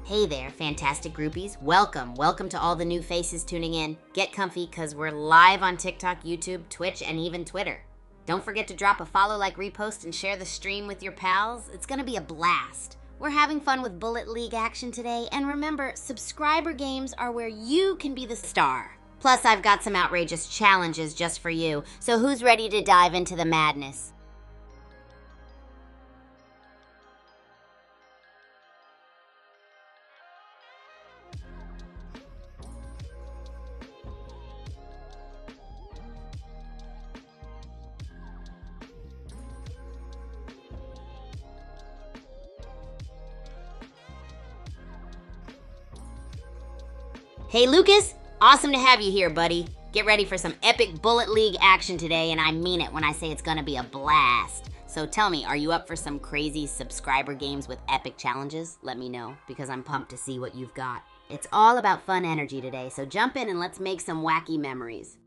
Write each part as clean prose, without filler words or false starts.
Hey there, fantastic groupies. Welcome to all the new faces tuning in. Get comfy, cause we're live on TikTok, YouTube, Twitch, and even Twitter. Don't forget to drop a follow, like, repost, and share the stream with your pals. It's gonna be a blast. We're having fun with Bullet League action today, and remember, subscriber games are where you can be the star. Plus, I've got some outrageous challenges just for you, so who's ready to dive into the madness? Hey Lucas, awesome to have you here, buddy. Get ready for some epic Bullet League action today, and I mean it when I say it's gonna be a blast. So tell me, are you up for some crazy subscriber games with epic challenges? Let me know, because I'm pumped to see what you've got. It's all about fun energy today, so jump in and let's make some wacky memories.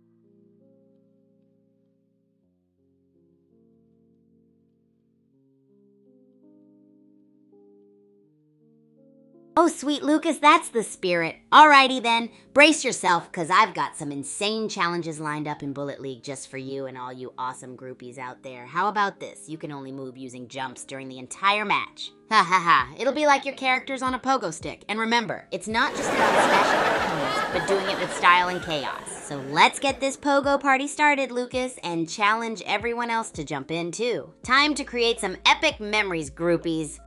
Oh, sweet Lucas, that's the spirit. Alrighty then, brace yourself, because I've got some insane challenges lined up in Bullet League just for you and all you awesome groupies out there. How about this? You can only move using jumps during the entire match. Ha ha ha, it'll be like your character's on a pogo stick. And remember, it's not just about smashing your opponents, but doing it with style and chaos. So let's get this pogo party started, Lucas, and challenge everyone else to jump in too. Time to create some epic memories, groupies.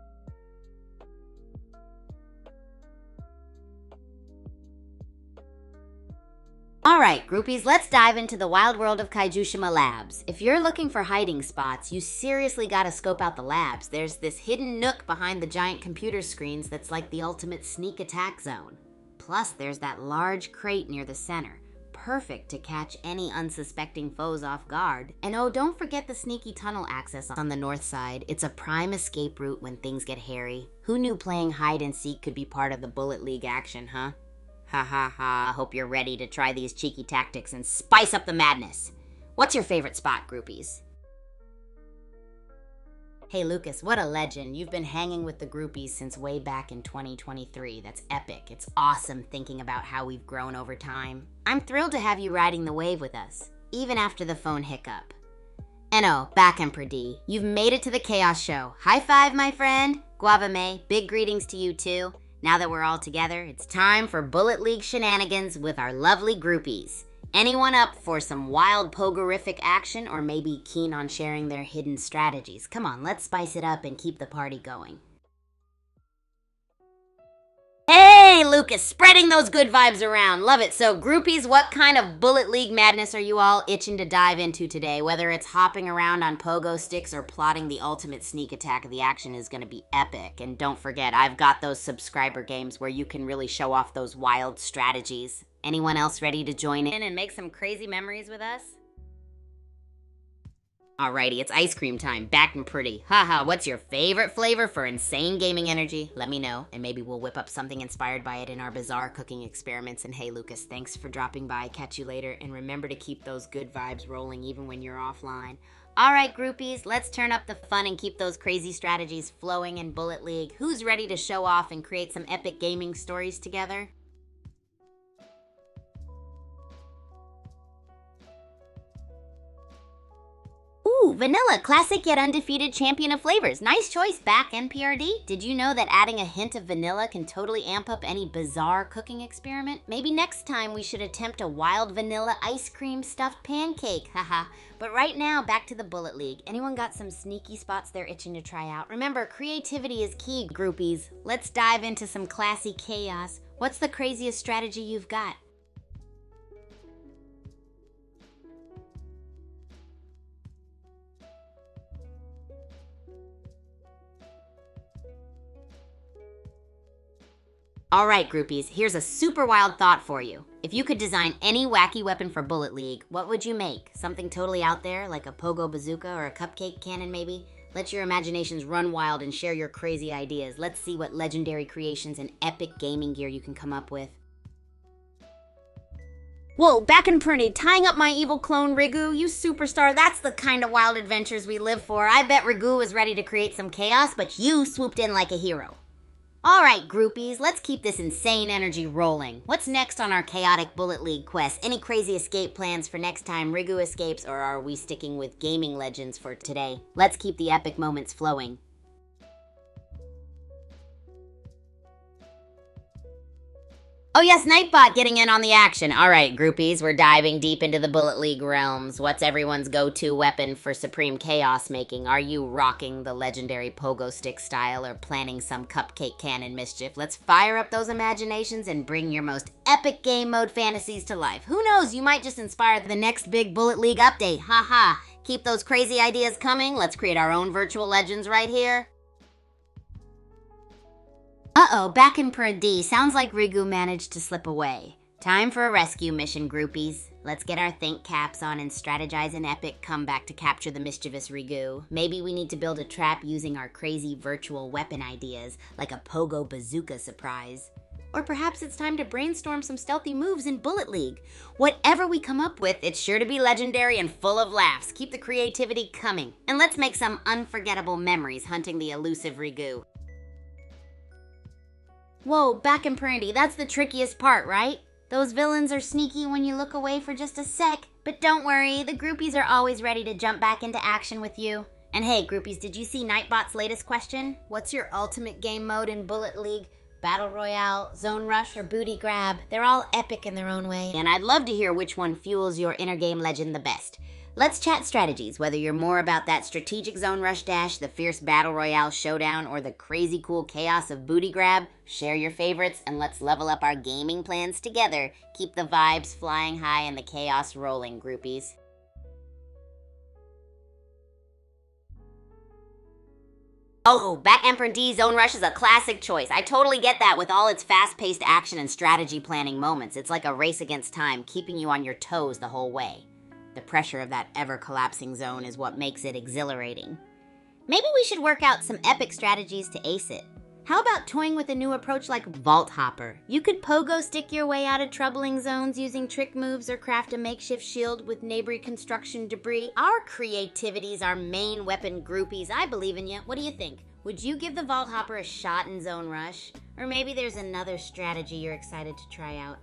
Alright, groupies, let's dive into the wild world of Kaijushima Labs. If you're looking for hiding spots, you seriously gotta scope out the labs. There's this hidden nook behind the giant computer screens that's like the ultimate sneak attack zone. Plus, there's that large crate near the center. Perfect to catch any unsuspecting foes off guard. And oh, don't forget the sneaky tunnel access on the north side. It's a prime escape route when things get hairy. Who knew playing hide and seek could be part of the Bullet League action, huh? Ha ha ha, I hope you're ready to try these cheeky tactics and spice up the madness. What's your favorite spot, groupies? Hey Lucas, what a legend. You've been hanging with the groupies since way back in 2023. That's epic. It's awesome thinking about how we've grown over time. I'm thrilled to have you riding the wave with us, even after the phone hiccup. And oh, back Emperor D, you've made it to the Chaos Show. High five, my friend. Guava May, big greetings to you too. Now that we're all together, it's time for Bullet League shenanigans with our lovely groupies. Anyone up for some wild pogorific action or maybe keen on sharing their hidden strategies? Come on, let's spice it up and keep the party going. Hey, Lucas, spreading those good vibes around. Love it. So, groupies, what kind of Bullet League madness are you all itching to dive into today? Whether it's hopping around on pogo sticks or plotting the ultimate sneak attack, the action is going to be epic. And don't forget, I've got those subscriber games where you can really show off those wild strategies. Anyone else ready to join in and make some crazy memories with us? Alrighty, it's ice cream time, back and pretty. Haha, what's your favorite flavor for insane gaming energy? Let me know, and maybe we'll whip up something inspired by it in our bizarre cooking experiments. And hey Lucas, thanks for dropping by. Catch you later, and remember to keep those good vibes rolling even when you're offline. Alright groupies, let's turn up the fun and keep those crazy strategies flowing in Bullet League. Who's ready to show off and create some epic gaming stories together? Ooh, vanilla, classic yet undefeated champion of flavors. Nice choice back, NPRD. Did you know that adding a hint of vanilla can totally amp up any bizarre cooking experiment? Maybe next time we should attempt a wild vanilla ice cream stuffed pancake, haha. But right now, back to the Bullet League. Anyone got some sneaky spots they're itching to try out? Remember, creativity is key, groupies. Let's dive into some classy chaos. What's the craziest strategy you've got? Alright groupies, here's a super wild thought for you. If you could design any wacky weapon for Bullet League, what would you make? Something totally out there, like a pogo bazooka or a cupcake cannon maybe? Let your imaginations run wild and share your crazy ideas. Let's see what legendary creations and epic gaming gear you can come up with. Whoa, back and pretty, tying up my evil clone Rigu, you superstar, that's the kind of wild adventures we live for. I bet Rigu was ready to create some chaos, but you swooped in like a hero. All right, groupies, let's keep this insane energy rolling. What's next on our chaotic Bullet League quest? Any crazy escape plans for next time Rigu escapes, or are we sticking with gaming legends for today? Let's keep the epic moments flowing. Oh yes, Nightbot getting in on the action. All right, groupies, we're diving deep into the Bullet League realms. What's everyone's go-to weapon for supreme chaos making? Are you rocking the legendary pogo stick style or planning some cupcake cannon mischief? Let's fire up those imaginations and bring your most epic game mode fantasies to life. Who knows, you might just inspire the next big Bullet League update. Haha. Keep those crazy ideas coming. Let's create our own virtual legends right here. Uh-oh, back in Purdy. Sounds like Rigu managed to slip away. Time for a rescue mission, groupies. Let's get our think caps on and strategize an epic comeback to capture the mischievous Rigu. Maybe we need to build a trap using our crazy virtual weapon ideas, like a pogo bazooka surprise. Or perhaps it's time to brainstorm some stealthy moves in Bullet League. Whatever we come up with, it's sure to be legendary and full of laughs. Keep the creativity coming. And let's make some unforgettable memories hunting the elusive Rigu. Whoa, back in Purdy, that's the trickiest part, right? Those villains are sneaky when you look away for just a sec. But don't worry, the groupies are always ready to jump back into action with you. And hey, groupies, did you see Nightbot's latest question? What's your ultimate game mode in Bullet League? Battle Royale, Zone Rush, or Booty Grab? They're all epic in their own way, and I'd love to hear which one fuels your inner game legend the best. Let's chat strategies, whether you're more about that strategic Zone Rush dash, the fierce Battle Royale showdown, or the crazy cool chaos of Booty Grab. Share your favorites, and let's level up our gaming plans together. Keep the vibes flying high and the chaos rolling, groupies. Oh, Back Emperor D Zone Rush is a classic choice. I totally get that with all its fast-paced action and strategy planning moments. It's like a race against time, keeping you on your toes the whole way. The pressure of that ever-collapsing zone is what makes it exhilarating. Maybe we should work out some epic strategies to ace it. How about toying with a new approach like Vault Hopper? You could pogo stick your way out of troubling zones using trick moves or craft a makeshift shield with neighboring construction debris. Our creativity's our main weapon, groupies. I believe in you. What do you think? Would you give the Vault Hopper a shot in Zone Rush? Or maybe there's another strategy you're excited to try out.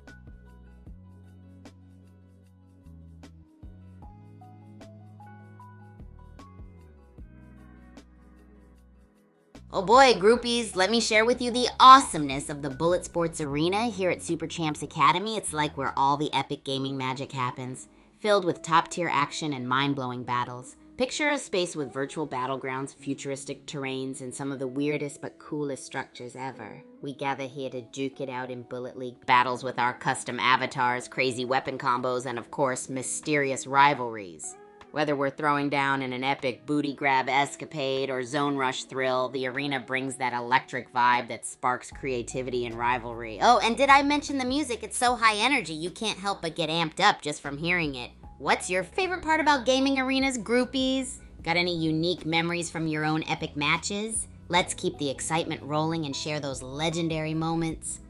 Oh boy, groupies, let me share with you the awesomeness of the Bullet Sports Arena here at Super Champs Academy. It's like where all the epic gaming magic happens, filled with top-tier action and mind-blowing battles. Picture a space with virtual battlegrounds, futuristic terrains, and some of the weirdest but coolest structures ever. We gather here to duke it out in Bullet League battles with our custom avatars, crazy weapon combos, and of course, mysterious rivalries. Whether we're throwing down in an epic booty grab escapade or zone rush thrill, the arena brings that electric vibe that sparks creativity and rivalry. Oh, and did I mention the music? It's so high energy, you can't help but get amped up just from hearing it. What's your favorite part about gaming arenas, groupies? Got any unique memories from your own epic matches? Let's keep the excitement rolling and share those legendary moments.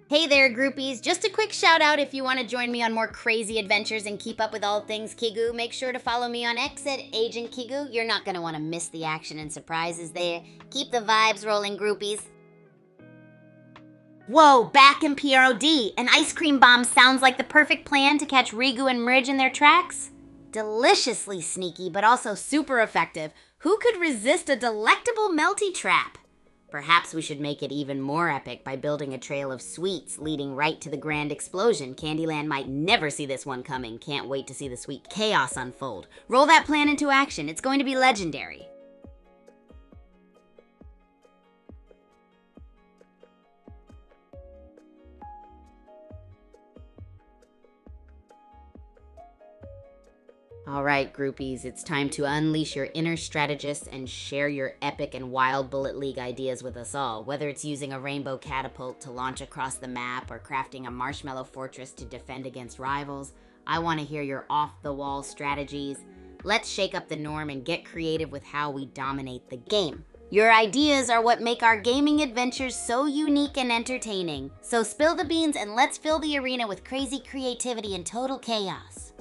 Hey there, groupies. Just a quick shout out if you want to join me on more crazy adventures and keep up with all things Kigu. Make sure to follow me on X at Agent Kigu. You're not going to want to miss the action and surprises there. Keep the vibes rolling, groupies. Whoa, back in PROD. An ice cream bomb sounds like the perfect plan to catch Rigu and Mridge in their tracks. Deliciously sneaky, but also super effective. Who could resist a delectable melty trap? Perhaps we should make it even more epic by building a trail of sweets leading right to the grand explosion. Candyland might never see this one coming. Can't wait to see the sweet chaos unfold. Roll that plan into action. It's going to be legendary. All right, groupies, it's time to unleash your inner strategists and share your epic and wild Bullet League ideas with us all. Whether it's using a rainbow catapult to launch across the map or crafting a marshmallow fortress to defend against rivals, I want to hear your off-the-wall strategies. Let's shake up the norm and get creative with how we dominate the game. Your ideas are what make our gaming adventures so unique and entertaining. So spill the beans and let's fill the arena with crazy creativity and total chaos.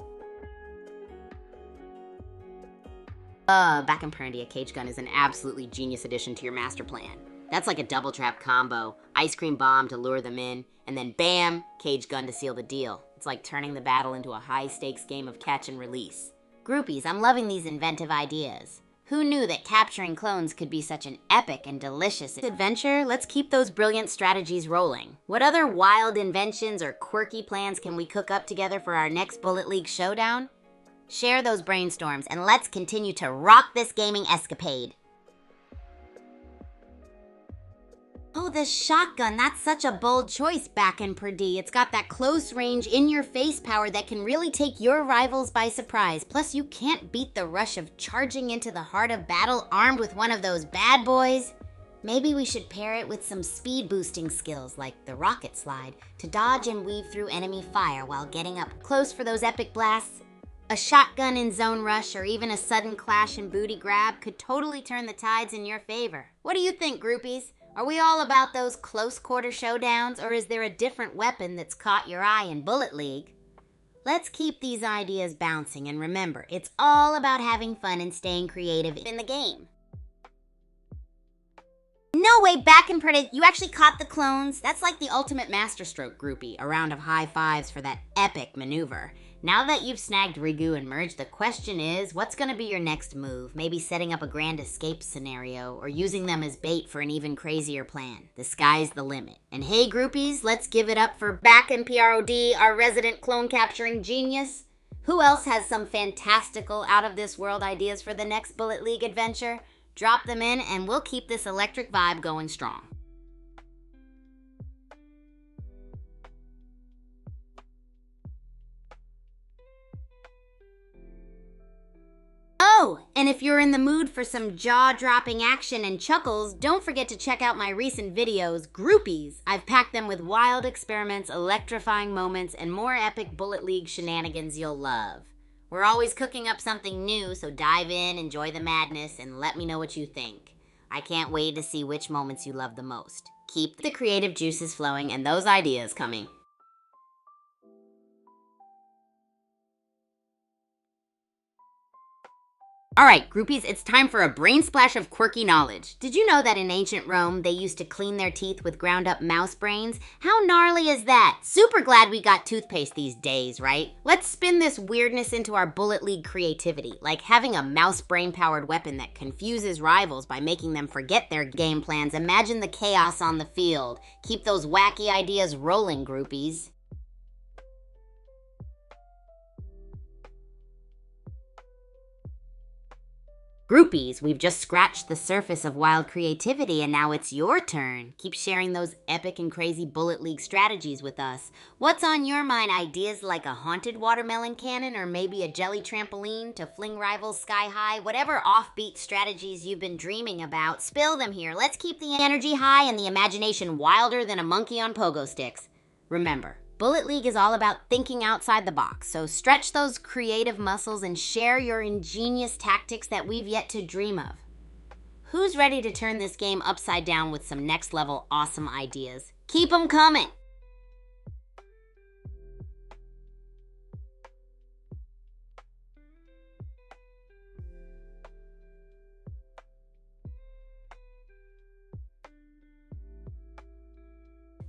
Back in Perndia, Cage Gun is an absolutely genius addition to your master plan. That's like a double trap combo. Ice cream bomb to lure them in, and then bam, Cage Gun to seal the deal. It's like turning the battle into a high-stakes game of catch and release. Groupies, I'm loving these inventive ideas. Who knew that capturing clones could be such an epic and delicious adventure? Let's keep those brilliant strategies rolling. What other wild inventions or quirky plans can we cook up together for our next Bullet League showdown? Share those brainstorms and let's continue to rock this gaming escapade. Oh, the shotgun, that's such a bold choice back in Perdue. It's got that close range, in-your-face power that can really take your rivals by surprise. Plus, you can't beat the rush of charging into the heart of battle armed with one of those bad boys. Maybe we should pair it with some speed-boosting skills like the rocket slide to dodge and weave through enemy fire while getting up close for those epic blasts. A shotgun in zone rush or even a sudden clash and booty grab could totally turn the tides in your favor. What do you think, groupies? Are we all about those close-quarter showdowns, or is there a different weapon that's caught your eye in Bullet League? Let's keep these ideas bouncing, and remember, it's all about having fun and staying creative in the game. No way, back in Perdue, you actually caught the clones? That's like the ultimate masterstroke, groupie, a round of high fives for that epic maneuver. Now that you've snagged Rigu and merged, the question is, what's going to be your next move? Maybe setting up a grand escape scenario, or using them as bait for an even crazier plan. The sky's the limit. And hey groupies, let's give it up for Back in PROD, our resident clone capturing genius. Who else has some fantastical, out-of-this-world ideas for the next Bullet League adventure? Drop them in and we'll keep this electric vibe going strong. Oh, and if you're in the mood for some jaw-dropping action and chuckles, don't forget to check out my recent videos, Groupies. I've packed them with wild experiments, electrifying moments, and more epic Bullet League shenanigans you'll love. We're always cooking up something new, so dive in, enjoy the madness, and let me know what you think. I can't wait to see which moments you love the most. Keep the creative juices flowing and those ideas coming. Alright, groupies, it's time for a brain splash of quirky knowledge. Did you know that in ancient Rome, they used to clean their teeth with ground up mouse brains? How gnarly is that? Super glad we got toothpaste these days, right? Let's spin this weirdness into our Bullet League creativity, like having a mouse brain-powered weapon that confuses rivals by making them forget their game plans. Imagine the chaos on the field. Keep those wacky ideas rolling, groupies. Groupies, we've just scratched the surface of wild creativity and now it's your turn. Keep sharing those epic and crazy Bullet League strategies with us. What's on your mind? Ideas like a haunted watermelon cannon or maybe a jelly trampoline to fling rivals sky high? Whatever offbeat strategies you've been dreaming about, spill them here. Let's keep the energy high and the imagination wilder than a monkey on pogo sticks. Remember, Bullet League is all about thinking outside the box, so stretch those creative muscles and share your ingenious tactics that we've yet to dream of. Who's ready to turn this game upside down with some next-level awesome ideas? Keep them coming!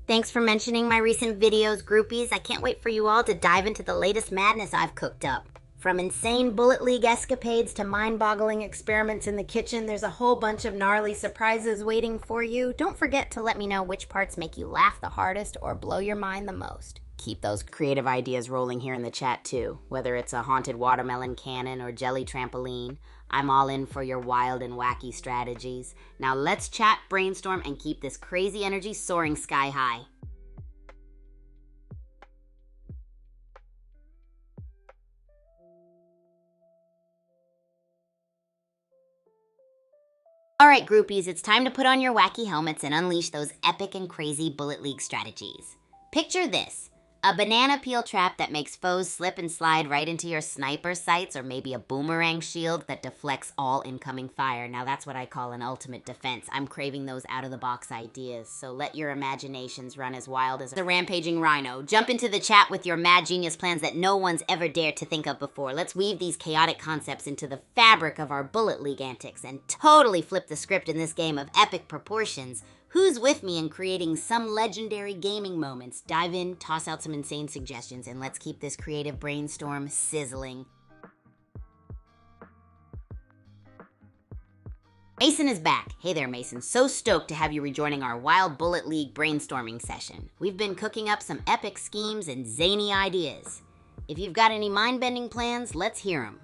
Thanks for mentioning my recent videos, groupies. I can't wait for you all to dive into the latest madness I've cooked up. From insane Bullet League escapades to mind-boggling experiments in the kitchen, there's a whole bunch of gnarly surprises waiting for you. Don't forget to let me know which parts make you laugh the hardest or blow your mind the most. Keep those creative ideas rolling here in the chat too. Whether it's a haunted watermelon cannon or jelly trampoline, I'm all in for your wild and wacky strategies. Now let's chat, brainstorm, and keep this crazy energy soaring sky high. Alright groupies, it's time to put on your wacky helmets and unleash those epic and crazy Bullet League strategies. Picture this. A banana peel trap that makes foes slip and slide right into your sniper sights, or maybe a boomerang shield that deflects all incoming fire. Now that's what I call an ultimate defense. I'm craving those out-of-the-box ideas, so let your imaginations run as wild as a rampaging rhino. Jump into the chat with your mad genius plans that no one's ever dared to think of before. Let's weave these chaotic concepts into the fabric of our Bullet League antics and totally flip the script in this game of epic proportions. Who's with me in creating some legendary gaming moments? Dive in, toss out some insane suggestions, and let's keep this creative brainstorm sizzling. Mason is back. Hey there, Mason. So stoked to have you rejoining our Wild Bullet League brainstorming session. We've been cooking up some epic schemes and zany ideas. If you've got any mind-bending plans, let's hear them.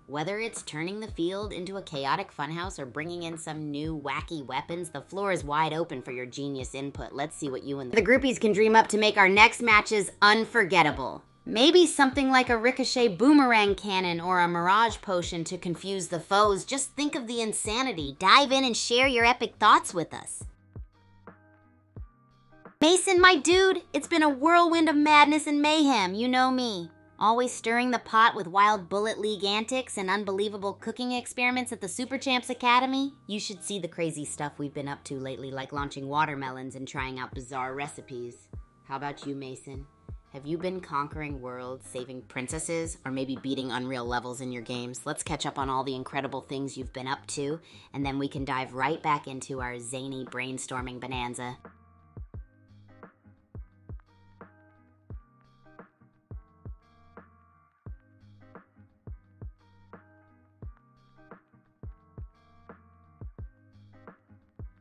Whether it's turning the field into a chaotic funhouse or bringing in some new wacky weapons, the floor is wide open for your genius input. Let's see what you and the groupies can dream up to make our next matches unforgettable. Maybe something like a ricochet boomerang cannon or a mirage potion to confuse the foes. Just think of the insanity. Dive in and share your epic thoughts with us. Mason, my dude, it's been a whirlwind of madness and mayhem. You know me. Always stirring the pot with Wild Bullet League antics and unbelievable cooking experiments at the Super Champs Academy. You should see the crazy stuff we've been up to lately, like launching watermelons and trying out bizarre recipes. How about you, Mason? Have you been conquering worlds, saving princesses, or maybe beating unreal levels in your games? Let's catch up on all the incredible things you've been up to, and then we can dive right back into our zany brainstorming bonanza.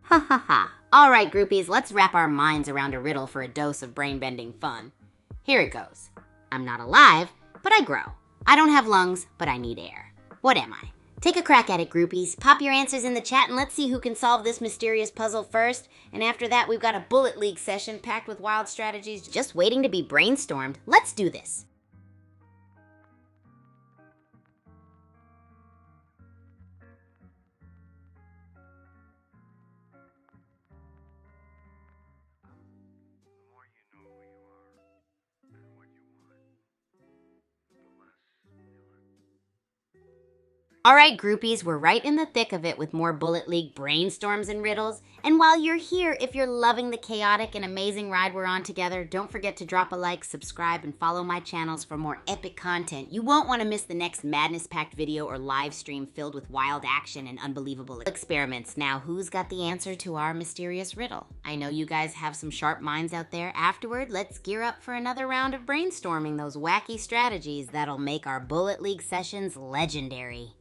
Ha ha ha. All right, groupies, let's wrap our minds around a riddle for a dose of brain-bending fun. Here it goes. I'm not alive, but I grow. I don't have lungs, but I need air. What am I? Take a crack at it, groupies. Pop your answers in the chat and let's see who can solve this mysterious puzzle first. And after that, we've got a Bullet League session packed with wild strategies just waiting to be brainstormed. Let's do this. All right, groupies, we're right in the thick of it with more Bullet League brainstorms and riddles. And while you're here, if you're loving the chaotic and amazing ride we're on together, don't forget to drop a like, subscribe, and follow my channels for more epic content. You won't want to miss the next madness-packed video or live stream filled with wild action and unbelievable experiments. Now, who's got the answer to our mysterious riddle? I know you guys have some sharp minds out there. Afterward, let's gear up for another round of brainstorming those wacky strategies that'll make our Bullet League sessions legendary.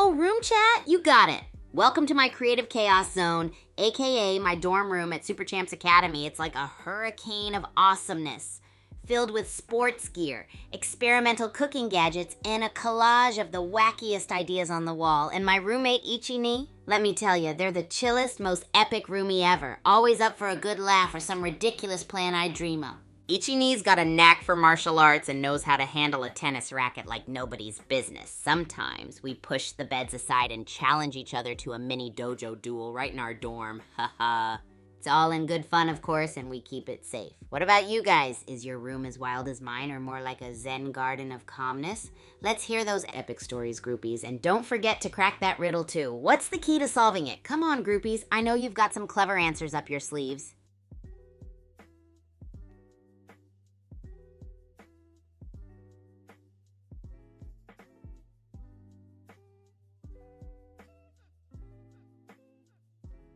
Oh, room chat? You got it. Welcome to my creative chaos zone, aka my dorm room at Super Champs Academy. It's like a hurricane of awesomeness, filled with sports gear, experimental cooking gadgets, and a collage of the wackiest ideas on the wall. And my roommate, Ichi-ni, let me tell you, they're the chillest, most epic roomie ever. Always up for a good laugh or some ridiculous plan I dream of. Ichi-ni's got a knack for martial arts and knows how to handle a tennis racket like nobody's business. Sometimes we push the beds aside and challenge each other to a mini dojo duel right in our dorm. Haha. It's all in good fun, of course, and we keep it safe. What about you guys? Is your room as wild as mine or more like a zen garden of calmness? Let's hear those epic stories, groupies. And don't forget to crack that riddle, too. What's the key to solving it? Come on, groupies. I know you've got some clever answers up your sleeves.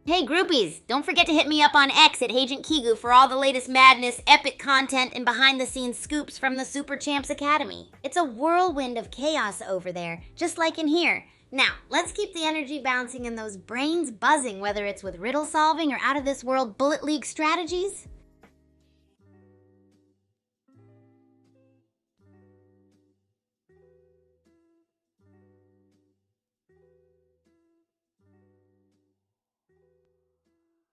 Hey groupies, don't forget to hit me up on X at Agent Kigu for all the latest madness, epic content, and behind-the-scenes scoops from the Super Champs Academy. It's a whirlwind of chaos over there, just like in here. Now, let's keep the energy bouncing and those brains buzzing, whether it's with riddle solving or out-of-this-world Bullet League strategies.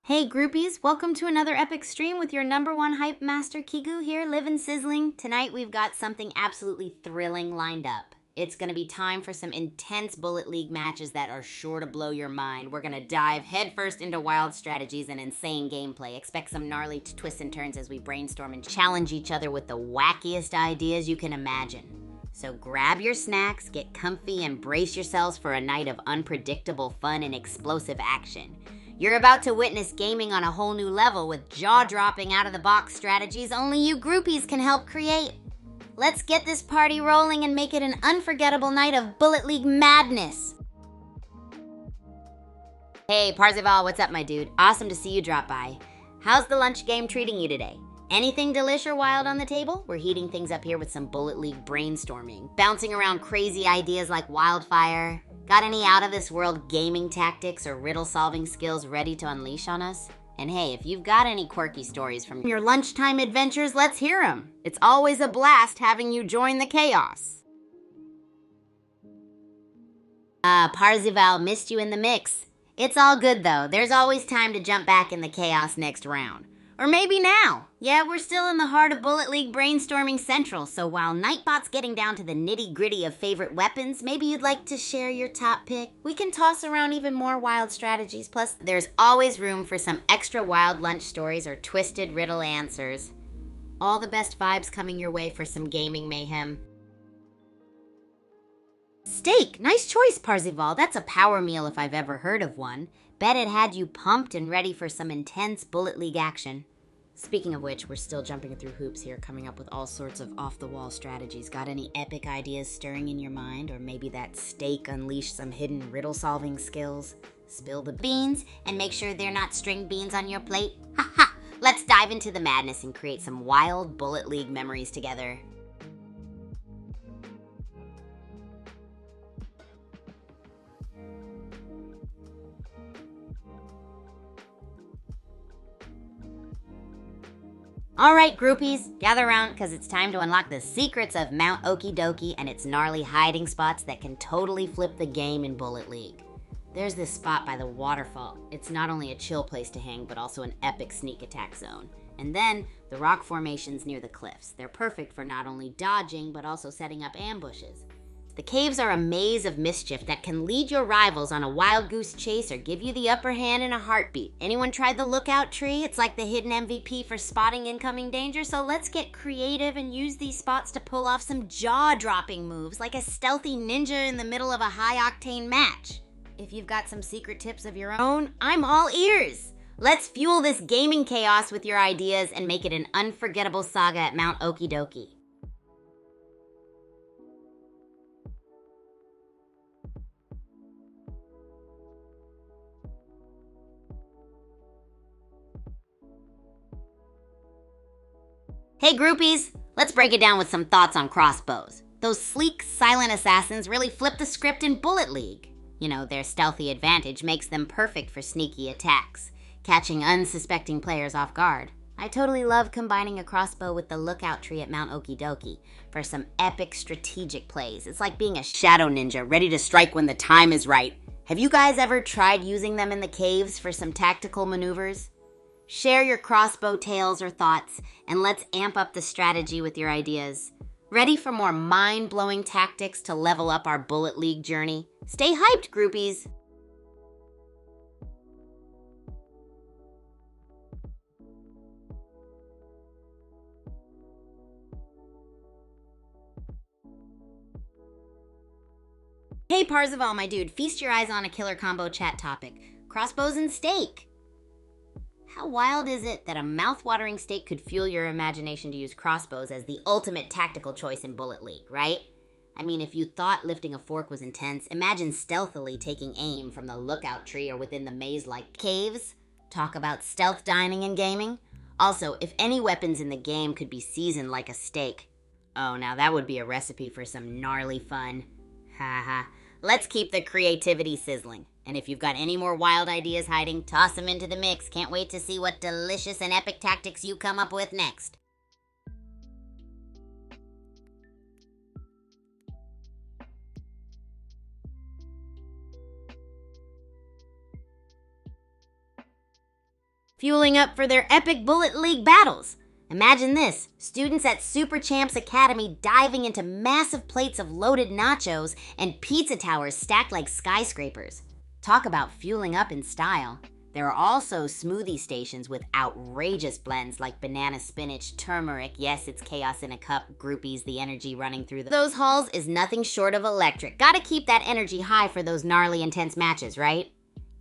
Hey groupies, welcome to another epic stream with your #1 hype master Kigu here, living sizzling. Tonight we've got something absolutely thrilling lined up. It's going to be time for some intense Bullet League matches that are sure to blow your mind. We're going to dive headfirst into wild strategies and insane gameplay. Expect some gnarly twists and turns as we brainstorm and challenge each other with the wackiest ideas you can imagine. So grab your snacks, get comfy, and brace yourselves for a night of unpredictable fun and explosive action. You're about to witness gaming on a whole new level with jaw-dropping out-of-the-box strategies only you groupies can help create. Let's get this party rolling and make it an unforgettable night of Bullet League madness. Hey, Parzival, what's up, my dude? Awesome to see you drop by. How's the lunch game treating you today? Anything delish or wild on the table? We're heating things up here with some Bullet League brainstorming, bouncing around crazy ideas like wildfire. Got any out-of-this-world gaming tactics or riddle-solving skills ready to unleash on us? And hey, if you've got any quirky stories from your lunchtime adventures, let's hear them. It's always a blast having you join the chaos. Parzival, missed you in the mix. It's all good, though. There's always time to jump back in the chaos next round. Or maybe now. Yeah, we're still in the heart of Bullet League Brainstorming Central, so while Nightbot's getting down to the nitty-gritty of favorite weapons, maybe you'd like to share your top pick? We can toss around even more wild strategies, plus there's always room for some extra wild lunch stories or twisted riddle answers. All the best vibes coming your way for some gaming mayhem. Steak! Nice choice, Parzival. That's a power meal if I've ever heard of one. Bet it had you pumped and ready for some intense Bullet League action. Speaking of which, we're still jumping through hoops here, coming up with all sorts of off-the-wall strategies. Got any epic ideas stirring in your mind? Or maybe that steak unleashed some hidden riddle-solving skills? Spill the beans and make sure they're not string beans on your plate? Ha ha! Let's dive into the madness and create some wild Bullet League memories together. Alright, groupies, gather around because it's time to unlock the secrets of Mount Okidoki and its gnarly hiding spots that can totally flip the game in Bullet League. There's this spot by the waterfall. It's not only a chill place to hang, but also an epic sneak attack zone. And then, the rock formations near the cliffs. They're perfect for not only dodging, but also setting up ambushes. The caves are a maze of mischief that can lead your rivals on a wild goose chase or give you the upper hand in a heartbeat. Anyone tried the lookout tree? It's like the hidden MVP for spotting incoming danger, so let's get creative and use these spots to pull off some jaw-dropping moves like a stealthy ninja in the middle of a high-octane match. If you've got some secret tips of your own, I'm all ears! Let's fuel this gaming chaos with your ideas and make it an unforgettable saga at Mount Okidoki. Hey groupies, let's break it down with some thoughts on crossbows. Those sleek, silent assassins really flip the script in Bullet League. You know, their stealthy advantage makes them perfect for sneaky attacks, catching unsuspecting players off guard. I totally love combining a crossbow with the lookout tree at Mount Okidoki for some epic strategic plays. It's like being a shadow ninja, ready to strike when the time is right. Have you guys ever tried using them in the caves for some tactical maneuvers? Share your crossbow tales or thoughts, and let's amp up the strategy with your ideas. Ready for more mind-blowing tactics to level up our Bullet League journey? Stay hyped, groupies! Hey Parzival, my dude, feast your eyes on a killer combo chat topic. Crossbows and steak! How wild is it that a mouth-watering steak could fuel your imagination to use crossbows as the ultimate tactical choice in Bullet League, right? I mean, if you thought lifting a fork was intense, imagine stealthily taking aim from the lookout tree or within the maze-like caves. Talk about stealth dining and gaming. Also, if any weapons in the game could be seasoned like a steak, oh, now that would be a recipe for some gnarly fun. Haha. Let's keep the creativity sizzling. And if you've got any more wild ideas hiding, toss them into the mix. Can't wait to see what delicious and epic tactics you come up with next. Fueling up for their epic Bullet League battles. Imagine this, students at Super Champs Academy diving into massive plates of loaded nachos and pizza towers stacked like skyscrapers. Talk about fueling up in style. There are also smoothie stations with outrageous blends like banana spinach, turmeric, yes, it's chaos in a cup, groupies, the energy running through those halls is nothing short of electric. Gotta keep that energy high for those gnarly intense matches, right?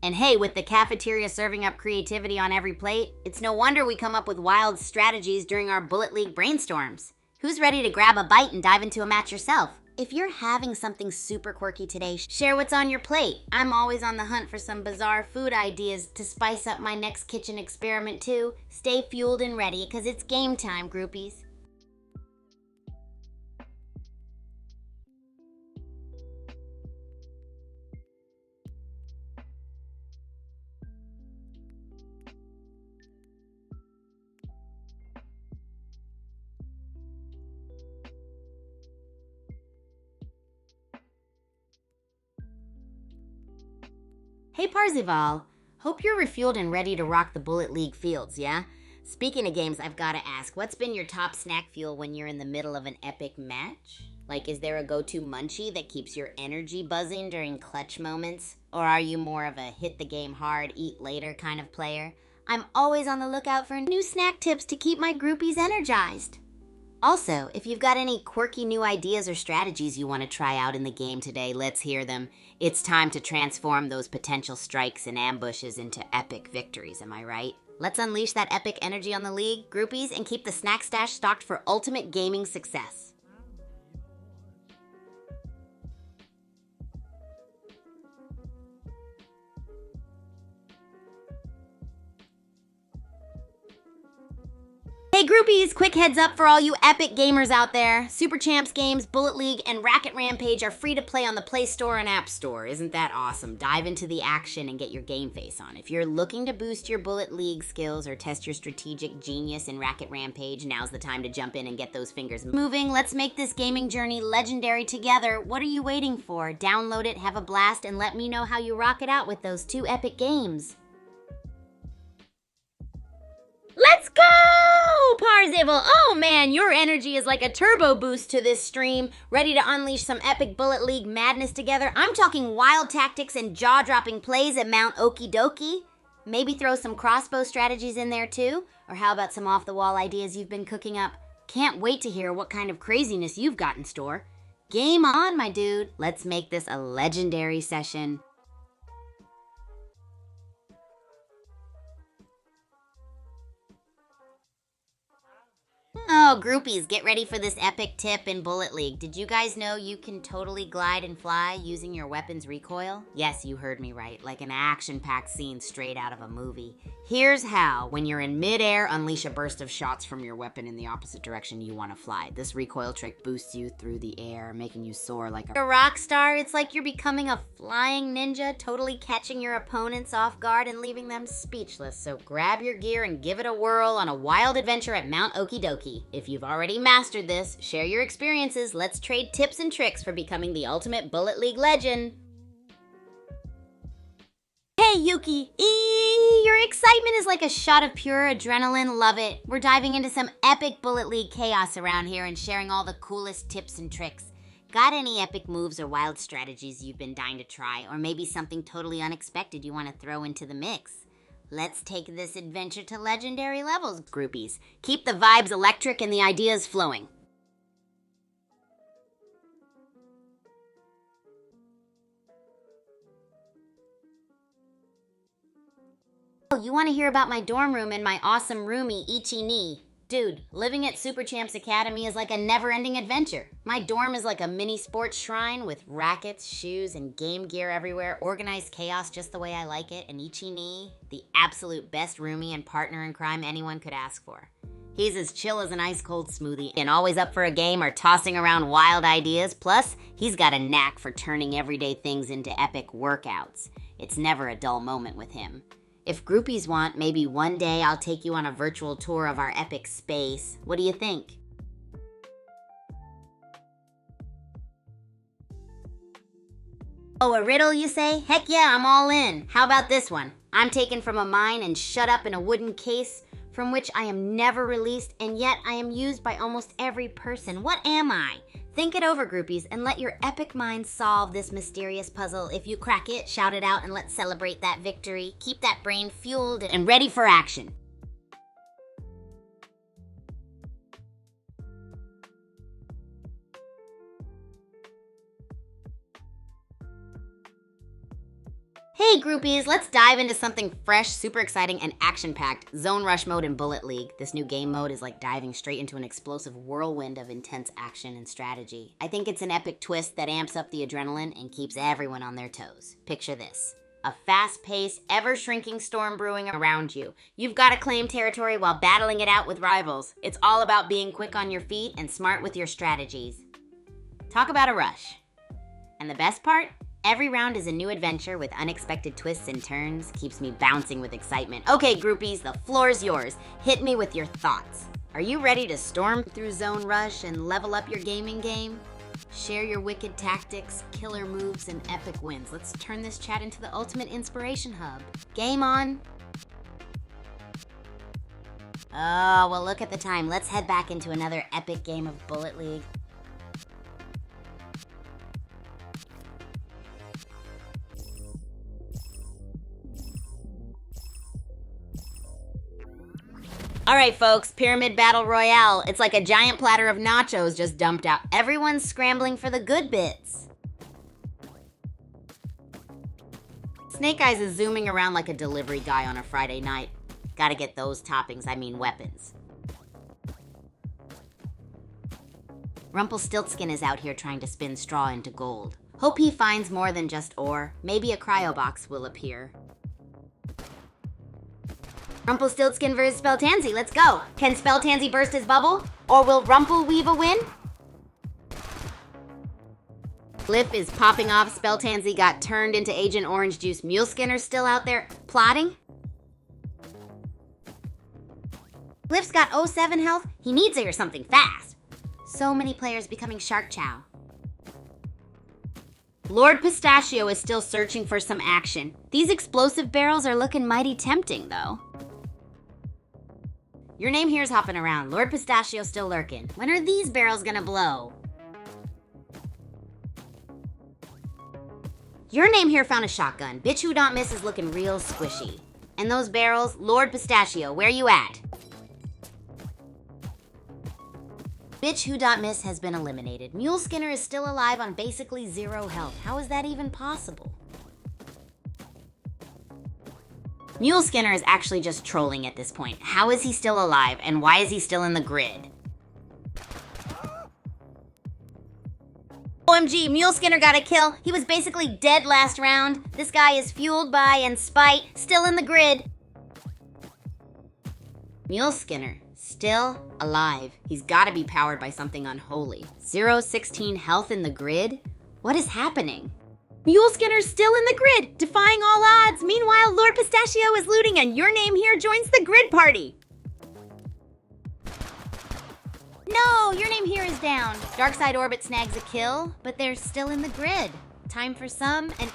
And hey, with the cafeteria serving up creativity on every plate, it's no wonder we come up with wild strategies during our Bullet League brainstorms. Who's ready to grab a bite and dive into a match yourself? If you're having something super quirky today, share what's on your plate. I'm always on the hunt for some bizarre food ideas to spice up my next kitchen experiment too. Stay fueled and ready, because it's game time, groupies. Hey Parzival, hope you're refueled and ready to rock the Bullet League fields, yeah? Speaking of games, I've gotta ask, what's been your top snack fuel when you're in the middle of an epic match? Like, is there a go-to munchie that keeps your energy buzzing during clutch moments? Or are you more of a hit the game hard, eat later kind of player? I'm always on the lookout for new snack tips to keep my groupies energized. Also, if you've got any quirky new ideas or strategies you want to try out in the game today, let's hear them. It's time to transform those potential strikes and ambushes into epic victories, am I right? Let's unleash that epic energy on the league, groupies, and keep the snack stash stocked for ultimate gaming success. Hey groupies, quick heads up for all you epic gamers out there. Super Champs games, Bullet League, and Racket Rampage are free to play on the Play Store and App Store. Isn't that awesome? Dive into the action and get your game face on. If you're looking to boost your Bullet League skills or test your strategic genius in Racket Rampage, now's the time to jump in and get those fingers moving. Let's make this gaming journey legendary together. What are you waiting for? Download it, have a blast, and let me know how you rock it out with those two epic games. Let's go, Parzival! Oh man, your energy is like a turbo boost to this stream. Ready to unleash some epic Bullet League madness together? I'm talking wild tactics and jaw-dropping plays at Mount Okie Dokie. Maybe throw some crossbow strategies in there too? Or how about some off-the-wall ideas you've been cooking up? Can't wait to hear what kind of craziness you've got in store. Game on, my dude. Let's make this a legendary session. Oh, groupies, get ready for this epic tip in Bullet League. Did you guys know you can totally glide and fly using your weapon's recoil? Yes, you heard me right, like an action-packed scene straight out of a movie. Here's how. When you're in mid-air, unleash a burst of shots from your weapon in the opposite direction you want to fly. This recoil trick boosts you through the air, making you soar like a rock star. It's like you're becoming a flying ninja, totally catching your opponents off guard and leaving them speechless. So grab your gear and give it a whirl on a wild adventure at Mount Okie Dokie. If you've already mastered this, share your experiences. Let's trade tips and tricks for becoming the ultimate Bullet League legend. Hey Yuki, your excitement is like a shot of pure adrenaline, love it. We're diving into some epic Bullet League chaos around here and sharing all the coolest tips and tricks. Got any epic moves or wild strategies you've been dying to try, or maybe something totally unexpected you want to throw into the mix? Let's take this adventure to legendary levels, groupies. Keep the vibes electric and the ideas flowing. Oh, you want to hear about my dorm room and my awesome roomie, Ichi-ni? Dude, living at Super Champs Academy is like a never-ending adventure. My dorm is like a mini sports shrine with rackets, shoes, and game gear everywhere, organized chaos just the way I like it, and Ichi-ni, the absolute best roomie and partner in crime anyone could ask for. He's as chill as an ice-cold smoothie and always up for a game or tossing around wild ideas. Plus, he's got a knack for turning everyday things into epic workouts. It's never a dull moment with him. If groupies want, maybe one day I'll take you on a virtual tour of our epic space. What do you think? Oh, a riddle, you say? Heck yeah, I'm all in. How about this one? I'm taken from a mine and shut up in a wooden case for from which I am never released, and yet I am used by almost every person. What am I? Think it over, groupies, and let your epic mind solve this mysterious puzzle. If you crack it, shout it out, and let's celebrate that victory. Keep that brain fueled and ready for action. Hey groupies, let's dive into something fresh, super exciting, and action-packed. Zone Rush mode in Bullet League. This new game mode is like diving straight into an explosive whirlwind of intense action and strategy. I think it's an epic twist that amps up the adrenaline and keeps everyone on their toes. Picture this. A fast-paced, ever-shrinking storm brewing around you. You've got to claim territory while battling it out with rivals. It's all about being quick on your feet and smart with your strategies. Talk about a rush. And the best part? Every round is a new adventure with unexpected twists and turns, keeps me bouncing with excitement. Okay, groupies, the floor's yours. Hit me with your thoughts. Are you ready to storm through Zone Rush and level up your gaming game? Share your wicked tactics, killer moves, and epic wins. Let's turn this chat into the ultimate inspiration hub. Game on! Oh, well, look at the time. Let's head back into another epic game of Bullet League. All right, folks, Pyramid Battle Royale. It's like a giant platter of nachos just dumped out. Everyone's scrambling for the good bits. Snake Eyes is zooming around like a delivery guy on a Friday night. Gotta get those toppings, I mean weapons. Rumpelstiltskin is out here trying to spin straw into gold. Hope he finds more than just ore. Maybe a cryo box will appear. Rumpelstiltskin versus Spelltansy, let's go. Can Spelltansy burst his bubble? Or will Rumpelweeva win? Glyph is popping off. Spelltansy got turned into Agent Orange Juice. Muleskinner's still out there plotting. Glyph's got 07 health. He needs to hear something fast. So many players becoming Shark Chow. Lord Pistachio is still searching for some action. These explosive barrels are looking mighty tempting, though. Your name here's hopping around. Lord Pistachio still lurking. When are these barrels gonna blow? Your name here found a shotgun. Bitch Who Don't Miss is looking real squishy. And those barrels, Lord Pistachio, where you at? Bitch Who Don't Miss has been eliminated. Muleskinner is still alive on basically 0 health. How is that even possible? Muleskinner is actually just trolling at this point. How is he still alive, and why is he still in the grid? OMG, Muleskinner got a kill. He was basically dead last round. This guy is fueled by and spite, still in the grid. Muleskinner, still alive. He's gotta be powered by something unholy. 0-16 health in the grid? What is happening? Muleskinner's still in the grid, defying all odds. Meanwhile, Lord Pistachio is looting and your name here joins the grid party. No, your name here is down. Darkside Orbit snags a kill, but they're still in the grid. Time for some and...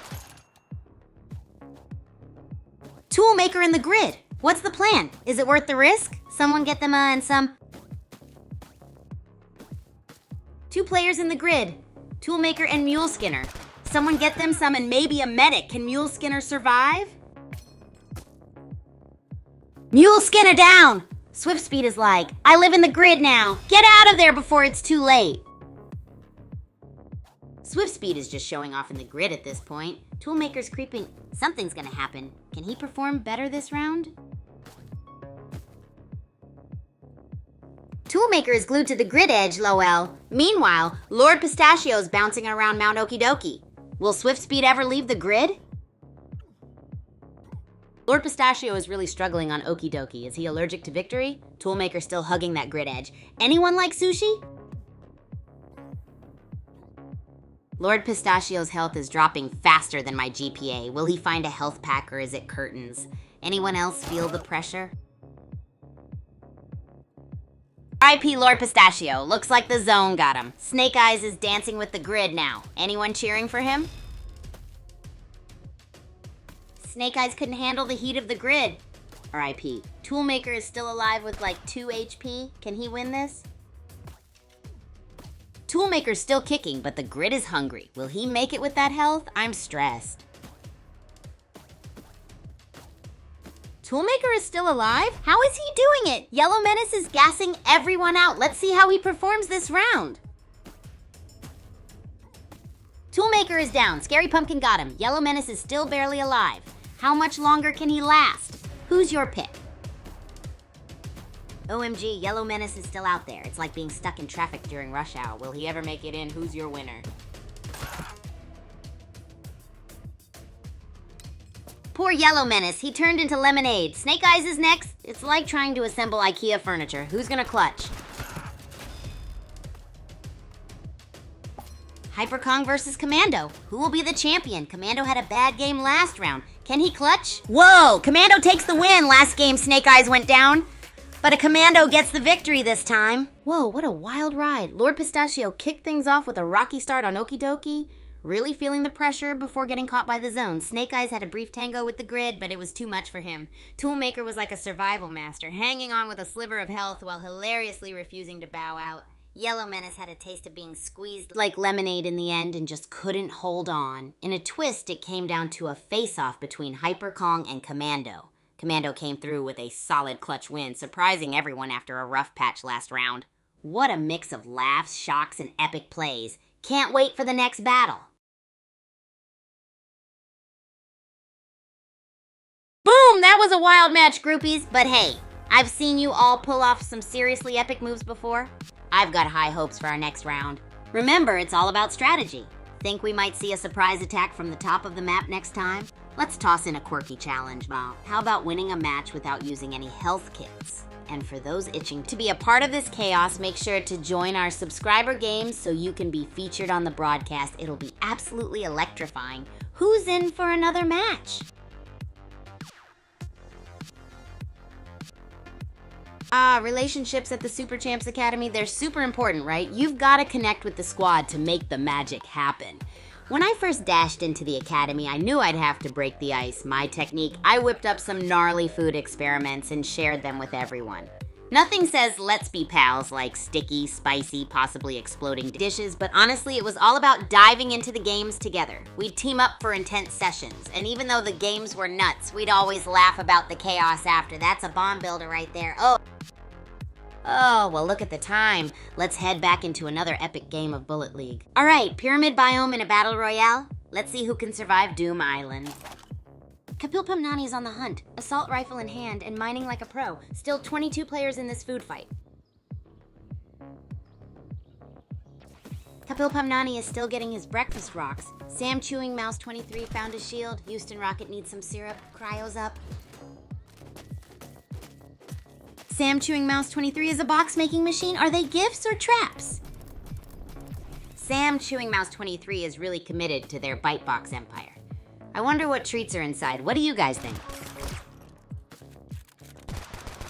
Toolmaker in the grid. What's the plan? Is it worth the risk? Someone get them and some... 2 players in the grid. Toolmaker and Muleskinner. Someone get them some and maybe a medic. Can Muleskinner survive? Muleskinner down! Swiftspeed is like, I live in the grid now. Get out of there before it's too late. Swiftspeed is just showing off in the grid at this point. Toolmaker's creeping. Something's gonna happen. Can he perform better this round? Toolmaker is glued to the grid edge, Lowell. Meanwhile, Lord Pistachio's bouncing around Mount Okidoki. Will Swiftspeed ever leave the grid? Lord Pistachio is really struggling on Okidoki. Is he allergic to victory? Toolmaker still hugging that grid edge. Anyone like sushi? Lord Pistachio's health is dropping faster than my GPA. Will he find a health pack or is it curtains? Anyone else feel the pressure? RIP Lord Pistachio. Looks like the zone got him. Snake Eyes is dancing with the grid now. Anyone cheering for him? Snake Eyes couldn't handle the heat of the grid. R.I.P. Toolmaker is still alive with like 2 HP. Can he win this? Toolmaker's still kicking, but the grid is hungry. Will he make it with that health? I'm stressed. Toolmaker is still alive? How is he doing it? Yellow Menace is gassing everyone out. Let's see how he performs this round. Toolmaker is down. Scary Pumpkin got him. Yellow Menace is still barely alive. How much longer can he last? Who's your pick? OMG, Yellow Menace is still out there. It's like being stuck in traffic during rush hour. Will he ever make it in? Who's your winner? Poor Yellow Menace, he turned into lemonade. Snake Eyes is next. It's like trying to assemble IKEA furniture. Who's gonna clutch? Hyper Kong versus Commando. Who will be the champion? Commando had a bad game last round. Can he clutch? Whoa, Commando takes the win. Last game Snake Eyes went down, but a Commando gets the victory this time. Whoa, what a wild ride. Lord Pistachio kicked things off with a rocky start on Okie Dokie. Really feeling the pressure before getting caught by the zone. Snake Eyes had a brief tango with the grid, but it was too much for him. Toolmaker was like a survival master, hanging on with a sliver of health while hilariously refusing to bow out. Yellow Menace had a taste of being squeezed like lemonade in the end and just couldn't hold on. In a twist, it came down to a face-off between Hyper Kong and Commando. Commando came through with a solid clutch win, surprising everyone after a rough patch last round. What a mix of laughs, shocks, and epic plays. Can't wait for the next battle. Boom! That was a wild match, groupies. But hey, I've seen you all pull off some seriously epic moves before. I've got high hopes for our next round. Remember, it's all about strategy. Think we might see a surprise attack from the top of the map next time? Let's toss in a quirky challenge, Bob. How about winning a match without using any health kits? And for those itching to be a part of this chaos, make sure to join our subscriber games so you can be featured on the broadcast. It'll be absolutely electrifying. Who's in for another match? Relationships at the Super Champs Academy, they're super important, right? You've got to connect with the squad to make the magic happen. When I first dashed into the academy, I knew I'd have to break the ice. My technique, I whipped up some gnarly food experiments and shared them with everyone. Nothing says let's be pals like sticky, spicy, possibly exploding dishes, but honestly, it was all about diving into the games together. We'd team up for intense sessions, and even though the games were nuts, we'd always laugh about the chaos after. That's a bomb builder right there. Oh, well, look at the time. Let's head back into another epic game of Bullet League. All right, Pyramid Biome in a battle royale. Let's see who can survive Doom Island. Kapilpam Nani is on the hunt, assault rifle in hand and mining like a pro. Still 22 players in this food fight. Kapilpam Nani is still getting his breakfast rocks. Sam Chewing Mouse 23 found his shield. Houston Rocket needs some syrup. Cryo's up. Sam Chewing Mouse 23 is a box-making machine. Are they gifts or traps? Sam Chewing Mouse 23 is really committed to their Bite Box empire. I wonder what treats are inside. What do you guys think?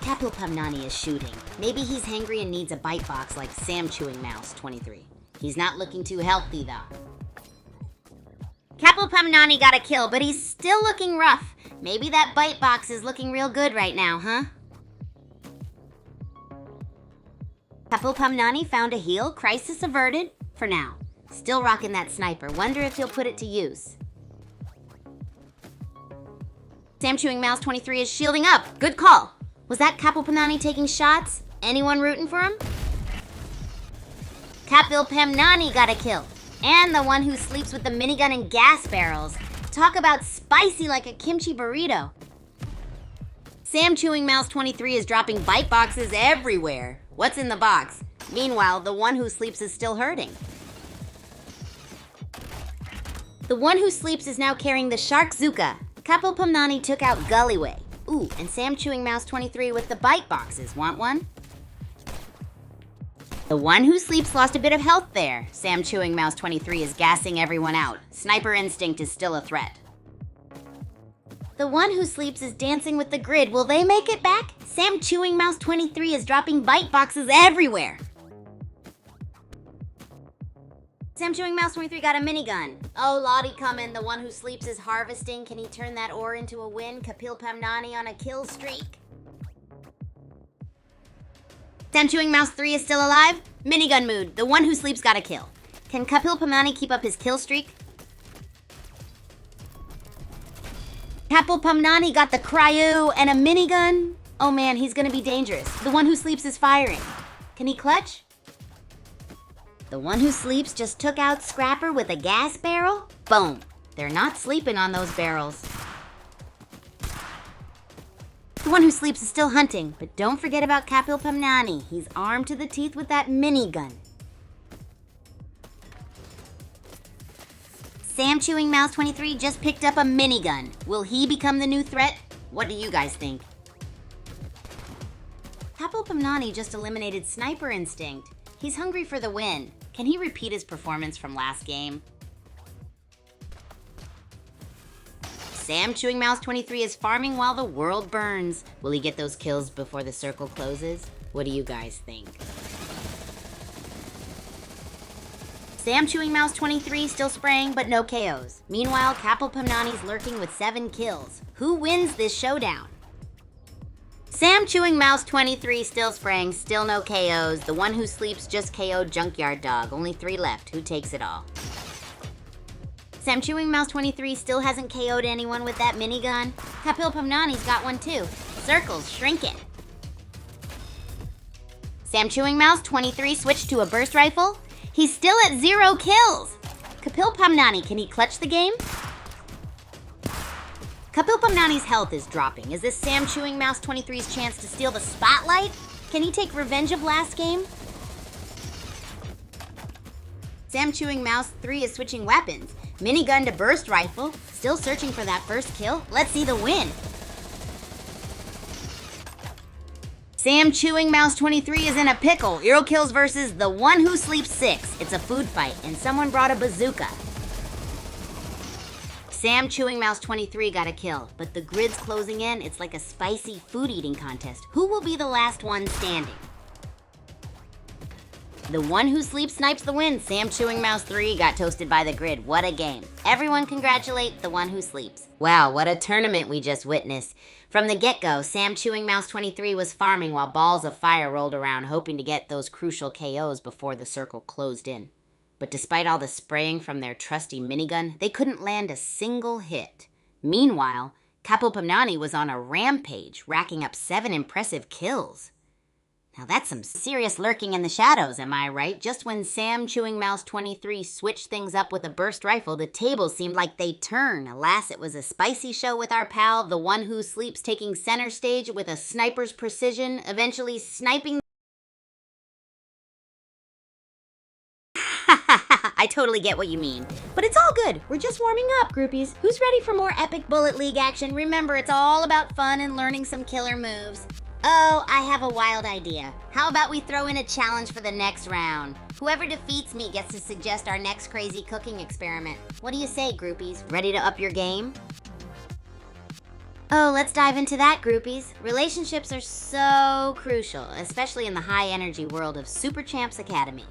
Kapilpam Nani is shooting. Maybe he's hangry and needs a bite box like Sam Chewing Mouse 23. He's not looking too healthy though. Kapilpam Nani got a kill, but he's still looking rough. Maybe that bite box is looking real good right now, huh? Kapilpam Nani found a heal. Crisis averted. For now. Still rocking that sniper. Wonder if he'll put it to use. Sam Chewing Mouse 23 is shielding up. Good call. Was that Kapilpam Nani taking shots? Anyone rooting for him? Kapilpam Nani got a kill. And the one who sleeps with the minigun and gas barrels. Talk about spicy like a kimchi burrito. Sam Chewing Mouse 23 is dropping bite boxes everywhere. What's in the box? Meanwhile, the one who sleeps is still hurting. The one who sleeps is now carrying the Shark Zuka. Kapilpam Nani took out Gullyway. Ooh, and Sam Chewing Mouse 23 with the bite boxes. Want one? The one who sleeps lost a bit of health there. Sam Chewing Mouse 23 is gassing everyone out. Sniper instinct is still a threat. The one who sleeps is dancing with the grid. Will they make it back? Sam Chewing Mouse 23 is dropping bite boxes everywhere. Sam Chewing Mouse 23 got a minigun. Oh, Lottie coming. The one who sleeps is harvesting. Can he turn that ore into a win? Kapil Pamnani on a kill streak. Sam Chewing Mouse 3 is still alive. Minigun mood. The one who sleeps got a kill. Can Kapil Pamnani keep up his kill streak? Kapil Pamnani got the cryo and a minigun. Oh man, he's gonna be dangerous. The one who sleeps is firing. Can he clutch? The one who sleeps just took out Scrapper with a gas barrel? Boom. They're not sleeping on those barrels. The one who sleeps is still hunting, but don't forget about Kapil Pamnani. He's armed to the teeth with that minigun. Sam Chewing Mouse 23 just picked up a minigun. Will he become the new threat? What do you guys think? Kapil Pamnani just eliminated Sniper Instinct. He's hungry for the win. Can he repeat his performance from last game? Sam Chewing Mouse 23 is farming while the world burns. Will he get those kills before the circle closes? What do you guys think? Sam Chewing Mouse 23 still spraying, but no KOs. Meanwhile, Kapil Pamnani's lurking with 7 kills. Who wins this showdown? Sam Chewing Mouse 23 still spraying, still no KOs. The one who sleeps just KO'd Junkyard Dog. Only 3 left. Who takes it all? Sam Chewing Mouse 23 still hasn't KO'd anyone with that minigun. Kapil Pamnani's got one too. Circle's shrinking. Sam Chewing Mouse 23 switched to a burst rifle. He's still at 0 kills. Kapil Pamnani, can he clutch the game? Kapil Pamnani's health is dropping. Is this Sam Chewing Mouse 23's chance to steal the spotlight? Can he take revenge of last game? Sam Chewing Mouse 3 is switching weapons. Minigun to burst rifle. Still searching for that first kill. Let's see the win. Sam Chewing Mouse 23 is in a pickle. Hero kills versus the one who sleeps 6. It's a food fight, and someone brought a bazooka. Sam Chewing Mouse 23 got a kill, but the grid's closing in. It's like a spicy food eating contest. Who will be the last one standing? The one who sleeps snipes the win. Sam Chewing Mouse 3 got toasted by the grid. What a game. Everyone congratulate the one who sleeps. Wow, what a tournament we just witnessed. From the get-go, Sam Chewing Mouse 23 was farming while balls of fire rolled around, hoping to get those crucial KOs before the circle closed in. But despite all the spraying from their trusty minigun, they couldn't land a single hit. Meanwhile, Kapil Pamnani was on a rampage, racking up 7 impressive kills. Now that's some serious lurking in the shadows, am I right? Just when Sam Chewing Mouse 23 switched things up with a burst rifle, the tables seemed like they turned. Alas, it was a spicy show with our pal, the one who sleeps, taking center stage with a sniper's precision, eventually sniping. I totally get what you mean. But it's all good. We're just warming up, groupies. Who's ready for more epic Bullet League action? Remember, it's all about fun and learning some killer moves. Oh, I have a wild idea. How about we throw in a challenge for the next round? Whoever defeats me gets to suggest our next crazy cooking experiment. What do you say, groupies? Ready to up your game? Oh, let's dive into that, groupies. Relationships are so crucial, especially in the high-energy world of Super Champs Academy.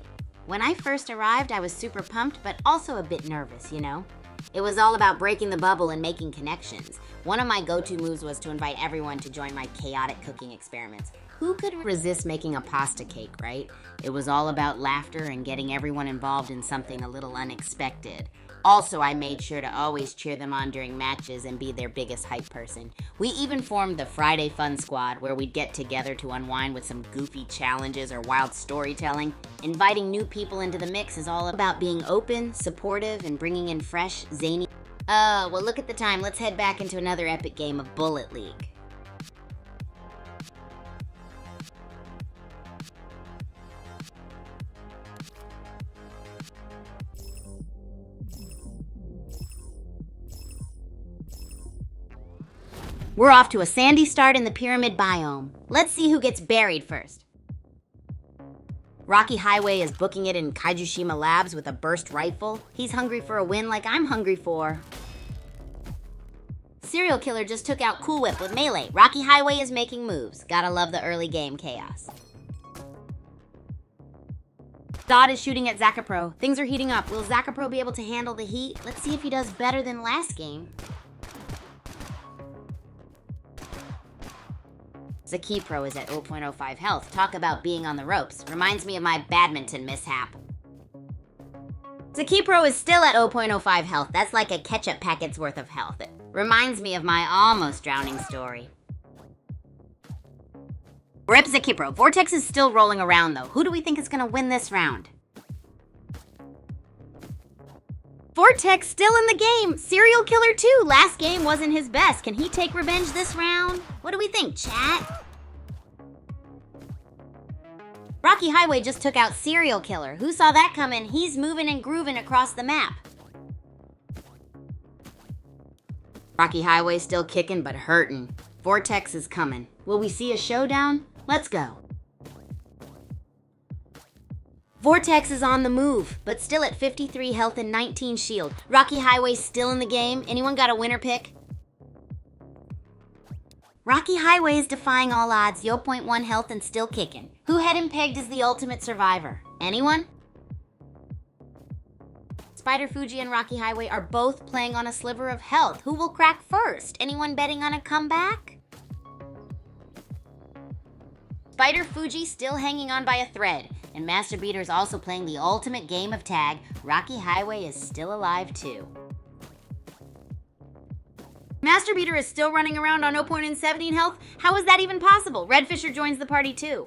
When I first arrived, I was super pumped, but also a bit nervous, you know? It was all about breaking the bubble and making connections. One of my go-to moves was to invite everyone to join my chaotic cooking experiments. Who could resist making a pasta cake, right? It was all about laughter and getting everyone involved in something a little unexpected. Also, I made sure to always cheer them on during matches and be their biggest hype person. We even formed the Friday Fun Squad, where we'd get together to unwind with some goofy challenges or wild storytelling. Inviting new people into the mix is all about being open, supportive, and bringing in fresh, zany. Oh, well, look at the time. Let's head back into another epic game of Bullet League. We're off to a sandy start in the pyramid biome. Let's see who gets buried first. Rocky Highway is booking it in Kaijushima Labs with a burst rifle. He's hungry for a win like I'm hungry for. Serial Killer just took out Cool Whip with melee. Rocky Highway is making moves. Gotta love the early game chaos. Dodd is shooting at Zakapro. Things are heating up. Will Zakapro be able to handle the heat? Let's see if he does better than last game. Zakipro is at 0.05 health. Talk about being on the ropes. Reminds me of my badminton mishap. Zakipro is still at 0.05 health. That's like a ketchup packet's worth of health. It reminds me of my almost drowning story. Rip Zakipro. Vortex is still rolling around though. Who do we think is gonna win this round? Vortex still in the game. Serial Killer 2. Last game wasn't his best. Can he take revenge this round? What do we think, chat? Rocky Highway just took out Serial Killer. Who saw that coming? He's moving and grooving across the map. Rocky Highway still kicking but hurting. Vortex is coming. Will we see a showdown? Let's go. Vortex is on the move, but still at 53 health and 19 shield. Rocky Highway still in the game. Anyone got a winner pick? Rocky Highway is defying all odds, 0.1 health and still kicking. Who had him pegged as the ultimate survivor? Anyone? Spider Fuji and Rocky Highway are both playing on a sliver of health. Who will crack first? Anyone betting on a comeback? Spider Fuji still hanging on by a thread, and Master Beater is also playing the ultimate game of tag. Rocky Highway is still alive too. Master Beater is still running around on 0.17 health. How is that even possible? Red Fisher joins the party too.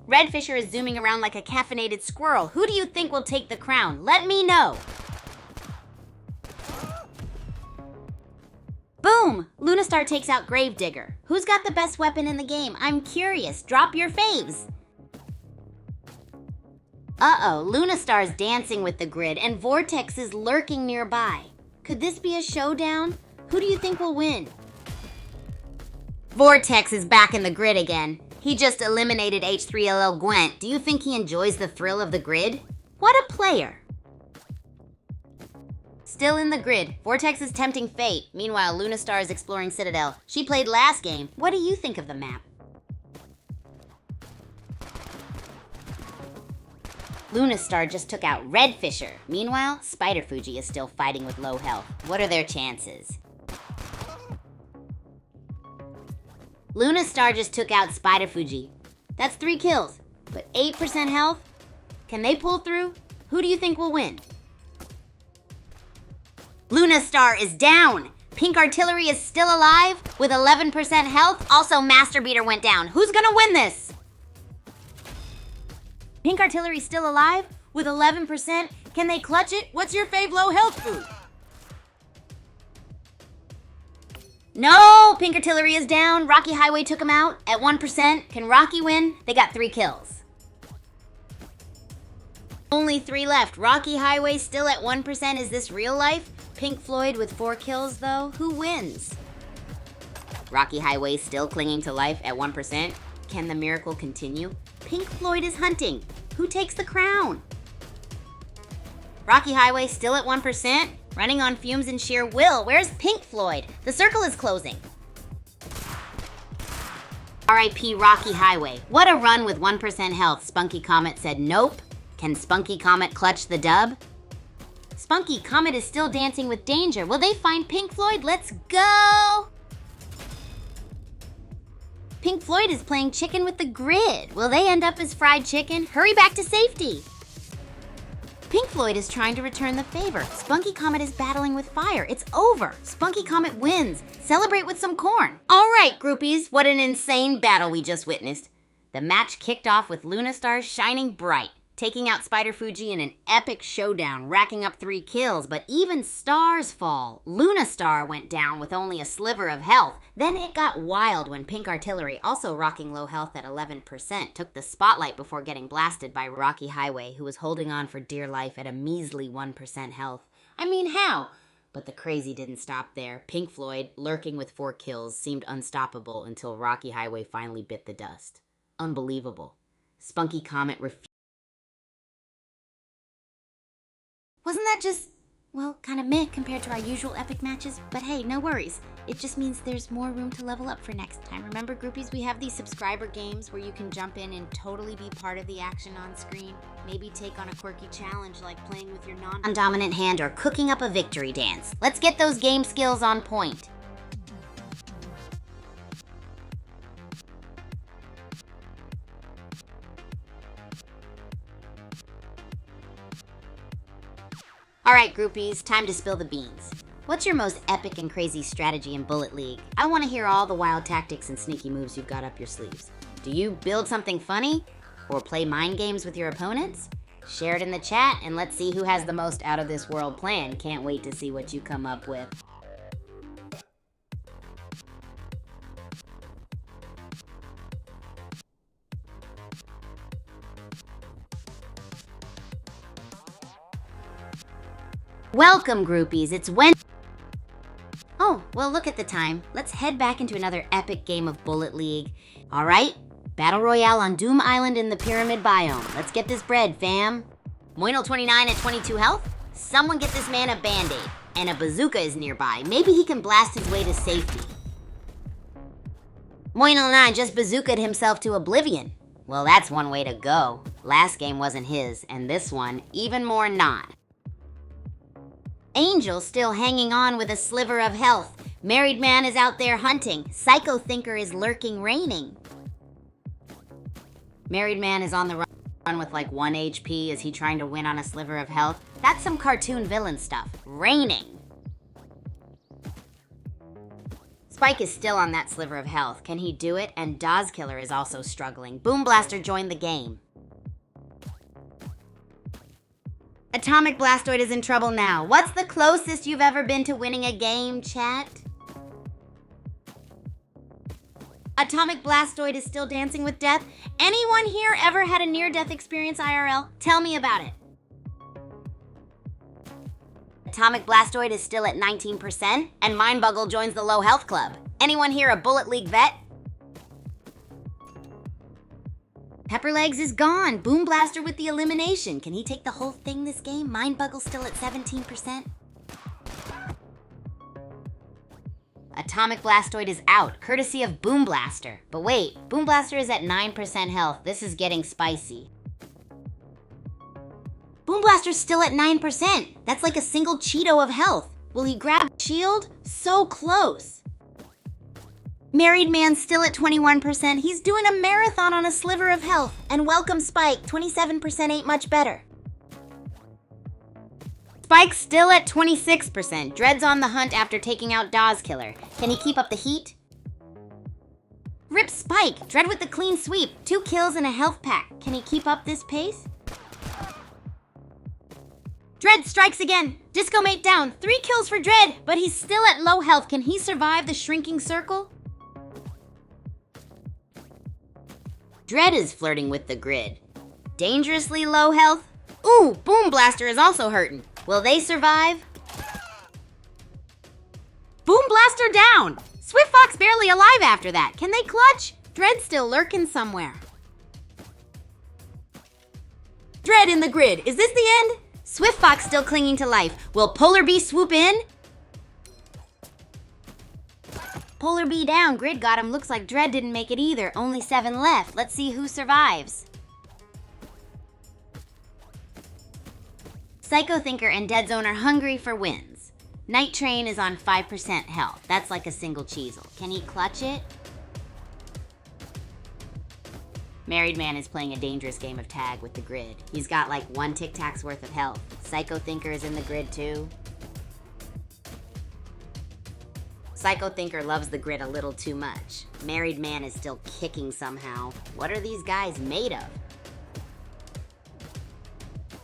Red Fisher is zooming around like a caffeinated squirrel. Who do you think will take the crown? Let me know. Boom! Lunastar takes out Gravedigger. Who's got the best weapon in the game? I'm curious. Drop your faves. Uh-oh, Lunastar's dancing with the grid and Vortex is lurking nearby. Could this be a showdown? Who do you think will win? Vortex is back in the grid again. He just eliminated H3LL Gwent. Do you think he enjoys the thrill of the grid? What a player! Still in the grid, Vortex is tempting fate. Meanwhile, Lunastar is exploring Citadel. She played last game. What do you think of the map? Lunastar just took out Red Fisher. Meanwhile, Spider Fuji is still fighting with low health. What are their chances? Lunastar just took out Spider Fuji. That's 3 kills, but 8% health? Can they pull through? Who do you think will win? Lunastar is down. Pink Artillery is still alive with 11% health. Also, Master Beater went down. Who's gonna win this? Pink Artillery still alive with 11%. Can they clutch it? What's your fave low health food? No, Pink Artillery is down. Rocky Highway took him out at 1%. Can Rocky win? They got 3 kills. Only 3 left. Rocky Highway still at 1%. Is this real life? Pink Floyd with 4 kills though. Who wins? Rocky Highway still clinging to life at 1%. Can the miracle continue? Pink Floyd is hunting. Who takes the crown? Rocky Highway still at 1%. Running on fumes and sheer will. Where's Pink Floyd? The circle is closing. R.I.P. Rocky Highway. What a run with 1% health. Spunky Comet said nope. Can Spunky Comet clutch the dub? Spunky Comet is still dancing with danger. Will they find Pink Floyd? Let's go! Pink Floyd is playing chicken with the grid. Will they end up as fried chicken? Hurry back to safety. Pink Floyd is trying to return the favor. Spunky Comet is battling with fire. It's over. Spunky Comet wins. Celebrate with some corn. All right, groupies, what an insane battle we just witnessed. The match kicked off with Lunastar shining bright, taking out Spider Fuji in an epic showdown, racking up 3 kills, but even stars fall. Lunastar went down with only a sliver of health. Then it got wild when Pink Artillery, also rocking low health at 11%, took the spotlight before getting blasted by Rocky Highway, who was holding on for dear life at a measly 1% health. I mean, how? But the crazy didn't stop there. Pink Floyd, lurking with 4 kills, seemed unstoppable until Rocky Highway finally bit the dust. Unbelievable. Spunky Comet refused. Wasn't that just Well, kind of meh compared to our usual epic matches, but hey, no worries. It just means there's more room to level up for next time. Remember, groupies, we have these subscriber games where you can jump in and totally be part of the action on screen. Maybe take on a quirky challenge like playing with your non-dominant hand or cooking up a victory dance. Let's get those game skills on point. Alright, groupies, time to spill the beans. What's your most epic and crazy strategy in Bullet League? I want to hear all the wild tactics and sneaky moves you've got up your sleeves. Do you build something funny? Or play mind games with your opponents? Share it in the chat and let's see who has the most out of this world plan. Can't wait to see what you come up with. Welcome, groupies. It's Wednesday. Oh, well, look at the time. Let's head back into another epic game of Bullet League. All right, Battle Royale on Doom Island in the Pyramid Biome. Let's get this bread, fam. Moinel29 at 22 health? Someone get this man a Band-Aid. And a bazooka is nearby. Maybe he can blast his way to safety. Moinel9 just bazookaed himself to oblivion. Well, that's one way to go. Last game wasn't his, and this one, even more not. Angel still hanging on with a sliver of health. Married man is out there hunting. Psycho Thinker is lurking, raining. Married man is on the run with like 1 HP. Is he trying to win on a sliver of health? That's some cartoon villain stuff. Raining. Spike is still on that sliver of health. Can he do it? And Dazkiller is also struggling. Boom Blaster joined the game. Atomic Blastoid is in trouble now. What's the closest you've ever been to winning a game, chat? Atomic Blastoid is still dancing with death. Anyone here ever had a near-death experience IRL? Tell me about it. Atomic Blastoid is still at 19%, and Mindbuggle joins the low health club. Anyone here a Bullet League vet? Pepperlegs is gone. Boom Blaster with the elimination. Can he take the whole thing this game? Mindbuggle still at 17%. Atomic Blastoid is out, courtesy of Boom Blaster. But wait, Boom Blaster is at 9% health. This is getting spicy. Boom Blaster's still at 9%. That's like a single Cheeto of health. Will he grab shield? So close. Married man still at 21%. He's doing a marathon on a sliver of health. And welcome Spike, 27% ain't much better. Spike's still at 26%. Dread's on the hunt after taking out Dazkiller. Can he keep up the heat? Rip Spike, Dread with the clean sweep. 2 kills and a health pack. Can he keep up this pace? Dread strikes again. Disco Mate down. 3 kills for Dread, but he's still at low health. Can he survive the shrinking circle? Dread is flirting with the grid. Dangerously low health? Ooh, Boom Blaster is also hurting. Will they survive? Boom Blaster down! Swift Fox barely alive after that. Can they clutch? Dread still lurking somewhere. Dread in the grid. Is this the end? Swift Fox still clinging to life. Will Polar Bee swoop in? Polar Bee down, Grid got him. Looks like Dread didn't make it either. Only 7 left. Let's see who survives. Psycho Thinker and Dead Zone are hungry for wins. Night Train is on 5% health. That's like a single Cheezel. Can he clutch it? Married man is playing a dangerous game of tag with the grid. He's got like 1 Tic Tac's worth of health. Psycho Thinker is in the grid too. Psycho Thinker loves the grid a little too much. Married man is still kicking somehow. What are these guys made of?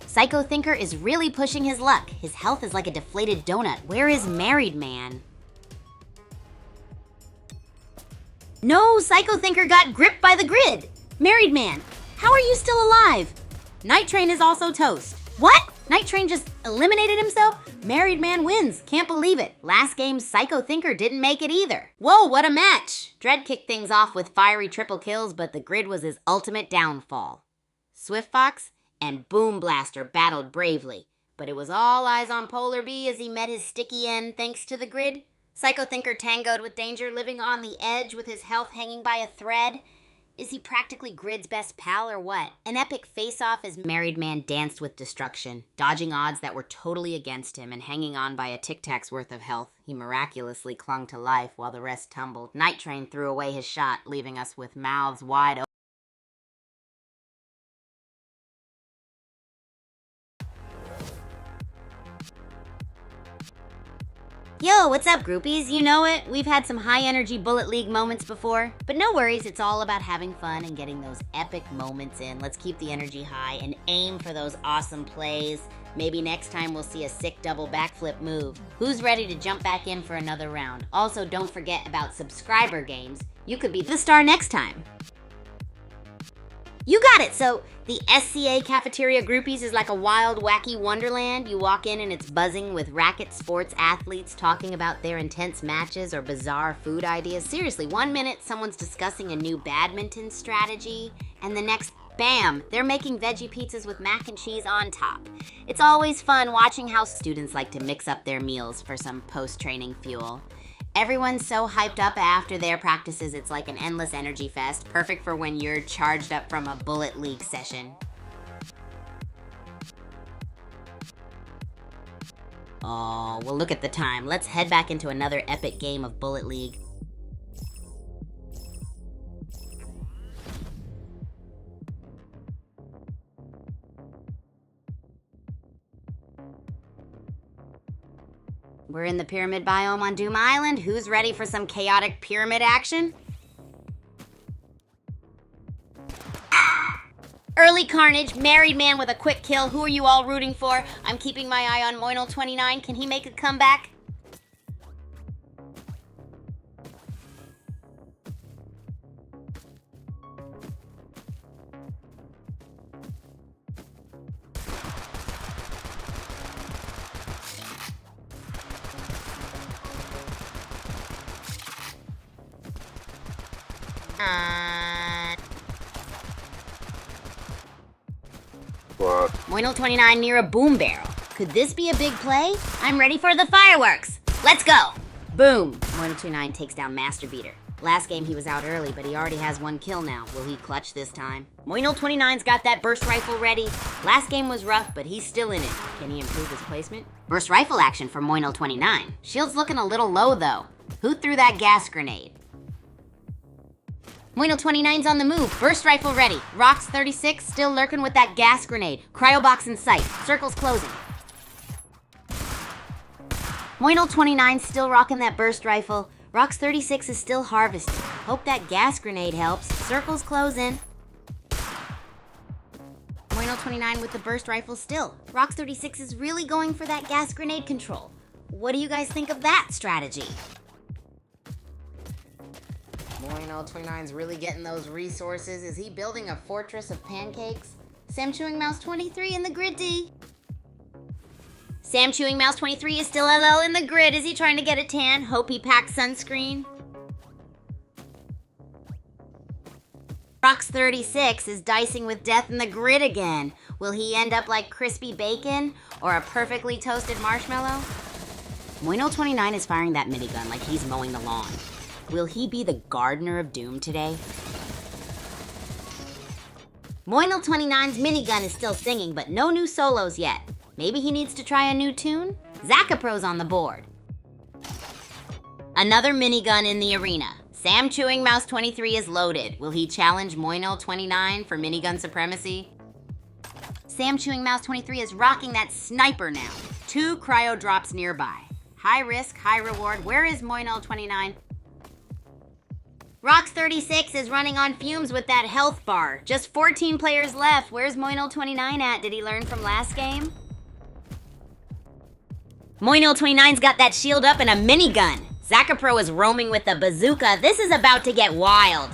Psycho Thinker is really pushing his luck. His health is like a deflated donut. Where is Married man? No, Psycho Thinker got gripped by the grid. Married man, how are you still alive? Night Train is also toast. What? Night Train just eliminated himself? Married man wins. Can't believe it. Last game, Psycho Thinker didn't make it either. Whoa, what a match. Dread kicked things off with fiery triple kills, but the grid was his ultimate downfall. Swift Fox and Boom Blaster battled bravely. but it was all eyes on Polar B as he met his sticky end thanks to the grid. Psycho Thinker tangoed with danger, living on the edge with his health hanging by a thread. Is he practically Grid's best pal or what? An epic face-off as Married Man danced with destruction, dodging odds that were totally against him and hanging on by a Tic Tac's worth of health. He miraculously clung to life while the rest tumbled. Night Train threw away his shot, leaving us with mouths wide open. Yo, what's up, groupies? You know it. We've had some high-energy Bullet League moments before. But no worries, it's all about having fun and getting those epic moments in. Let's keep the energy high and aim for those awesome plays. Maybe next time we'll see a sick double backflip move. Who's ready to jump back in for another round? Also, don't forget about subscriber games. You could be the star next time. You got it! So, the SCA Cafeteria Groupies is like a wild, wacky wonderland. You walk in and it's buzzing with racket sports athletes talking about their intense matches or bizarre food ideas. Seriously, 1 minute someone's discussing a new badminton strategy, and the next, bam, they're making veggie pizzas with mac and cheese on top. It's always fun watching how students like to mix up their meals for some post-training fuel. Everyone's so hyped up after their practices, it's like an endless energy fest, perfect for when you're charged up from a Bullet League session. Oh, well, look at the time. Let's head back into another epic game of Bullet League. We're in the pyramid biome on Doom Island. Who's ready for some chaotic pyramid action? Early carnage, Married Man with a quick kill. Who are you all rooting for? I'm keeping my eye on Moinel29. Can he make a comeback? What? Moinel29 near a boom barrel. Could this be a big play? I'm ready for the fireworks. Let's go. Boom. Moinel29 takes down Master Beater. Last game he was out early, but he already has 1 kill now. Will he clutch this time? Moinel29's got that burst rifle ready. Last game was rough, but he's still in it. Can he improve his placement? Burst rifle action for Moinel29. Shield's looking a little low, though. Who threw that gas grenade? Moinel29's on the move. Burst rifle ready. Rox36 still lurking with that gas grenade. Cryobox in sight. Circle's closing. Moinel29's still rocking that burst rifle. Rox36 is still harvesting. Hope that gas grenade helps. Circle's closing. Moinel29 with the burst rifle still. Rox36 is really going for that gas grenade control. What do you guys think of that strategy? Moinel29's really getting those resources. Is he building a fortress of pancakes? Sam Chewing Mouse 23 in the grid D. Sam Chewing Mouse 23 is still LL in the grid. Is he trying to get a tan? Hope he packs sunscreen. Rox36 is dicing with death in the grid again. Will he end up like crispy bacon or a perfectly toasted marshmallow? Moinel29 is firing that minigun like he's mowing the lawn. Will he be the Gardener of Doom today? Moinel29's minigun is still singing, but no new solos yet. Maybe he needs to try a new tune? Zakapro's on the board. Another minigun in the arena. Sam Chewing Mouse 23 is loaded. Will he challenge Moinel29 for minigun supremacy? Sam Chewing Mouse 23 is rocking that sniper now. 2 cryo drops nearby. High risk, high reward. Where is Moinel29? Rox36 is running on fumes with that health bar. Just 14 players left. Where's Moinel29 at? Did he learn from last game? Moinel29's got that shield up and a minigun. Zakapro is roaming with the bazooka. This is about to get wild.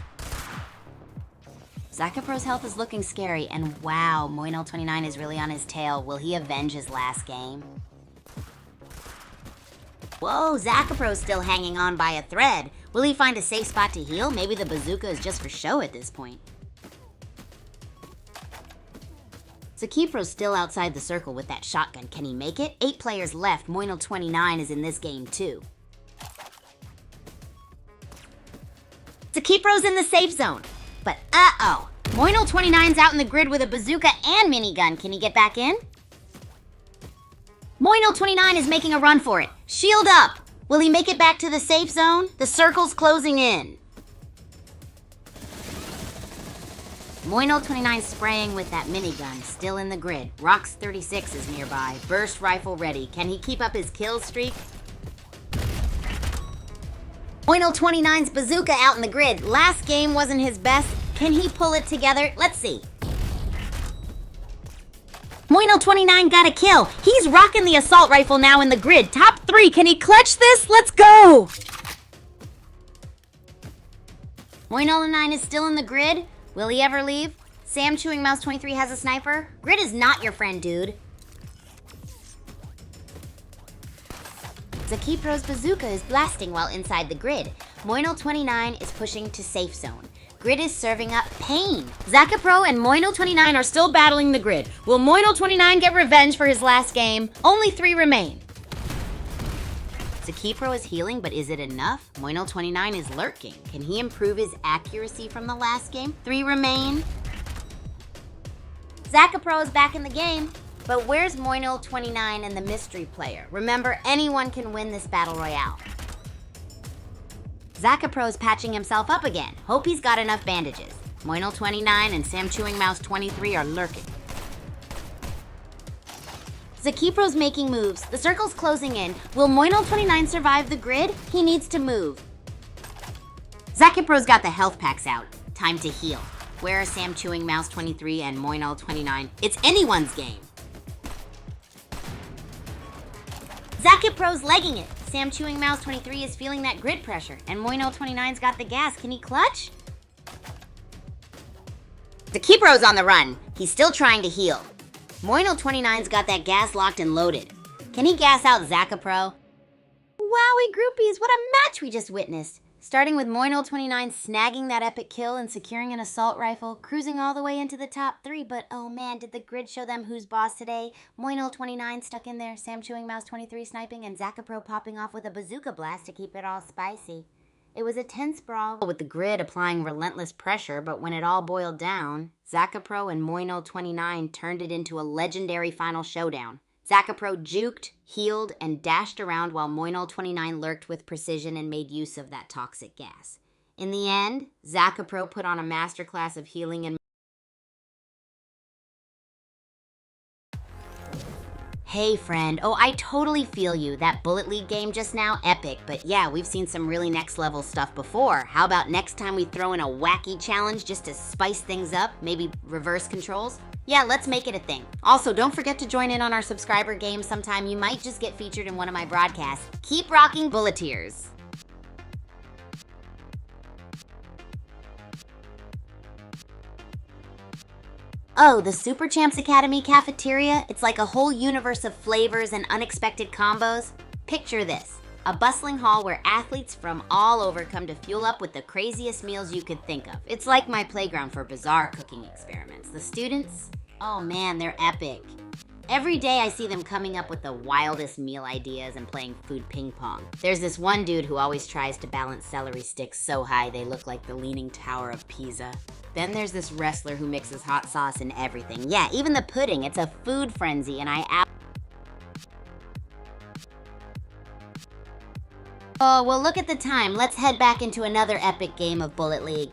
Zakapro's health is looking scary, and wow, Moinel29 is really on his tail. Will he avenge his last game? Whoa, Zakapro's still hanging on by a thread. Will he find a safe spot to heal? Maybe the bazooka is just for show at this point. Zakipro's still outside the circle with that shotgun. Can he make it? 8 players left. Moinel29 is in this game too. Zakipro's in the safe zone. But uh-oh. Moinel29's out in the grid with a bazooka and minigun. Can he get back in? Moinel29 is making a run for it. Shield up. Will he make it back to the safe zone? The circle's closing in. Moinel29 spraying with that minigun, still in the grid. Rox36 is nearby. Burst rifle ready. Can he keep up his kill streak? Moinel29's bazooka out in the grid. Last game wasn't his best. Can he pull it together? Let's see. Moinel29 got a kill. He's rocking the assault rifle now in the grid. Top 3. Can he clutch this? Let's go! Moinel9 is still in the grid. Will he ever leave? Sam Chewing Mouse 23 has a sniper. Grid is not your friend, dude. Zakipro's bazooka is blasting while inside the grid. Moinel29 is pushing to safe zone. Grid is serving up pain. Zakipro and Moinel29 are still battling the grid. Will Moinel29 get revenge for his last game? Only 3 remain. Zakipro is healing, but is it enough? Moinel29 is lurking. Can he improve his accuracy from the last game? 3 remain. Zakipro is back in the game. But where's Moinel29 and the mystery player? Remember, anyone can win this battle royale. Zakipro's patching himself up again. Hope he's got enough bandages. Moinel29 and Sam Chewing Mouse 23 are lurking. Zakipro's making moves. The circle's closing in. Will Moinel29 survive the grid? He needs to move. Zakipro's got the health packs out. Time to heal. Where are Sam Chewing Mouse 23 and Moinel29? It's anyone's game. Zakipro's legging it. Sam Chewing Mouse 23 is feeling that grid pressure, and Moinel29's got the gas. Can he clutch? Zakipro's on the run. He's still trying to heal. Moinel29's got that gas locked and loaded. Can he gas out Zakipro? Wowie groupies, what a match we just witnessed. Starting with Moinel29 snagging that epic kill and securing an assault rifle, cruising all the way into the top 3, but oh man, did the grid show them who's boss today? Moinel29 stuck in there, Sam Chewing Mouse 23 sniping, and Zakipro popping off with a bazooka blast to keep it all spicy. It was a tense brawl with the grid applying relentless pressure, but when it all boiled down, Zakipro and Moinel29 turned it into a legendary final showdown. Zakipro juked, healed, and dashed around while Moinel29 lurked with precision and made use of that toxic gas. In the end, Zakipro put on a masterclass of healing and... Hey friend, oh I totally feel you. That Bullet League game just now, epic. But yeah, we've seen some really next level stuff before. How about next time we throw in a wacky challenge just to spice things up? Maybe reverse controls? Yeah, let's make it a thing. Also, don't forget to join in on our subscriber game sometime. You might just get featured in one of my broadcasts. Keep rocking Bulleteers. Oh, the Super Champs Academy cafeteria? It's like a whole universe of flavors and unexpected combos. Picture this, a bustling hall where athletes from all over come to fuel up with the craziest meals you could think of. It's like my playground for bizarre cooking experiments. The students, oh man, they're epic. Every day I see them coming up with the wildest meal ideas and playing food ping pong. There's this one dude who always tries to balance celery sticks so high they look like the Leaning Tower of Pisa. Then there's this wrestler who mixes hot sauce in everything. Yeah, even the pudding. It's a food frenzy, and Oh, well look at the time. Let's head back into another epic game of Bullet League.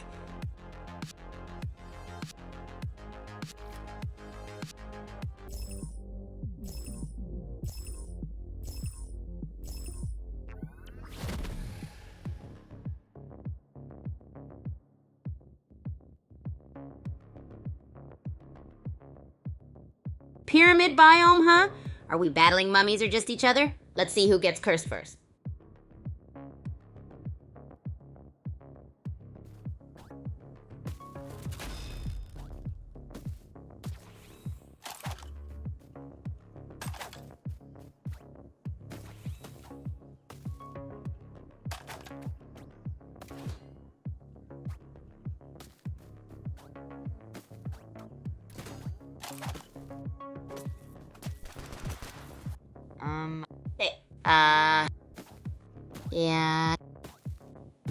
Pyramid biome, huh? Are we battling mummies or just each other? Let's see who gets cursed first. Yeah.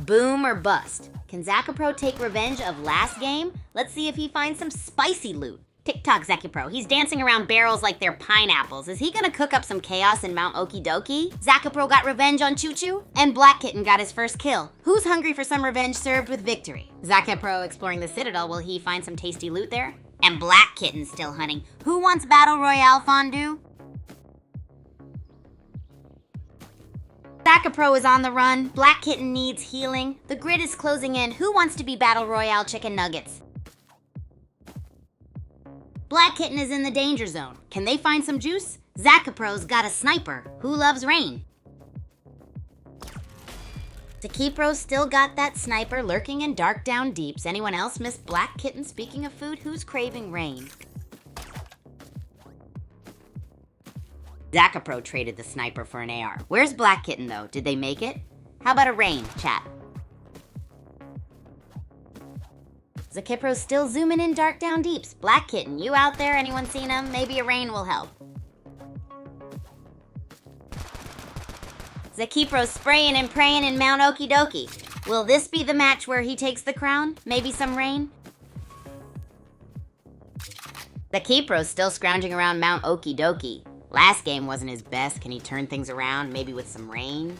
Boom or bust. Can Zakapro take revenge of last game? Let's see if he finds some spicy loot. TikTok Zakapro, he's dancing around barrels like they're pineapples. Is he gonna cook up some chaos in Mount Okidoki? Zakapro got revenge on Choo Choo, and Black Kitten got his first kill. Who's hungry for some revenge served with victory? Zakapro exploring the Citadel, will he find some tasty loot there? And Black Kitten still hunting. Who wants Battle Royale fondue? Zakapro is on the run. Black Kitten needs healing. The grid is closing in. Who wants to be Battle Royale chicken nuggets? Black Kitten is in the danger zone. Can they find some juice? Zakapro's got a sniper. Who loves rain? Zakapro still got that sniper lurking in dark down deeps. Anyone else miss Black Kitten? Speaking of food, who's craving rain? Zakapro traded the sniper for an AR. Where's Black Kitten though? Did they make it? How about a rain, chat? Zakipro's still zooming in dark down deeps. Black Kitten, you out there? Anyone seen him? Maybe a rain will help. Zakipro's spraying and praying in Mount Okidoki. Will this be the match where he takes the crown? Maybe some rain? Zakipro's still scrounging around Mount Okidoki. Last game wasn't his best. Can he turn things around? Maybe with some rain?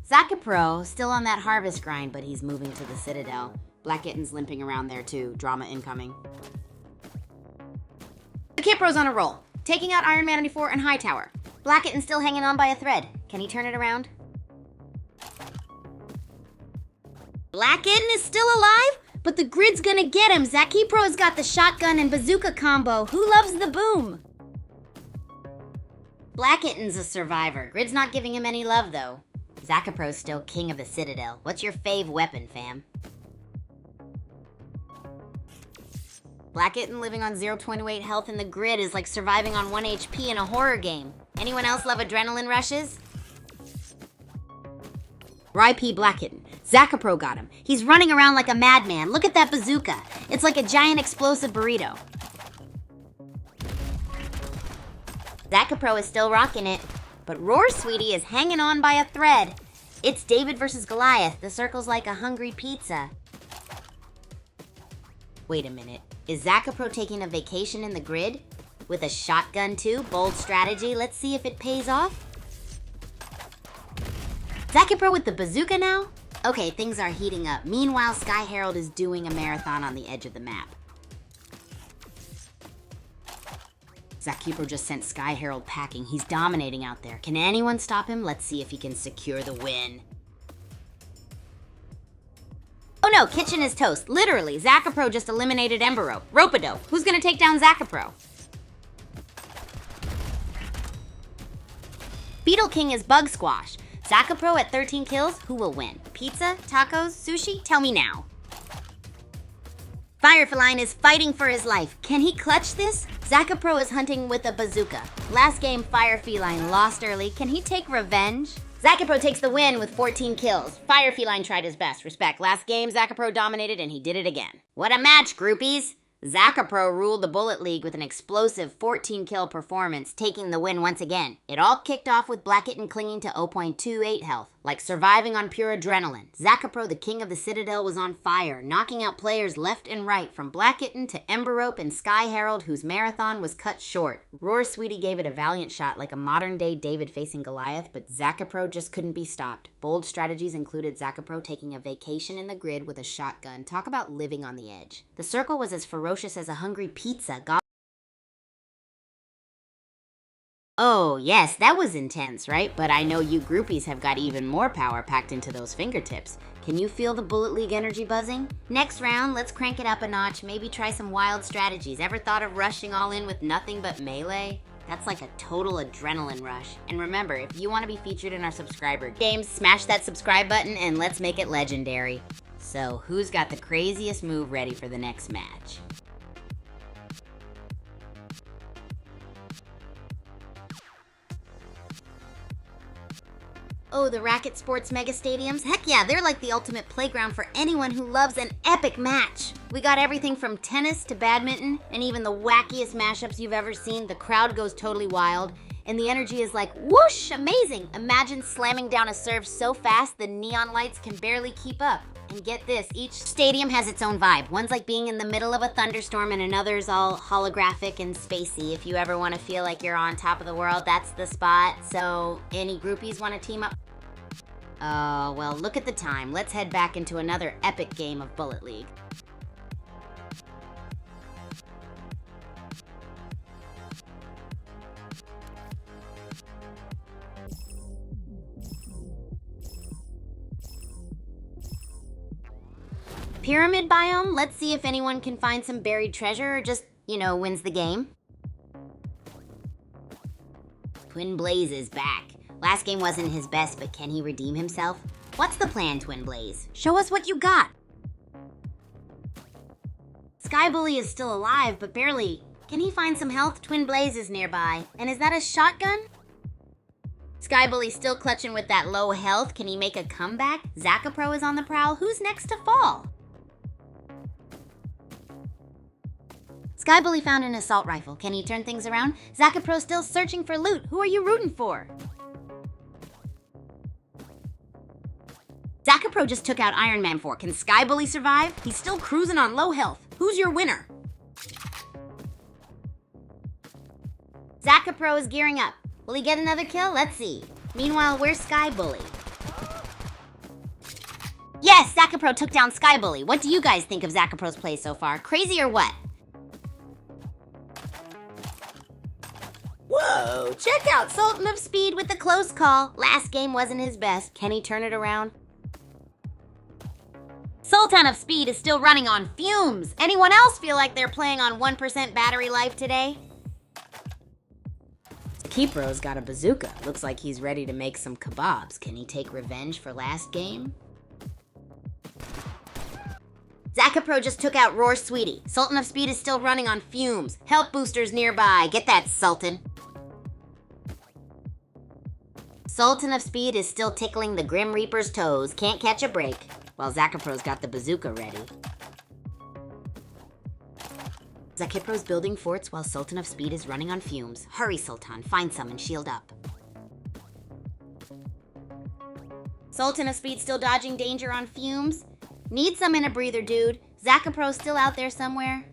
Zakapro, still on that harvest grind, but he's moving to the Citadel. Black Kitten's limping around there too. Drama incoming. Zakipro's on a roll, taking out Iron Man 94 and Hightower. Black Kitten's still hanging on by a thread. Can he turn it around? Black Kitten is still alive? But the grid's gonna get him. Zakipro's got the shotgun and bazooka combo. Who loves the boom? Black Kitten's a survivor. Grid's not giving him any love though. Zakapro's still king of the Citadel. What's your fave weapon, fam? Black Kitten living on 0.28 health in the grid is like surviving on 1 HP in a horror game. Anyone else love adrenaline rushes? RIP Black Kitten. Zakapro got him. He's running around like a madman. Look at that bazooka. It's like a giant explosive burrito. Zakapro is still rocking it. But Roar Sweetie is hanging on by a thread. It's David versus Goliath. The circle's like a hungry pizza. Wait a minute. Is Zakapro taking a vacation in the grid? With a shotgun too? Bold strategy. Let's see if it pays off. Zakapro with the bazooka now? Okay, things are heating up. Meanwhile, Sky Herald is doing a marathon on the edge of the map. Zakapro just sent Sky Herald packing. He's dominating out there. Can anyone stop him? Let's see if he can secure the win. Oh no, kitchen is toast. Literally, Zakapro just eliminated Emberope. Rope-a-dope. Who's gonna take down Zakapro? Beetle King is Bug Squash. Zakapro at 13 kills, who will win? Pizza? Tacos? Sushi? Tell me now. Firefeline is fighting for his life. Can he clutch this? Zakapro is hunting with a bazooka. Last game, Firefeline lost early. Can he take revenge? Zakapro takes the win with 14 kills. Firefeline tried his best. Respect. Last game, Zakapro dominated and he did it again. What a match, groupies! Zakapro ruled the Bullet League with an explosive 14-kill performance, taking the win once again. It all kicked off with Black Kitten clinging to 0.28 health, like surviving on pure adrenaline. Zakapro, the king of the Citadel, was on fire, knocking out players left and right, from Black Kitten to Emberope and Sky Herald, whose marathon was cut short. Roar Sweetie gave it a valiant shot, like a modern-day David facing Goliath, but Zakapro just couldn't be stopped. Bold strategies included Zakapro taking a vacation in the grid with a shotgun. Talk about living on the edge. The circle was as ferocious as a hungry pizza. Oh, yes, that was intense, right? But I know you groupies have got even more power packed into those fingertips. Can you feel the Bullet League energy buzzing? Next round, let's crank it up a notch, maybe try some wild strategies. Ever thought of rushing all in with nothing but melee? That's like a total adrenaline rush. And remember, if you want to be featured in our subscriber games, smash that subscribe button and let's make it legendary. So, who's got the craziest move ready for the next match? Oh, the Racket Sports Mega Stadiums? Heck yeah, they're like the ultimate playground for anyone who loves an epic match. We got everything from tennis to badminton, and even the wackiest mashups you've ever seen. The crowd goes totally wild, and the energy is like whoosh, amazing. Imagine slamming down a serve so fast the neon lights can barely keep up. And get this, each stadium has its own vibe. One's like being in the middle of a thunderstorm and another's all holographic and spacey. If you ever want to feel like you're on top of the world, that's the spot. So, any groupies want to team up? Oh, well, look at the time. Let's head back into another epic game of Bullet League. Pyramid biome, let's see if anyone can find some buried treasure or just, wins the game. Twin Blaze is back. Last game wasn't his best, but can he redeem himself? What's the plan, Twin Blaze? Show us what you got. Sky Bully is still alive, but barely. Can he find some health? Twin Blaze is nearby. And is that a shotgun? Sky Bully's still clutching with that low health. Can he make a comeback? Zakapro is on the prowl. Who's next to fall? Sky Bully found an assault rifle. Can he turn things around? Zakapro still searching for loot. Who are you rooting for? Zakapro just took out Iron Man 4. Can Sky Bully survive? He's still cruising on low health. Who's your winner? Zakapro is gearing up. Will he get another kill? Let's see. Meanwhile, where's Sky Bully? Yes, Zakapro took down Sky Bully. What do you guys think of Zakapro's play so far? Crazy or what? Whoa, check out Sultan of Speed with the close call. Last game wasn't his best. Can he turn it around? Sultan of Speed is still running on fumes. Anyone else feel like they're playing on 1% battery life today? Keepro's got a bazooka. Looks like he's ready to make some kebabs. Can he take revenge for last game? Zakapro just took out Roar Sweetie. Sultan of Speed is still running on fumes. Health boosters nearby. Get that, Sultan. Sultan of Speed is still tickling the Grim Reaper's toes. Can't catch a break. While Zakapro's got the bazooka ready. Zakapro's building forts while Sultan of Speed is running on fumes. Hurry, Sultan. Find some and shield up. Sultan of Speed still dodging danger on fumes. Need some in a breather, dude. Zakapro's still out there somewhere.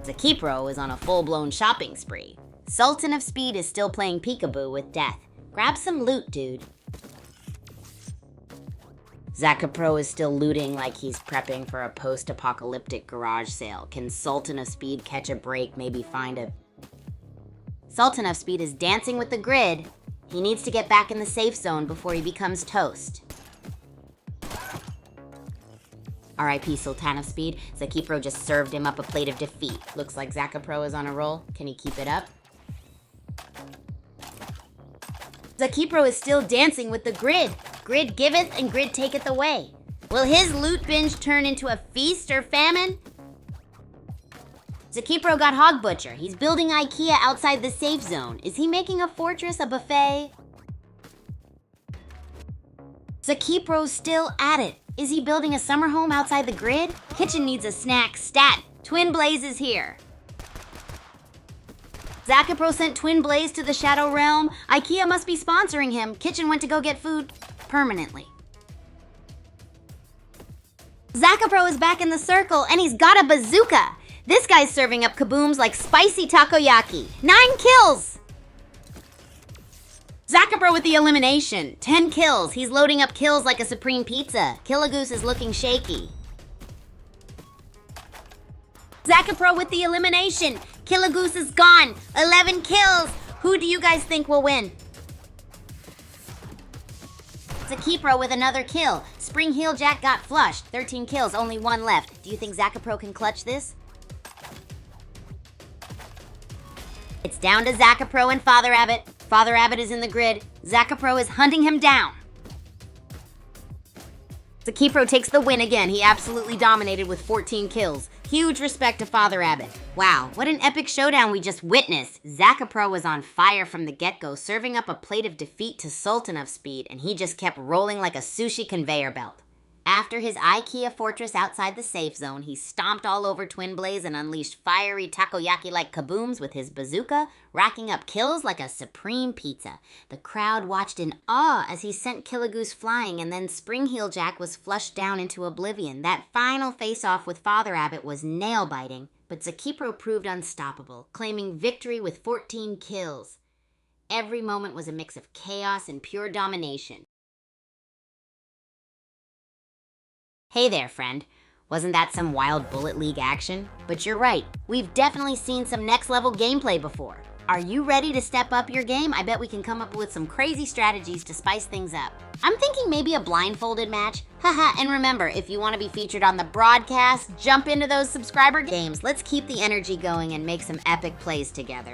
Zakapro is on a full-blown shopping spree. Sultan of Speed is still playing peekaboo with death. Grab some loot, dude. Zakapro is still looting like he's prepping for a post-apocalyptic garage sale. Can Sultan of Speed catch a break, maybe find a... Sultan of Speed is dancing with the grid. He needs to get back in the safe zone before he becomes toast. R.I.P. Sultan of Speed. Zakapro just served him up a plate of defeat. Looks like Zakapro is on a roll. Can he keep it up? Zakapro is still dancing with the grid. Grid giveth and grid taketh away. Will his loot binge turn into a feast or famine? Zakapro got Hog Butcher. He's building IKEA outside the safe zone. Is he making a fortress, a buffet? Zakapro's still at it. Is he building a summer home outside the grid? Kitchen needs a snack stat. Twin Blaze is here. Zakapro sent Twin Blaze to the Shadow Realm. IKEA must be sponsoring him. Kitchen went to go get food permanently. Zakapro is back in the circle, and he's got a bazooka. This guy's serving up kabooms like spicy takoyaki. 9 kills! Zakapro with the elimination. 10 kills. He's loading up kills like a supreme pizza. Killagoose is looking shaky. Zakapro with the elimination. Killagoose is gone. 11 kills. Who do you guys think will win? Zakapro with another kill. Spring Heel Jack got flushed. 13 kills, only 1 left. Do you think Zakapro can clutch this? It's down to Zakapro and Father Abbott. Father Abbott is in the grid. Zakapro is hunting him down. Zakapro takes the win again. He absolutely dominated with 14 kills. Huge respect to Father Rabbit. Wow, what an epic showdown we just witnessed. Zakapro was on fire from the get-go, serving up a plate of defeat to Sultan of Speed, and he just kept rolling like a sushi conveyor belt. After his IKEA fortress outside the safe zone, he stomped all over Twin Blaze and unleashed fiery takoyaki-like kabooms with his bazooka, racking up kills like a supreme pizza. The crowd watched in awe as he sent Killagoose flying, and then Spring Heel Jack was flushed down into oblivion. That final face-off with Father Rabbit was nail-biting, but Zakipro proved unstoppable, claiming victory with 14 kills. Every moment was a mix of chaos and pure domination. Hey there, friend. Wasn't that some wild Bullet League action? But you're right, we've definitely seen some next-level gameplay before. Are you ready to step up your game? I bet we can come up with some crazy strategies to spice things up. I'm thinking maybe a blindfolded match. Haha, and remember, if you want to be featured on the broadcast, jump into those subscriber games. Let's keep the energy going and make some epic plays together.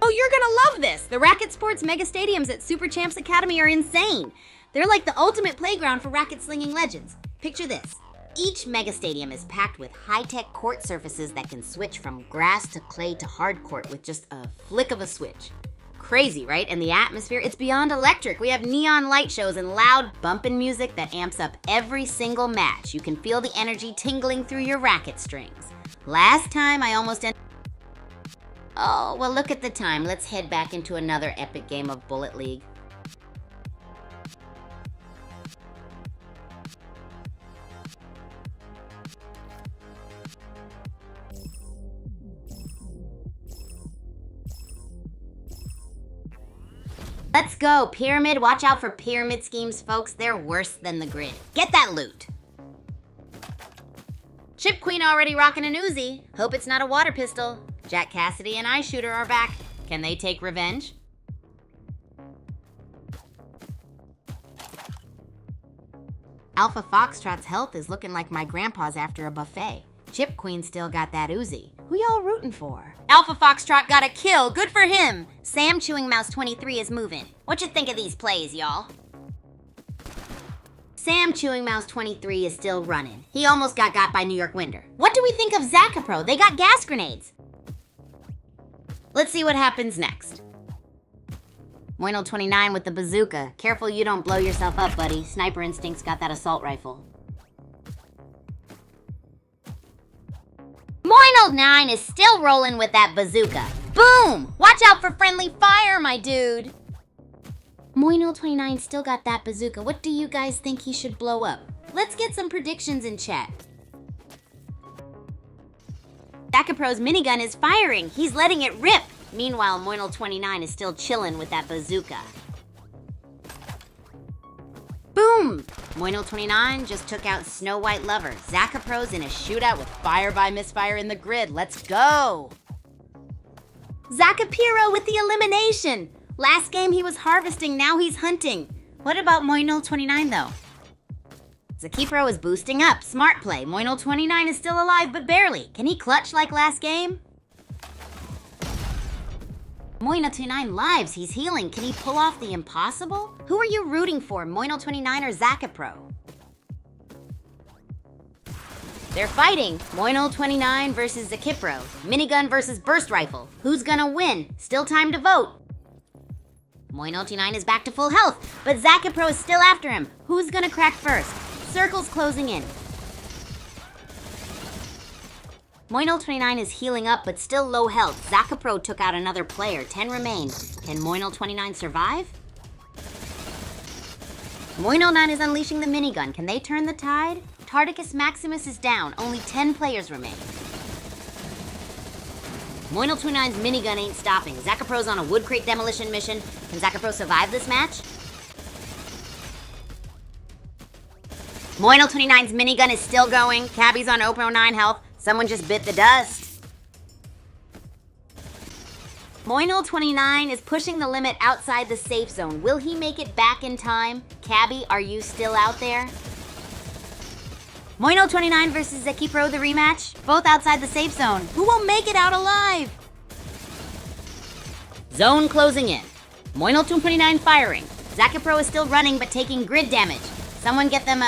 Oh, you're gonna love this! The Racket Sports Mega Stadiums at Super Champs Academy are insane. They're like the ultimate playground for racket slinging legends. Picture this. Each mega stadium is packed with high-tech court surfaces that can switch from grass to clay to hard court with just a flick of a switch. Crazy, right? And the atmosphere, it's beyond electric. We have neon light shows and loud bumpin' music that amps up every single match. You can feel the energy tingling through your racket strings. Last time I almost ended. Oh, well, look at the time. Let's head back into another epic game of Bullet League. Let's go, Pyramid. Watch out for pyramid schemes, folks. They're worse than the grid. Get that loot. Chip Queen already rocking an Uzi. Hope it's not a water pistol. Jack Cassidy and Ice Shooter are back. Can they take revenge? Alpha Foxtrot's health is looking like my grandpa's after a buffet. Chip Queen still got that Uzi. Who y'all rooting for? Alpha Foxtrot got a kill. Good for him. Sam Chewing Mouse 23 is moving. What you think of these plays, y'all? Sam Chewing Mouse 23 is still running. He almost got by New York Winder. What do we think of Zakapro? They got gas grenades. Let's see what happens next. Moino 29 with the bazooka. Careful you don't blow yourself up, buddy. Sniper Instinct's got that assault rifle. Moino 9 is still rolling with that bazooka. Boom! Watch out for friendly fire, my dude. Moino 29 still got that bazooka. What do you guys think he should blow up? Let's get some predictions in chat. Zakapro's minigun is firing. He's letting it rip. Meanwhile, Moino 29 is still chilling with that bazooka. Boom! Moino 29 just took out Snow White Lover. Zakapro's in a shootout with fire by misfire in the grid. Let's go! Zakapiro with the elimination. Last game he was harvesting, now he's hunting. What about Moino 29 though? Zakipro is boosting up. Smart play. Moino 29 is still alive, but barely. Can he clutch like last game? Moino 29 lives. He's healing. Can he pull off the impossible? Who are you rooting for, Moino 29 or Zakapro? They're fighting. Moino 29 versus Zakipro. Minigun versus burst rifle. Who's gonna win? Still time to vote. Moino 29 is back to full health, but Zakapro is still after him. Who's gonna crack first? Circle's closing in. Moino 29 is healing up, but still low health. Zakapro took out another player. 10 remain. Can Moino 29 survive? Moino 9 is unleashing the minigun. Can they turn the tide? Tardicus Maximus is down. Only 10 players remain. Moino 29's minigun ain't stopping. Zakapro's on a wood crate demolition mission. Can Zakapro survive this match? Moino 29's minigun is still going. Cabby's on Oppo 9 health. Someone just bit the dust. Moino 29 is pushing the limit outside the safe zone. Will he make it back in time? Cabby, are you still out there? Moino29 versus Zekipro the rematch, both outside the safe zone. Who will make it out alive? Zone closing in. Moino229 firing. Zekipro is still running but taking grid damage. Someone get them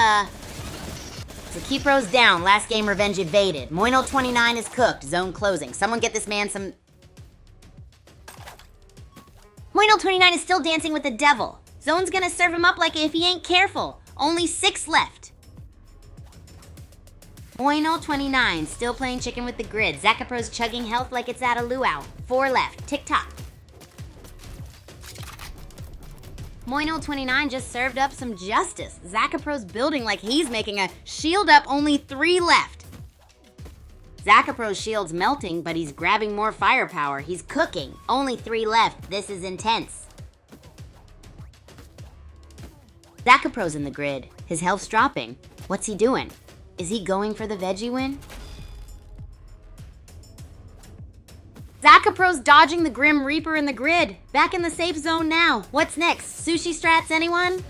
Zekipro's down. Last game revenge evaded. Moino29 is cooked. Zone closing. Someone get this man some... Moino29 is still dancing with the devil. Zone's gonna serve him up like if he ain't careful. Only 6 left. Moino29 still playing chicken with the grid. Zekipro's chugging health like it's at a luau. 4 left. Tick-tock. Moino29 just served up some justice. Zekipro's building like he's making a shield up. Only 3 left. Zekipro's shield's melting, but he's grabbing more firepower. He's cooking. Only 3 left. This is intense. Zekipro's in the grid. His health's dropping. What's he doing? Is he going for the veggie win? Zekipro's dodging the Grim Reaper in the grid. Back in the safe zone now. What's next? Sushi strats, anyone?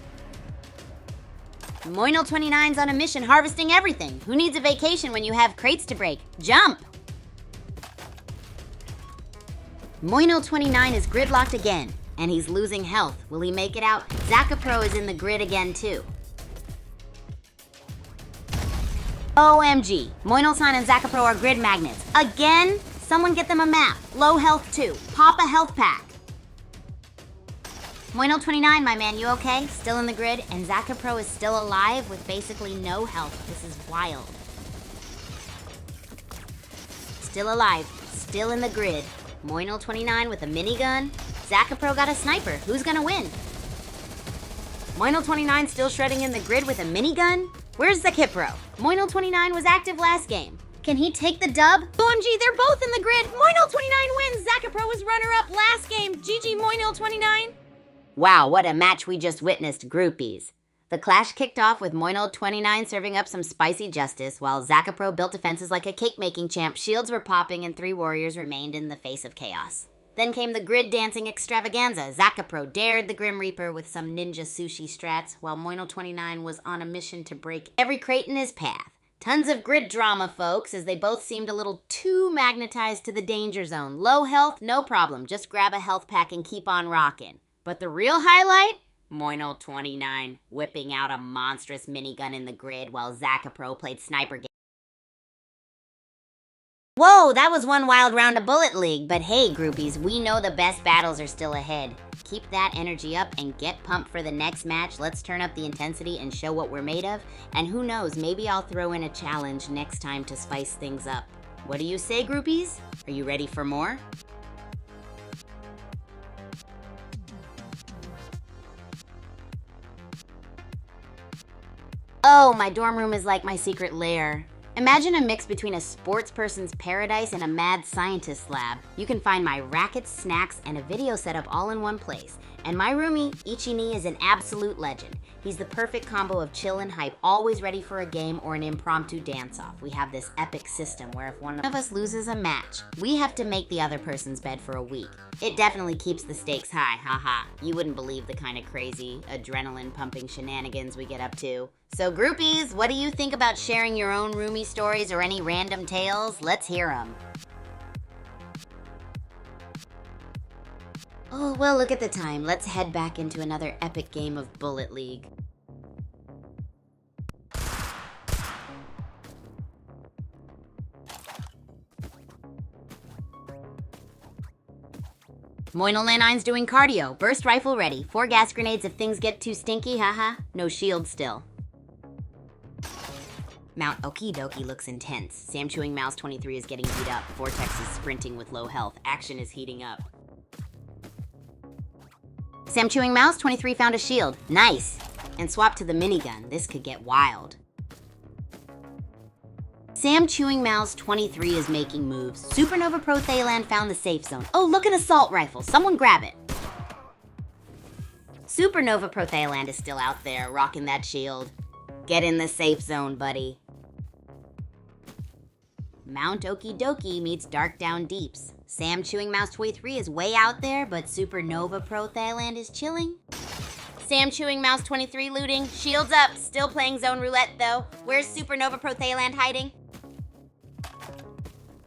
Moino29's on a mission harvesting everything. Who needs a vacation when you have crates to break? Jump! Moino29 is gridlocked again, and he's losing health. Will he make it out? Zekipro is in the grid again too. OMG, Moino-san and Zekipro are grid magnets. Again? Someone get them a map. Low health too. Pop a health pack. Moino29, my man, you okay? Still in the grid, and Zekipro is still alive with basically no health. This is wild. Still alive, still in the grid. Moino29 with a minigun. Zekipro got a sniper. Who's gonna win? Moino29 still shredding in the grid with a minigun? Where's Zekipro? Moino29 was active last game. Can he take the dub? OMG, they're both in the grid. Moino29 wins. Zekipro was runner-up last game. GG Moino29. Wow, what a match we just witnessed, groupies. The clash kicked off with Moino29 serving up some spicy justice, while Zekipro built defenses like a cake-making champ. Shields were popping and 3 warriors remained in the face of chaos. Then came the grid dancing extravaganza. Zekipro dared the Grim Reaper with some ninja sushi strats, while Moino29 was on a mission to break every crate in his path. Tons of grid drama, folks, as they both seemed a little too magnetized to the danger zone. Low health, no problem. Just grab a health pack and keep on rocking. But the real highlight? Moino29 whipping out a monstrous minigun in the grid while Zekipro played sniper game. Whoa, that was one wild round of Bullet League. But hey, groupies, we know the best battles are still ahead. Keep that energy up and get pumped for the next match. Let's turn up the intensity and show what we're made of. And who knows, maybe I'll throw in a challenge next time to spice things up. What do you say, groupies? Are you ready for more? Oh, my dorm room is like my secret lair. Imagine a mix between a sports person's paradise and a mad scientist's lab. You can find my rackets, snacks, and a video setup all in one place. And my roomie, Ichini, is an absolute legend. He's the perfect combo of chill and hype, always ready for a game or an impromptu dance-off. We have this epic system where if one of us loses a match, we have to make the other person's bed for a week. It definitely keeps the stakes high, haha. You wouldn't believe the kind of crazy, adrenaline-pumping shenanigans we get up to. So groupies, what do you think about sharing your own roomie stories or any random tales? Let's hear them. Oh, well, look at the time. Let's head back into another epic game of Bullet League. Moino29's doing cardio. Burst rifle ready. 4 gas grenades if things get too stinky, haha. No shield still. Mount Okidoki looks intense. Sam Chewing Mouse 23 is getting beat up. Vortex is sprinting with low health. Action is heating up. Sam Chewing Mouse 23 found a shield. Nice. And swapped to the minigun. This could get wild. Sam Chewing Mouse 23 is making moves. Supernova Pro Thailand found the safe zone. Oh, look, an assault rifle. Someone grab it. Supernova Pro Thailand is still out there, rocking that shield. Get in the safe zone, buddy. Mount Okidoki meets Dark Down Deeps. Sam Chewing Mouse 23 is way out there, but Supernova Pro Thailand is chilling. Sam Chewing Mouse 23 looting. Shields up. Still playing Zone Roulette, though. Where's Supernova Protheland hiding?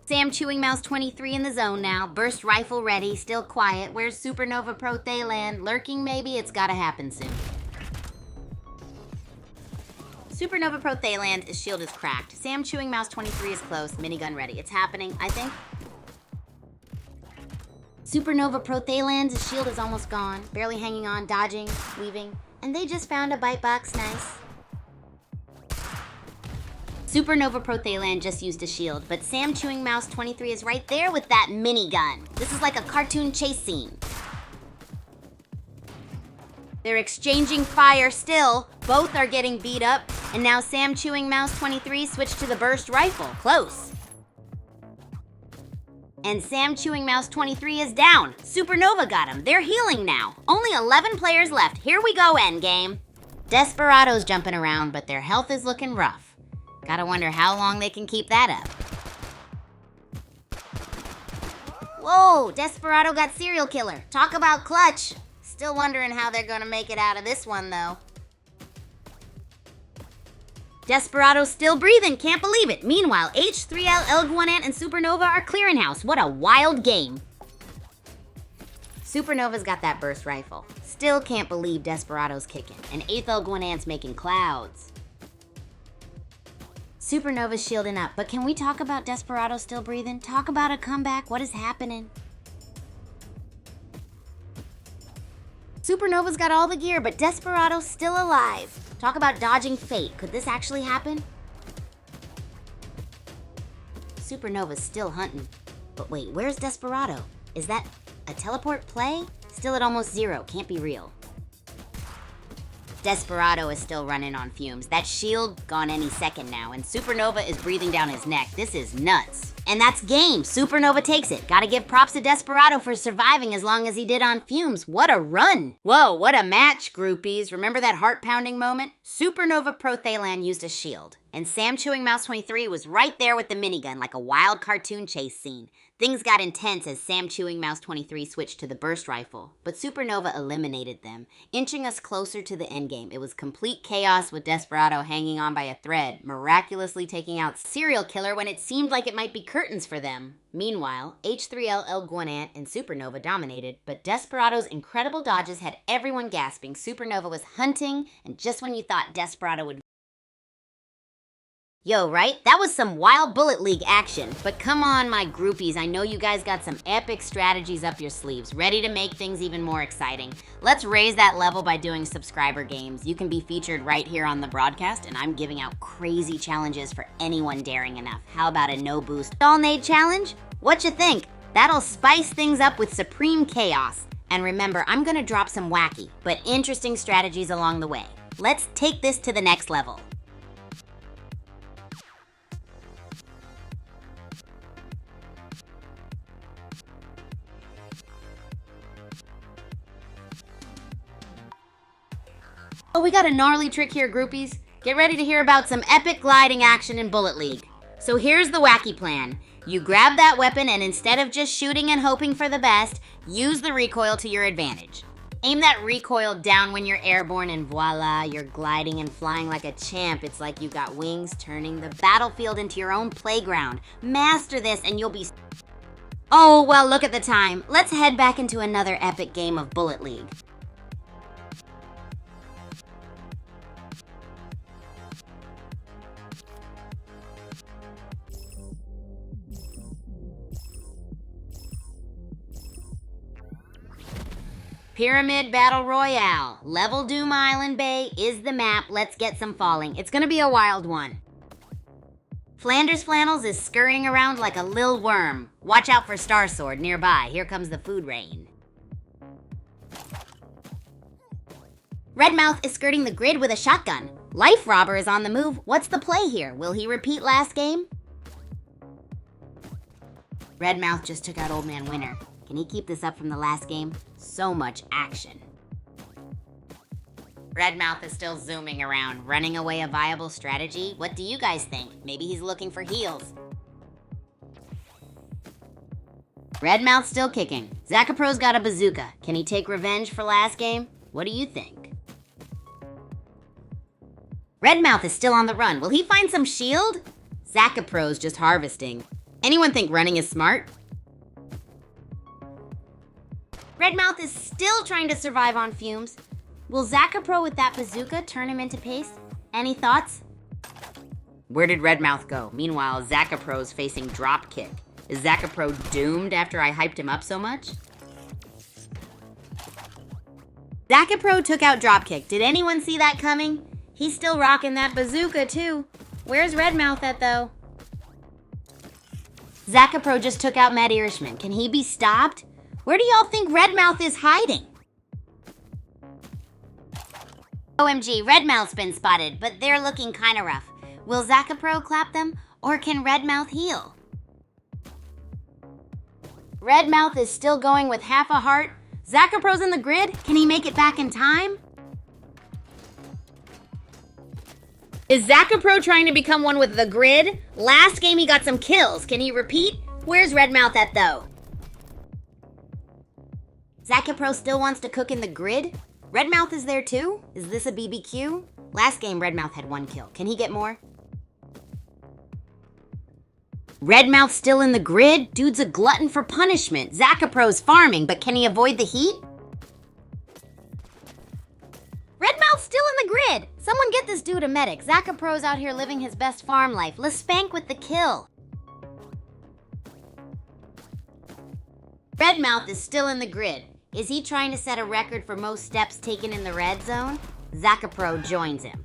Sam Chewing Mouse 23 in the zone now. Burst rifle ready. Still quiet. Where's Supernova Protheland? Lurking, maybe? It's gotta happen soon. Supernova Protheland, his shield is cracked. Sam Chewing Mouse 23 is close. Minigun ready. It's happening, I think. Supernova Protheland, his shield is almost gone. Barely hanging on, dodging, weaving. And they just found a bite box, nice. Supernova Protheland just used a shield, but Sam Chewing Mouse 23 is right there with that minigun. This is like a cartoon chase scene. They're exchanging fire still. Both are getting beat up, and now Sam Chewing Mouse 23 switched to the burst rifle. Close. And Sam Chewing Mouse 23 is down. Supernova got him. They're healing now. Only 11 players left. Here we go, endgame. Desperado's jumping around, but their health is looking rough. Gotta wonder how long they can keep that up. Whoa, Desperado got serial killer. Talk about clutch. Still wondering how they're gonna make it out of this one, though. Desperado's still breathing, can't believe it. Meanwhile, H3L, Elguanant, and Supernova are clearing house. What a wild game. Supernova's got that burst rifle. Still can't believe Desperado's kicking, and 8th Elguanant's making clouds. Supernova's shielding up, but can we talk about Desperado still breathing? Talk about a comeback, what is happening? Supernova's got all the gear, but Desperado's still alive. Talk about dodging fate. Could this actually happen? Supernova's still hunting. But wait, where's Desperado? Is that a teleport play? Still at almost 0, can't be real. Desperado is still running on fumes. That shield gone any second now, and Supernova is breathing down his neck. This is nuts. And that's game. Supernova takes it. Gotta give props to Desperado for surviving as long as he did on fumes. What a run. Whoa, what a match, groupies. Remember that heart-pounding moment? Supernova Protheland used a shield, and Sam Chewing Mouse 23 was right there with the minigun like a wild cartoon chase scene. Things got intense as Sam Chewing Mouse 23 switched to the burst rifle, but Supernova eliminated them, inching us closer to the endgame. It was complete chaos with Desperado hanging on by a thread, miraculously taking out Serial Killer when it seemed like it might be curtains for them. Meanwhile, H3L, Elguanant, and Supernova dominated, but Desperado's incredible dodges had everyone gasping. Supernova was hunting, and just when you thought Desperado would... Yo, right? That was some wild Bullet League action. But come on, my groupies, I know you guys got some epic strategies up your sleeves, ready to make things even more exciting. Let's raise that level by doing subscriber games. You can be featured right here on the broadcast, and I'm giving out crazy challenges for anyone daring enough. How about a no boost all nade challenge? What you think? That'll spice things up with supreme chaos. And remember, I'm gonna drop some wacky, but interesting strategies along the way. Let's take this to the next level. Oh, we got a gnarly trick here, groupies. Get ready to hear about some epic gliding action in Bullet League. So here's the wacky plan. You grab that weapon and instead of just shooting and hoping for the best, use the recoil to your advantage. Aim that recoil down when you're airborne and voila, you're gliding and flying like a champ. It's like you got wings, turning the battlefield into your own playground. Master this and you'll be... Oh, well, look at the time. Let's head back into another epic game of Bullet League. Pyramid Battle Royale. Level Doom Island Bay is the map. Let's get some falling. It's gonna be a wild one. Flanders Flannels is scurrying around like a lil worm. Watch out for Star Sword nearby. Here comes the food rain. Redmouth is skirting the grid with a shotgun. Life Robber is on the move. What's the play here? Will he repeat last game? Redmouth just took out Old Man Winter. Can he keep this up from the last game? So much action. Redmouth is still zooming around. Running away a viable strategy? What do you guys think? Maybe he's looking for heals. Redmouth's still kicking. Zacapro's got a bazooka. Can he take revenge for last game? What do you think? Redmouth is still on the run. Will he find some shield? Zakapro's just harvesting. Anyone think running is smart? Redmouth is still trying to survive on fumes. Will Zakapro with that bazooka turn him into paste? Any thoughts? Where did Redmouth go? Meanwhile, Zakapro's facing Dropkick. Is Zakapro doomed after I hyped him up so much? Zakapro took out Dropkick. Did anyone see that coming? He's still rocking that bazooka too. Where's Redmouth at though? Zakapro just took out Matt Irishman. Can he be stopped? Where do y'all think Redmouth is hiding? OMG, Redmouth's been spotted, but they're looking kinda rough. Will Zakapro clap them, or can Redmouth heal? Redmouth is still going with half a heart. Zakapro's in the grid. Can he make it back in time? Is Zakapro trying to become one with the grid? Last game he got some kills. Can he repeat? Where's Redmouth at though? Zakapro still wants to cook in the grid? Redmouth is there too? Is this a BBQ? Last game Redmouth had 1 kill. Can he get more? Redmouth still in the grid? Dude's a glutton for punishment. Zakapro's farming, but can he avoid the heat? Redmouth's still in the grid! Someone get this dude a medic. Zakapro's out here living his best farm life. Lespank with the kill. Redmouth is still in the grid. Is he trying to set a record for most steps taken in the red zone? Zakapro joins him.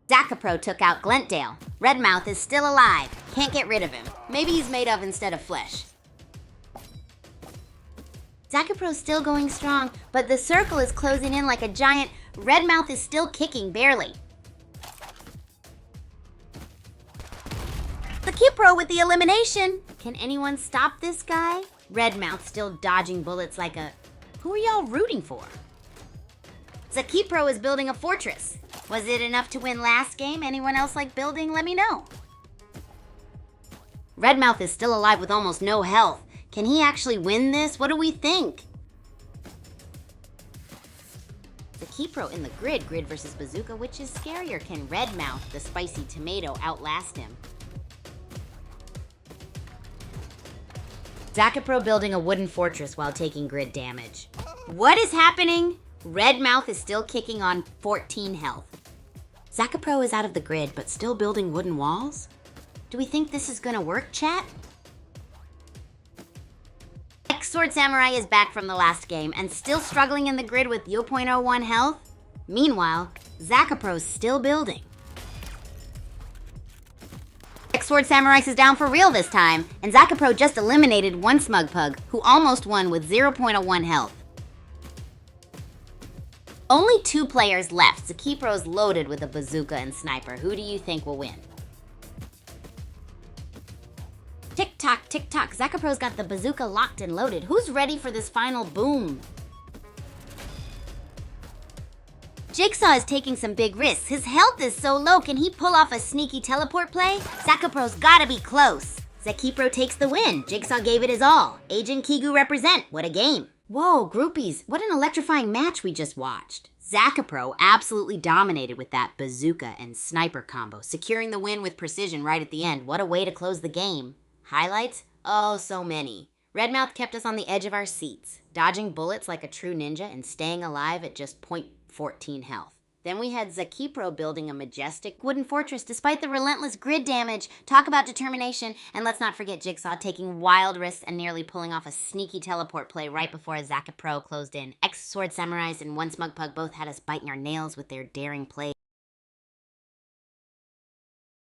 Zakapro took out Glentdale. Redmouth is still alive. Can't get rid of him. Maybe he's made of instead of flesh. Zakapro's still going strong, but the circle is closing in like a giant. Redmouth is still kicking, barely. Zakipro with the elimination. Can anyone stop this guy? Redmouth still dodging bullets like a... Who are y'all rooting for? Zakipro is building a fortress. Was it enough to win last game? Anyone else like building? Let me know. Redmouth is still alive with almost no health. Can he actually win this? What do we think? Zakipro in the grid versus Bazooka, which is scarier? Can Redmouth, the spicy tomato, outlast him? Zakapro building a wooden fortress while taking grid damage. What is happening? Redmouth is still kicking on 14 health. Zakapro is out of the grid, but still building wooden walls? Do we think this is gonna work, chat? X-Sword Samurai is back from the last game and still struggling in the grid with 0.01 health. Meanwhile, Zakapro's still building. X-Sword Samurai is down for real this time, and Zakapro just eliminated one Smugpug, who almost won with 0.01 health. Only 2 players left. Zakipro's loaded with a bazooka and sniper. Who do you think will win? Tick-tock, tick-tock. Zakapro's got the bazooka locked and loaded. Who's ready for this final boom? Jigsaw is taking some big risks. His health is so low. Can he pull off a sneaky teleport play? Zakapro's gotta be close. Zakipro takes the win. Jigsaw gave it his all. Agent Kigu represent. What a game. Whoa, groupies, what an electrifying match we just watched. Zakapro absolutely dominated with that bazooka and sniper combo, securing the win with precision right at the end. What a way to close the game. Highlights? Oh, so many. Redmouth kept us on the edge of our seats, dodging bullets like a true ninja and staying alive at just 0.14 health. Then we had Zakipro building a majestic wooden fortress despite the relentless grid damage. Talk about determination. And let's not forget Jigsaw taking wild risks and nearly pulling off a sneaky teleport play right before Zakapro closed in. X-Sword Samurais and one Smugpug both had us biting our nails with their daring play.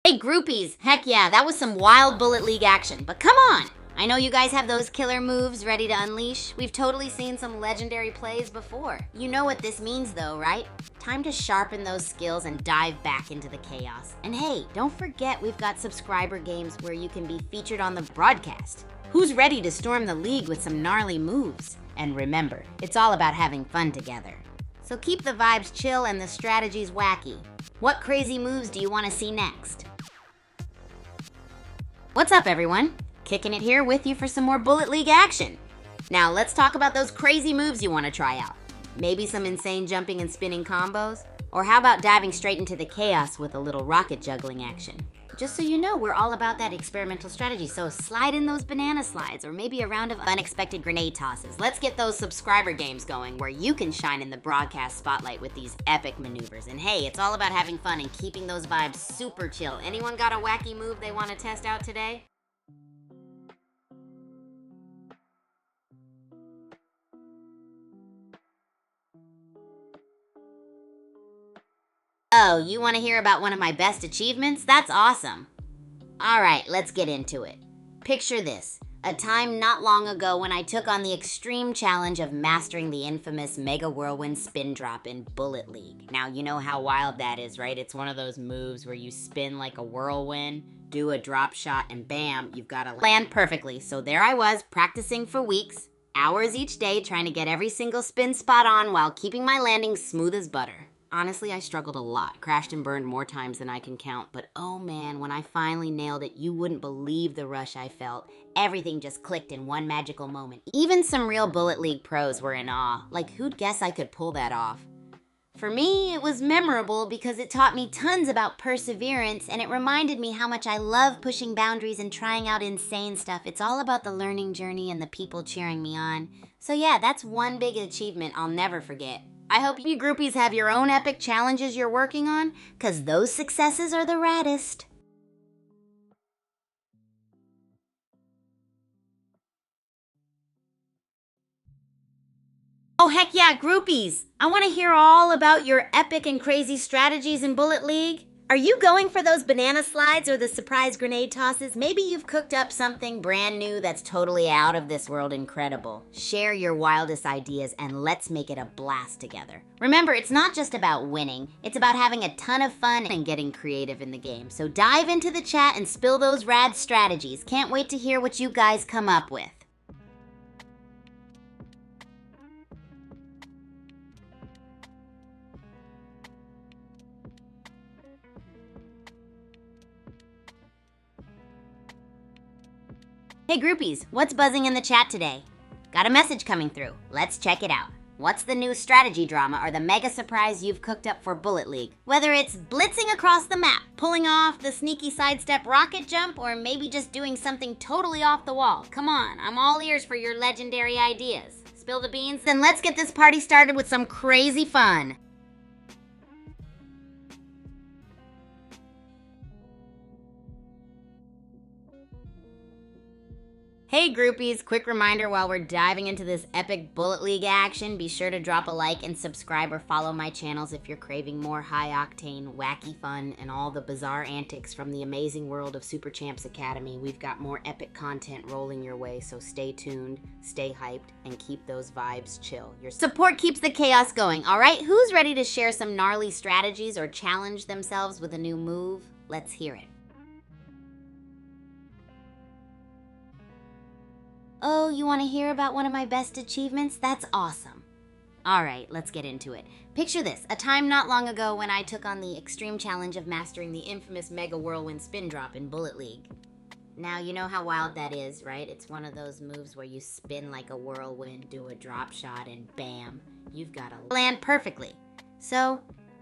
Hey groupies, heck yeah, that was some wild Bullet League action. But come on! I know you guys have those killer moves ready to unleash. We've totally seen some legendary plays before. You know what this means though, right? Time to sharpen those skills and dive back into the chaos. And hey, don't forget we've got subscriber games where you can be featured on the broadcast. Who's ready to storm the league with some gnarly moves? And remember, it's all about having fun together. So keep the vibes chill and the strategies wacky. What crazy moves do you want to see next? What's up everyone? Kicking it here with you for some more Bullet League action. Now let's talk about those crazy moves you want to try out. Maybe some insane jumping and spinning combos? Or how about diving straight into the chaos with a little rocket juggling action? Just so you know, we're all about that experimental strategy, so slide in those banana slides or maybe a round of unexpected grenade tosses. Let's get those subscriber games going where you can shine in the broadcast spotlight with these epic maneuvers. And hey, it's all about having fun and keeping those vibes super chill. Anyone got a wacky move they want to test out today? Oh, you want to hear about one of my best achievements? That's awesome. All right, let's get into it. Picture this, a time not long ago when I took on the extreme challenge of mastering the infamous Mega Whirlwind Spin Drop in Bullet League. Now, you know how wild that is, right? It's one of those moves where you spin like a whirlwind, do a drop shot, and bam, you've got to land perfectly. So there I was, practicing for weeks, hours each day, trying to get every single spin spot on while keeping my landing smooth as butter. Honestly, I struggled a lot, crashed and burned more times than I can count, but oh man, when I finally nailed it, you wouldn't believe the rush I felt. Everything just clicked in one magical moment. Even some real Bullet League pros were in awe. Like, who'd guess I could pull that off? For me, it was memorable because it taught me tons about perseverance, and it reminded me how much I love pushing boundaries and trying out insane stuff. It's all about the learning journey and the people cheering me on. So yeah, that's one big achievement I'll never forget. I hope you groupies have your own epic challenges you're working on, because those successes are the raddest. Oh, heck yeah, groupies! I want to hear all about your epic and crazy strategies in Bullet League. Are you going for those banana slides or the surprise grenade tosses? Maybe you've cooked up something brand new that's totally out of this world incredible. Share your wildest ideas and let's make it a blast together. Remember, it's not just about winning. It's about having a ton of fun and getting creative in the game. So dive into the chat and spill those rad strategies. Can't wait to hear what you guys come up with. Hey groupies, what's buzzing in the chat today? Got a message coming through. Let's check it out. What's the new strategy drama or the mega surprise you've cooked up for Bullet League? Whether it's blitzing across the map, pulling off the sneaky sidestep rocket jump, or maybe just doing something totally off the wall. Come on, I'm all ears for your legendary ideas. Spill the beans? Then let's get this party started with some crazy fun. Hey groupies, quick reminder while we're diving into this epic Bullet League action, be sure to drop a like and subscribe or follow my channels if you're craving more high-octane, wacky fun, and all the bizarre antics from the amazing world of Super Champs Academy. We've got more epic content rolling your way, so stay tuned, stay hyped, and keep those vibes chill. Your support keeps the chaos going, alright? Who's ready to share some gnarly strategies or challenge themselves with a new move? Let's hear it. Oh, you want to hear about one of my best achievements? That's awesome. All right, let's get into it. Picture this, a time not long ago when I took on the extreme challenge of mastering the infamous Mega Whirlwind Spin Drop in Bullet League. Now, you know how wild that is, right? It's one of those moves where you spin like a whirlwind, do a drop shot, and bam, you've got to land perfectly. So,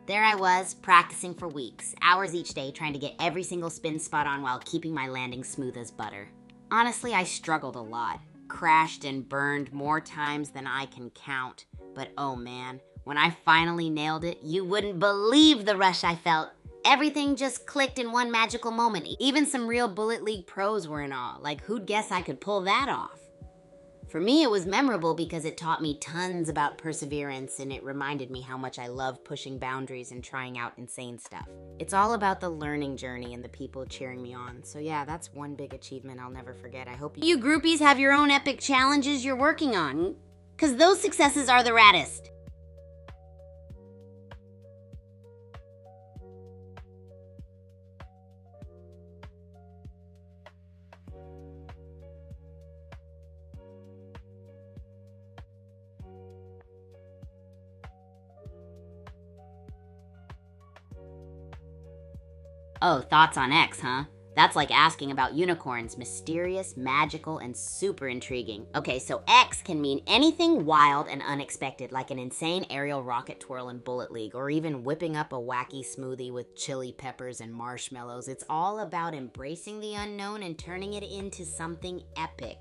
there I was, practicing for weeks, hours each day, trying to get every single spin spot on while keeping my landing smooth as butter. Honestly, I struggled a lot. Crashed and burned more times than I can count. But oh man, when I finally nailed it, you wouldn't believe the rush I felt. Everything just clicked in one magical moment. Even some real Bullet League pros were in awe. Like, who'd guess I could pull that off? For me, it was memorable because it taught me tons about perseverance and it reminded me how much I love pushing boundaries and trying out insane stuff. It's all about the learning journey and the people cheering me on. So yeah, that's one big achievement I'll never forget. I hope you groupies have your own epic challenges you're working on, because those successes are the raddest. Oh, thoughts on X, huh? That's like asking about unicorns, mysterious, magical, and super intriguing. Okay, so X can mean anything wild and unexpected, like an insane aerial rocket twirl in Bullet League, or even whipping up a wacky smoothie with chili peppers and marshmallows. It's all about embracing the unknown and turning it into something epic.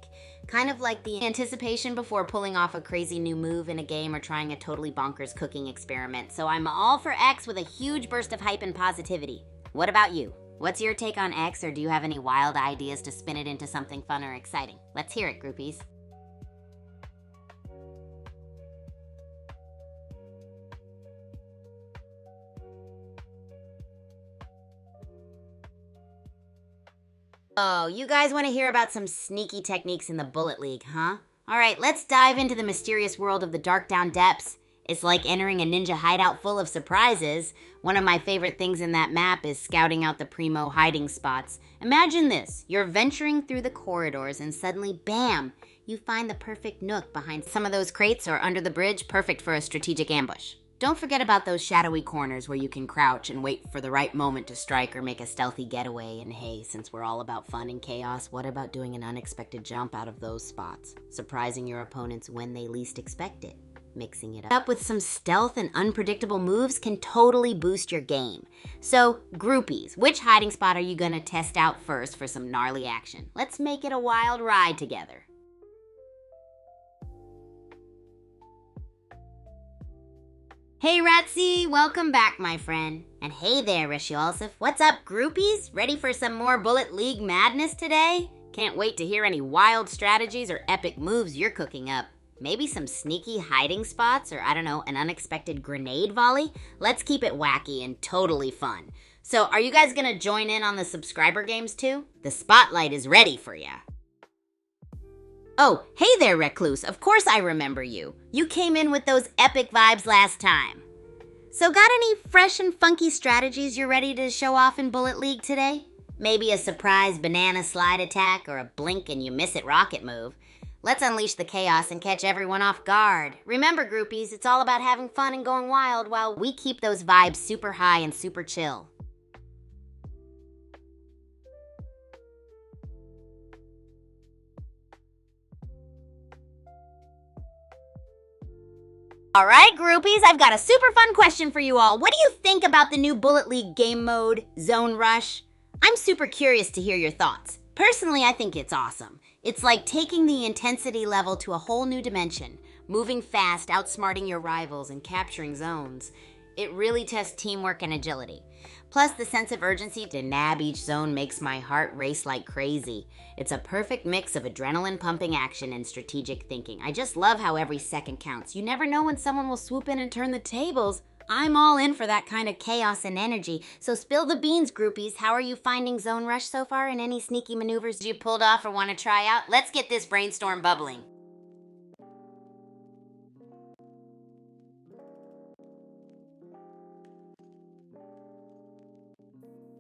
Kind of like the anticipation before pulling off a crazy new move in a game or trying a totally bonkers cooking experiment. So I'm all for X with a huge burst of hype and positivity. What about you? What's your take on X, or do you have any wild ideas to spin it into something fun or exciting? Let's hear it, groupies. Oh, you guys want to hear about some sneaky techniques in the Bullet League, huh? All right, let's dive into the mysterious world of the Dark Down Depths. It's like entering a ninja hideout full of surprises. One of my favorite things in that map is scouting out the primo hiding spots. Imagine this, you're venturing through the corridors and suddenly, bam, you find the perfect nook behind some of those crates or under the bridge, perfect for a strategic ambush. Don't forget about those shadowy corners where you can crouch and wait for the right moment to strike or make a stealthy getaway. And hey, since we're all about fun and chaos, what about doing an unexpected jump out of those spots? Surprising your opponents when they least expect it. Mixing it up with some stealth and unpredictable moves can totally boost your game. So, groupies, which hiding spot are you gonna test out first for some gnarly action? Let's make it a wild ride together. Hey Ratsy, welcome back my friend. And hey there Rishiolsif, what's up groupies? Ready for some more Bullet League madness today? Can't wait to hear any wild strategies or epic moves you're cooking up. Maybe some sneaky hiding spots, or I don't know, an unexpected grenade volley? Let's keep it wacky and totally fun. So are you guys gonna join in on the subscriber games too? The spotlight is ready for ya. Oh, hey there Recluse, of course I remember you. You came in with those epic vibes last time. So got any fresh and funky strategies you're ready to show off in Bullet League today? Maybe a surprise banana slide attack or a blink and you miss it rocket move. Let's unleash the chaos and catch everyone off guard. Remember, groupies, it's all about having fun and going wild while we keep those vibes super high and super chill. All right, groupies, I've got a super fun question for you all. What do you think about the new Bullet League game mode, Zone Rush? I'm super curious to hear your thoughts. Personally, I think it's awesome. It's like taking the intensity level to a whole new dimension, moving fast, outsmarting your rivals, and capturing zones. It really tests teamwork and agility. Plus, the sense of urgency to nab each zone makes my heart race like crazy. It's a perfect mix of adrenaline-pumping action and strategic thinking. I just love how every second counts. You never know when someone will swoop in and turn the tables. I'm all in for that kind of chaos and energy. So spill the beans, groupies. How are you finding Zone Rush so far, and any sneaky maneuvers you pulled off or want to try out? Let's get this brainstorm bubbling.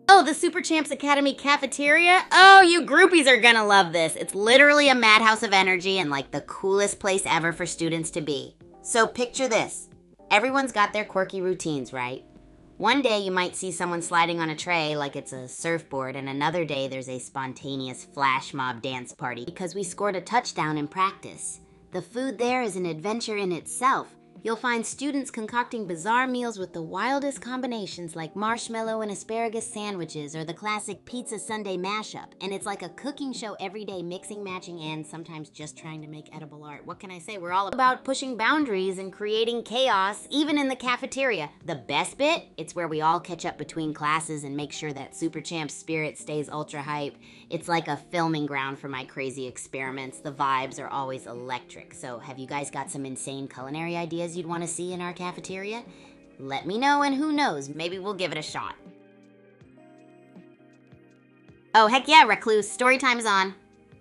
Oh, the Super Champs Academy cafeteria? Oh, you groupies are gonna love this. It's literally a madhouse of energy and like the coolest place ever for students to be. So picture this. Everyone's got their quirky routines, right? One day you might see someone sliding on a tray like it's a surfboard, and another day there's a spontaneous flash mob dance party because we scored a touchdown in practice. The food there is an adventure in itself. You'll find students concocting bizarre meals with the wildest combinations like marshmallow and asparagus sandwiches or the classic pizza sundae mashup. And it's like a cooking show every day, mixing, matching, and sometimes just trying to make edible art. What can I say? We're all about pushing boundaries and creating chaos, even in the cafeteria. The best bit? It's where we all catch up between classes and make sure that Super Champ spirit stays ultra hype. It's like a filming ground for my crazy experiments. The vibes are always electric. So have you guys got some insane culinary ideas you'd want to see in our cafeteria? Let me know, and who knows, maybe we'll give it a shot. Oh, heck yeah, Recluse, story time's on.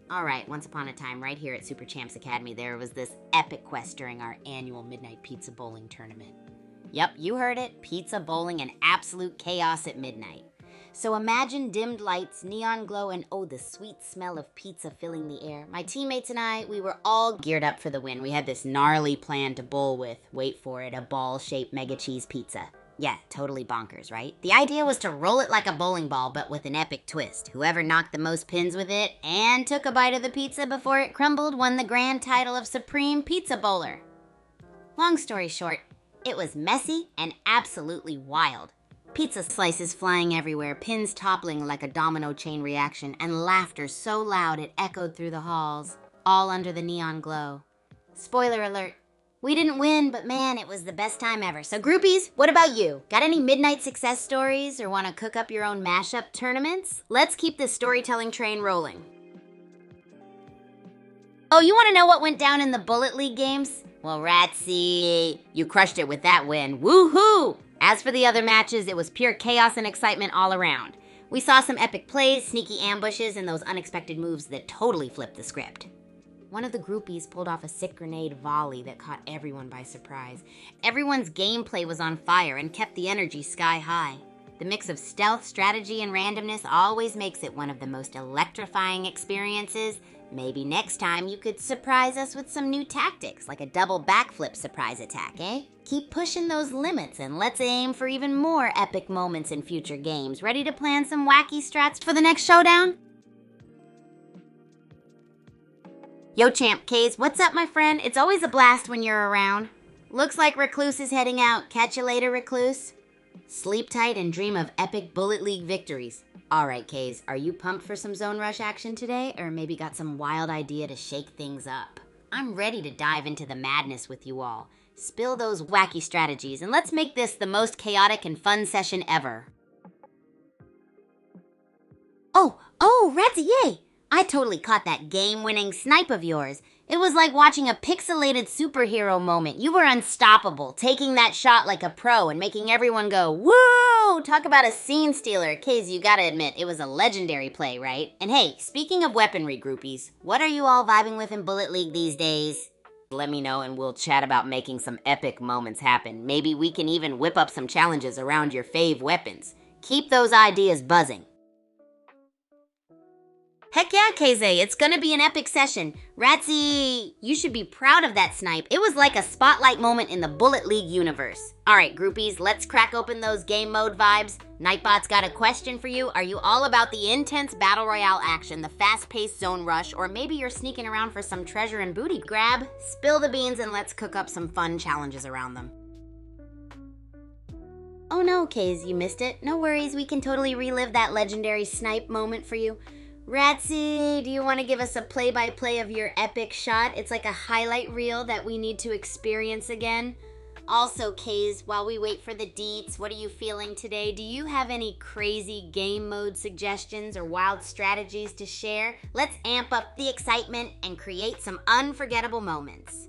All right, once upon a time, right here at Super Champs Academy, there was this epic quest during our annual Midnight Pizza Bowling Tournament. Yep, you heard it, pizza bowling and absolute chaos at midnight. So imagine dimmed lights, neon glow, and oh, the sweet smell of pizza filling the air. My teammates and I, we were all geared up for the win. We had this gnarly plan to bowl with, wait for it, a ball-shaped mega cheese pizza. Yeah, totally bonkers, right? The idea was to roll it like a bowling ball, but with an epic twist. Whoever knocked the most pins with it and took a bite of the pizza before it crumbled won the grand title of Supreme Pizza Bowler. Long story short, it was messy and absolutely wild. Pizza slices flying everywhere, pins toppling like a domino chain reaction, and laughter so loud it echoed through the halls, all under the neon glow. Spoiler alert. We didn't win, but man, it was the best time ever. So groupies, what about you? Got any midnight success stories or want to cook up your own mashup tournaments? Let's keep this storytelling train rolling. Oh, you want to know what went down in the Bullet League games? Well, Ratsy, you crushed it with that win. Woohoo! As for the other matches, it was pure chaos and excitement all around. We saw some epic plays, sneaky ambushes, and those unexpected moves that totally flipped the script. One of the groupies pulled off a sick grenade volley that caught everyone by surprise. Everyone's gameplay was on fire and kept the energy sky high. The mix of stealth, strategy, and randomness always makes it one of the most electrifying experiences. Maybe next time you could surprise us with some new tactics, like a double backflip surprise attack, eh? Keep pushing those limits and let's aim for even more epic moments in future games. Ready to plan some wacky strats for the next showdown? Yo, Champ K's, what's up, my friend? It's always a blast when you're around. Looks like Recluse is heading out. Catch you later, Recluse. Sleep tight and dream of epic Bullet League victories. All right, K's, are you pumped for some Zone Rush action today? Or maybe got some wild idea to shake things up? I'm ready to dive into the madness with you all. Spill those wacky strategies and let's make this the most chaotic and fun session ever. Oh, Ratsy, yay! I totally caught that game-winning snipe of yours. It was like watching a pixelated superhero moment. You were unstoppable, taking that shot like a pro and making everyone go, whoa! Talk about a scene stealer. Kaz, you gotta admit, it was a legendary play, right? And hey, speaking of weaponry, groupies, what are you all vibing with in Bullet League these days? Let me know and we'll chat about making some epic moments happen. Maybe we can even whip up some challenges around your fave weapons. Keep those ideas buzzing. Heck yeah, KZ, it's gonna be an epic session. Ratsy, you should be proud of that snipe. It was like a spotlight moment in the Bullet League universe. All right, groupies, let's crack open those game mode vibes. Nightbot's got a question for you. Are you all about the intense battle royale action, the fast-paced zone rush, or maybe you're sneaking around for some treasure and booty grab? Spill the beans and let's cook up some fun challenges around them. Oh no, Kaz, you missed it. No worries, we can totally relive that legendary snipe moment for you. Ratsy, do you want to give us a play-by-play of your epic shot? It's like a highlight reel that we need to experience again. Also, Kaz, while we wait for the deets, what are you feeling today? Do you have any crazy game mode suggestions or wild strategies to share? Let's amp up the excitement and create some unforgettable moments.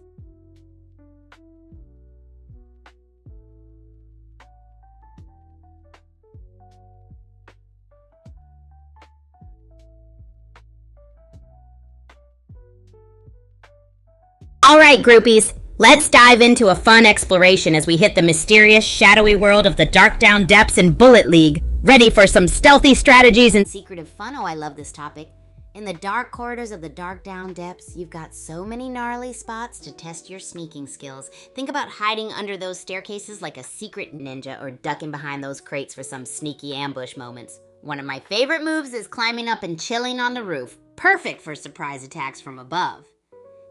All right, groupies, let's dive into a fun exploration as we hit the mysterious, shadowy world of the Dark Down Depths in Bullet League. Ready for some stealthy strategies and secretive fun? Oh, I love this topic. In the dark corridors of the Dark Down Depths, you've got so many gnarly spots to test your sneaking skills. Think about hiding under those staircases like a secret ninja or ducking behind those crates for some sneaky ambush moments. One of my favorite moves is climbing up and chilling on the roof. Perfect for surprise attacks from above.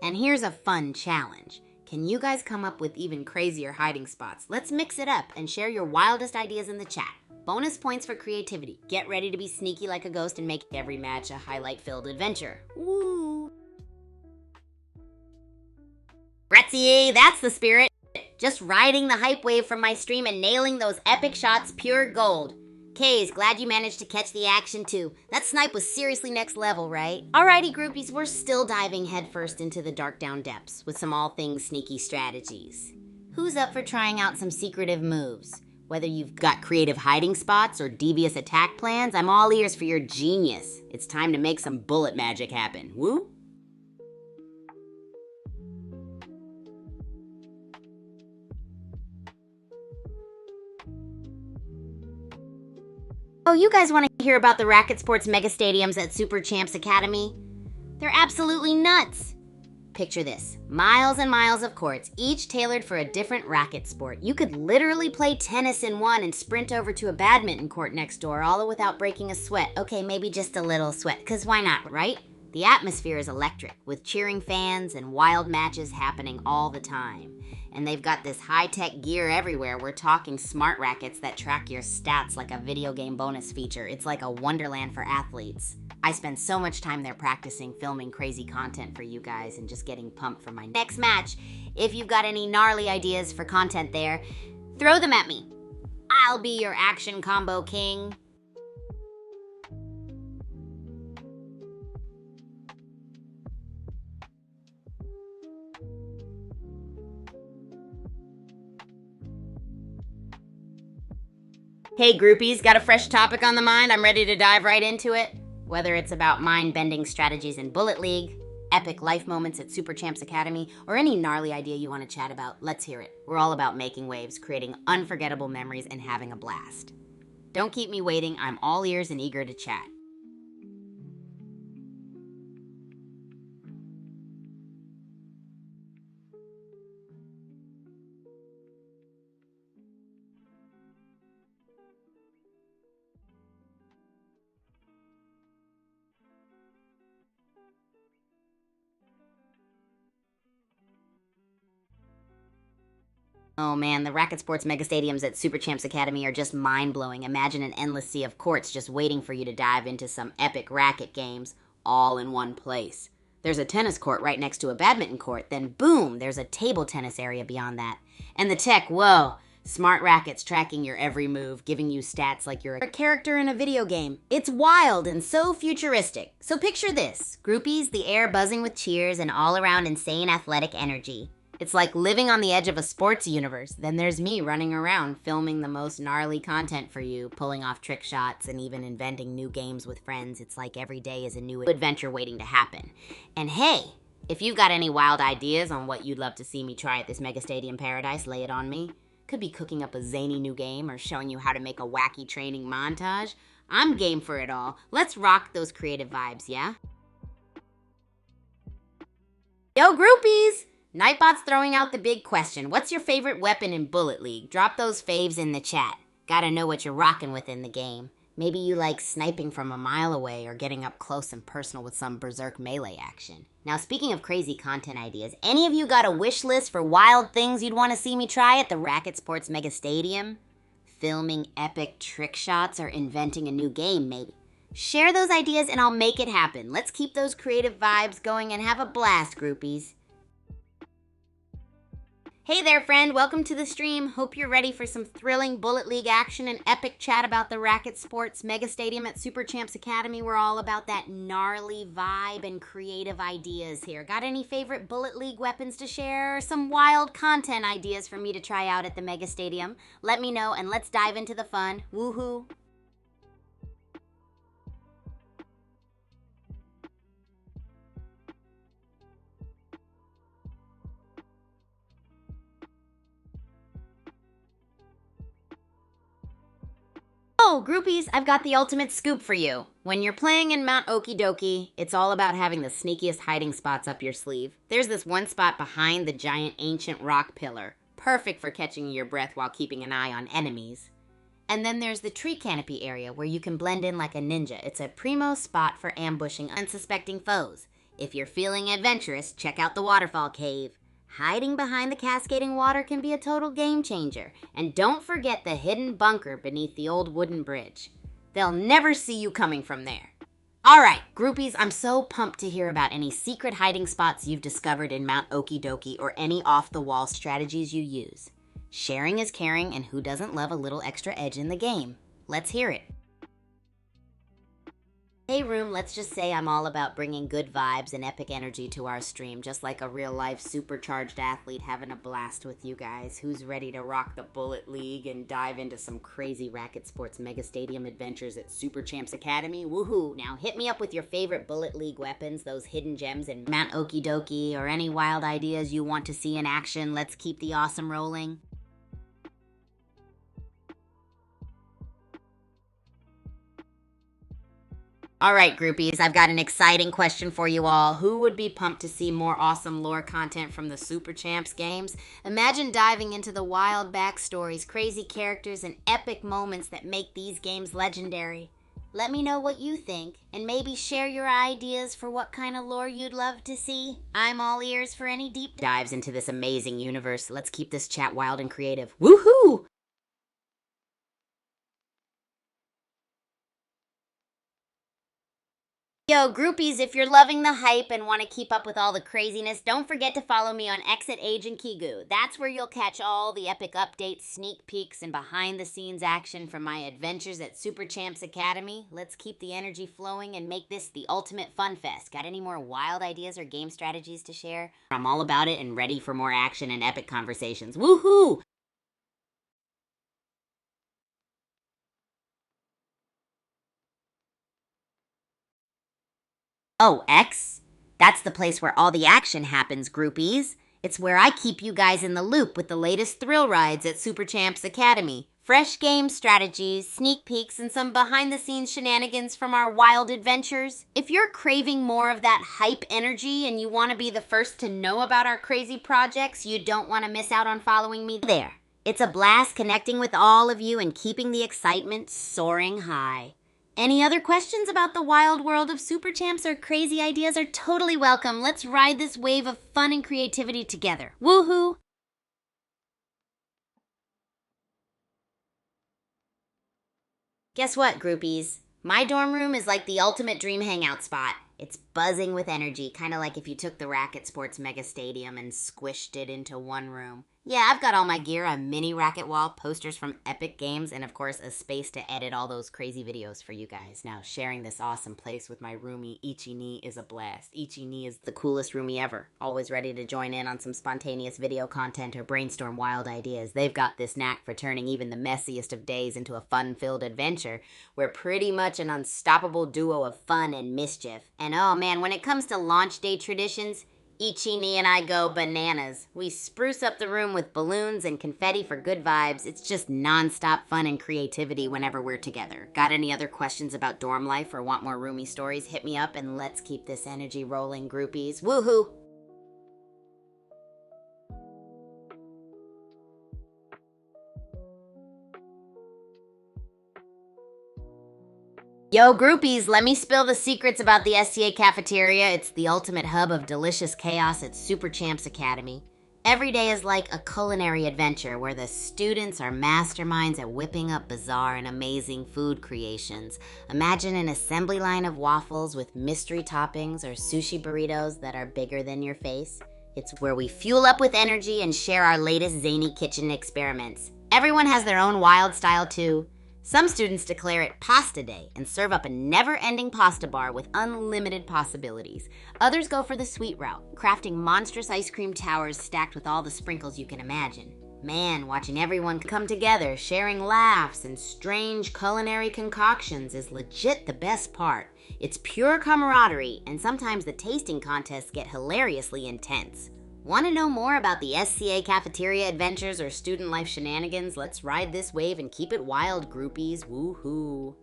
And here's a fun challenge. Can you guys come up with even crazier hiding spots? Let's mix it up and share your wildest ideas in the chat. Bonus points for creativity. Get ready to be sneaky like a ghost and make every match a highlight-filled adventure. Woo! Ratsy, that's the spirit. Just riding the hype wave from my stream and nailing those epic shots, pure gold. Kaz, glad you managed to catch the action too. That snipe was seriously next level, right? Alrighty, groupies, we're still diving headfirst into the Dark Down Depths with some all things sneaky strategies. Who's up for trying out some secretive moves? Whether you've got creative hiding spots or devious attack plans, I'm all ears for your genius. It's time to make some bullet magic happen. Woo? Oh, you guys want to hear about the Racket Sports Mega Stadiums at Super Champs Academy? They're absolutely nuts. Picture this, miles and miles of courts, each tailored for a different racket sport. You could literally play tennis in one and sprint over to a badminton court next door, all without breaking a sweat. Okay, maybe just a little sweat, because why not, right? The atmosphere is electric, with cheering fans and wild matches happening all the time. And they've got this high-tech gear everywhere. We're talking smart rackets that track your stats like a video game bonus feature. It's like a wonderland for athletes. I spend so much time there practicing, filming crazy content for you guys, and just getting pumped for my next match. If you've got any gnarly ideas for content there, throw them at me. I'll be your action combo king. Hey groupies, got a fresh topic on the mind? I'm ready to dive right into it. Whether it's about mind-bending strategies in Bullet League, epic life moments at Super Champs Academy, or any gnarly idea you want to chat about, let's hear it. We're all about making waves, creating unforgettable memories, and having a blast. Don't keep me waiting, I'm all ears and eager to chat. Oh man, the Racket Sports Mega Stadiums at Super Champs Academy are just mind-blowing. Imagine an endless sea of courts just waiting for you to dive into some epic racket games, all in one place. There's a tennis court right next to a badminton court, then boom, there's a table tennis area beyond that. And the tech, whoa, smart rackets tracking your every move, giving you stats like you're a character in a video game. It's wild and so futuristic. So picture this, groupies, the air buzzing with cheers and all-around insane athletic energy. It's like living on the edge of a sports universe. Then there's me running around filming the most gnarly content for you, pulling off trick shots and even inventing new games with friends. It's like every day is a new adventure waiting to happen. And hey, if you've got any wild ideas on what you'd love to see me try at this Mega Stadium Paradise, lay it on me. Could be cooking up a zany new game or showing you how to make a wacky training montage. I'm game for it all. Let's rock those creative vibes, yeah? Yo, groupies! Nightbot's throwing out the big question. What's your favorite weapon in Bullet League? Drop those faves in the chat. Gotta know what you're rocking with in the game. Maybe you like sniping from a mile away or getting up close and personal with some berserk melee action. Now, speaking of crazy content ideas, any of you got a wish list for wild things you'd want to see me try at the Racket Sports Mega Stadium? Filming epic trick shots or inventing a new game, maybe. Share those ideas and I'll make it happen. Let's keep those creative vibes going and have a blast, groupies. Hey there, friend. Welcome to the stream. Hope you're ready for some thrilling Bullet League action and epic chat about the Racket Sports Mega Stadium at Super Champs Academy. We're all about that gnarly vibe and creative ideas here. Got any favorite Bullet League weapons to share? Or some wild content ideas for me to try out at the Mega Stadium? Let me know and let's dive into the fun. Woohoo! Oh, groupies, I've got the ultimate scoop for you. When you're playing in Mount Okidoki, it's all about having the sneakiest hiding spots up your sleeve. There's this one spot behind the giant ancient rock pillar, perfect for catching your breath while keeping an eye on enemies. And then there's the tree canopy area where you can blend in like a ninja. It's a primo spot for ambushing unsuspecting foes. If you're feeling adventurous, check out the waterfall cave. Hiding behind the cascading water can be a total game changer. And don't forget the hidden bunker beneath the old wooden bridge. They'll never see you coming from there. All right, groupies, I'm so pumped to hear about any secret hiding spots you've discovered in Mount Okidoki or any off-the-wall strategies you use. Sharing is caring, and who doesn't love a little extra edge in the game? Let's hear it. Hey room, let's just say I'm all about bringing good vibes and epic energy to our stream, just like a real-life supercharged athlete having a blast with you guys. Who's ready to rock the Bullet League and dive into some crazy Racket Sports Mega Stadium adventures at Super Champs Academy? Woohoo! Now hit me up with your favorite Bullet League weapons, those hidden gems in Mount Okidoki, or any wild ideas you want to see in action. Let's keep the awesome rolling. All right, groupies, I've got an exciting question for you all. Who would be pumped to see more awesome lore content from the Super Champs games? Imagine diving into the wild backstories, crazy characters, and epic moments that make these games legendary. Let me know what you think, and maybe share your ideas for what kind of lore you'd love to see. I'm all ears for any deep dives into this amazing universe. Let's keep this chat wild and creative. Woohoo! Yo, groupies, if you're loving the hype and want to keep up with all the craziness, don't forget to follow me on X at Agent Kigu. That's where you'll catch all the epic updates, sneak peeks, and behind the scenes action from my adventures at Super Champs Academy. Let's keep the energy flowing and make this the ultimate fun fest. Got any more wild ideas or game strategies to share? I'm all about it and ready for more action and epic conversations. Woohoo! Oh, X? That's the place where all the action happens, groupies. It's where I keep you guys in the loop with the latest thrill rides at Super Champs Academy. Fresh game strategies, sneak peeks, and some behind the scenes shenanigans from our wild adventures. If you're craving more of that hype energy and you want to be the first to know about our crazy projects, you don't want to miss out on following me there. It's a blast connecting with all of you and keeping the excitement soaring high. Any other questions about the wild world of Super Champs or crazy ideas are totally welcome. Let's ride this wave of fun and creativity together. Woohoo! Guess what, groupies? My dorm room is like the ultimate dream hangout spot. It's buzzing with energy, kind of like if you took the Racket Sports Mega Stadium and squished it into one room. Yeah, I've got all my gear, a mini racket wall, posters from Epic Games, and of course a space to edit all those crazy videos for you guys. Now, sharing this awesome place with my roomie, Ichi-ni, is a blast. Ichi-ni is the coolest roomie ever, always ready to join in on some spontaneous video content or brainstorm wild ideas. They've got this knack for turning even the messiest of days into a fun-filled adventure. We're pretty much an unstoppable duo of fun and mischief. And oh man, when it comes to launch day traditions, Ichini and I go bananas. We spruce up the room with balloons and confetti for good vibes. It's just nonstop fun and creativity whenever we're together. Got any other questions about dorm life or want more roomie stories? Hit me up and let's keep this energy rolling, groupies. Woohoo! Yo, groupies, let me spill the secrets about the SCA cafeteria. It's the ultimate hub of delicious chaos at Super Champs Academy. Every day is like a culinary adventure where the students are masterminds at whipping up bizarre and amazing food creations. Imagine an assembly line of waffles with mystery toppings or sushi burritos that are bigger than your face. It's where we fuel up with energy and share our latest zany kitchen experiments. Everyone has their own wild style too. Some students declare it pasta day and serve up a never-ending pasta bar with unlimited possibilities. Others go for the sweet route, crafting monstrous ice cream towers stacked with all the sprinkles you can imagine. Man, watching everyone come together, sharing laughs and strange culinary concoctions is legit the best part. It's pure camaraderie, and sometimes the tasting contests get hilariously intense. Want to know more about the SCA cafeteria adventures or student life shenanigans? Let's ride this wave and keep it wild, groupies. Woohoo!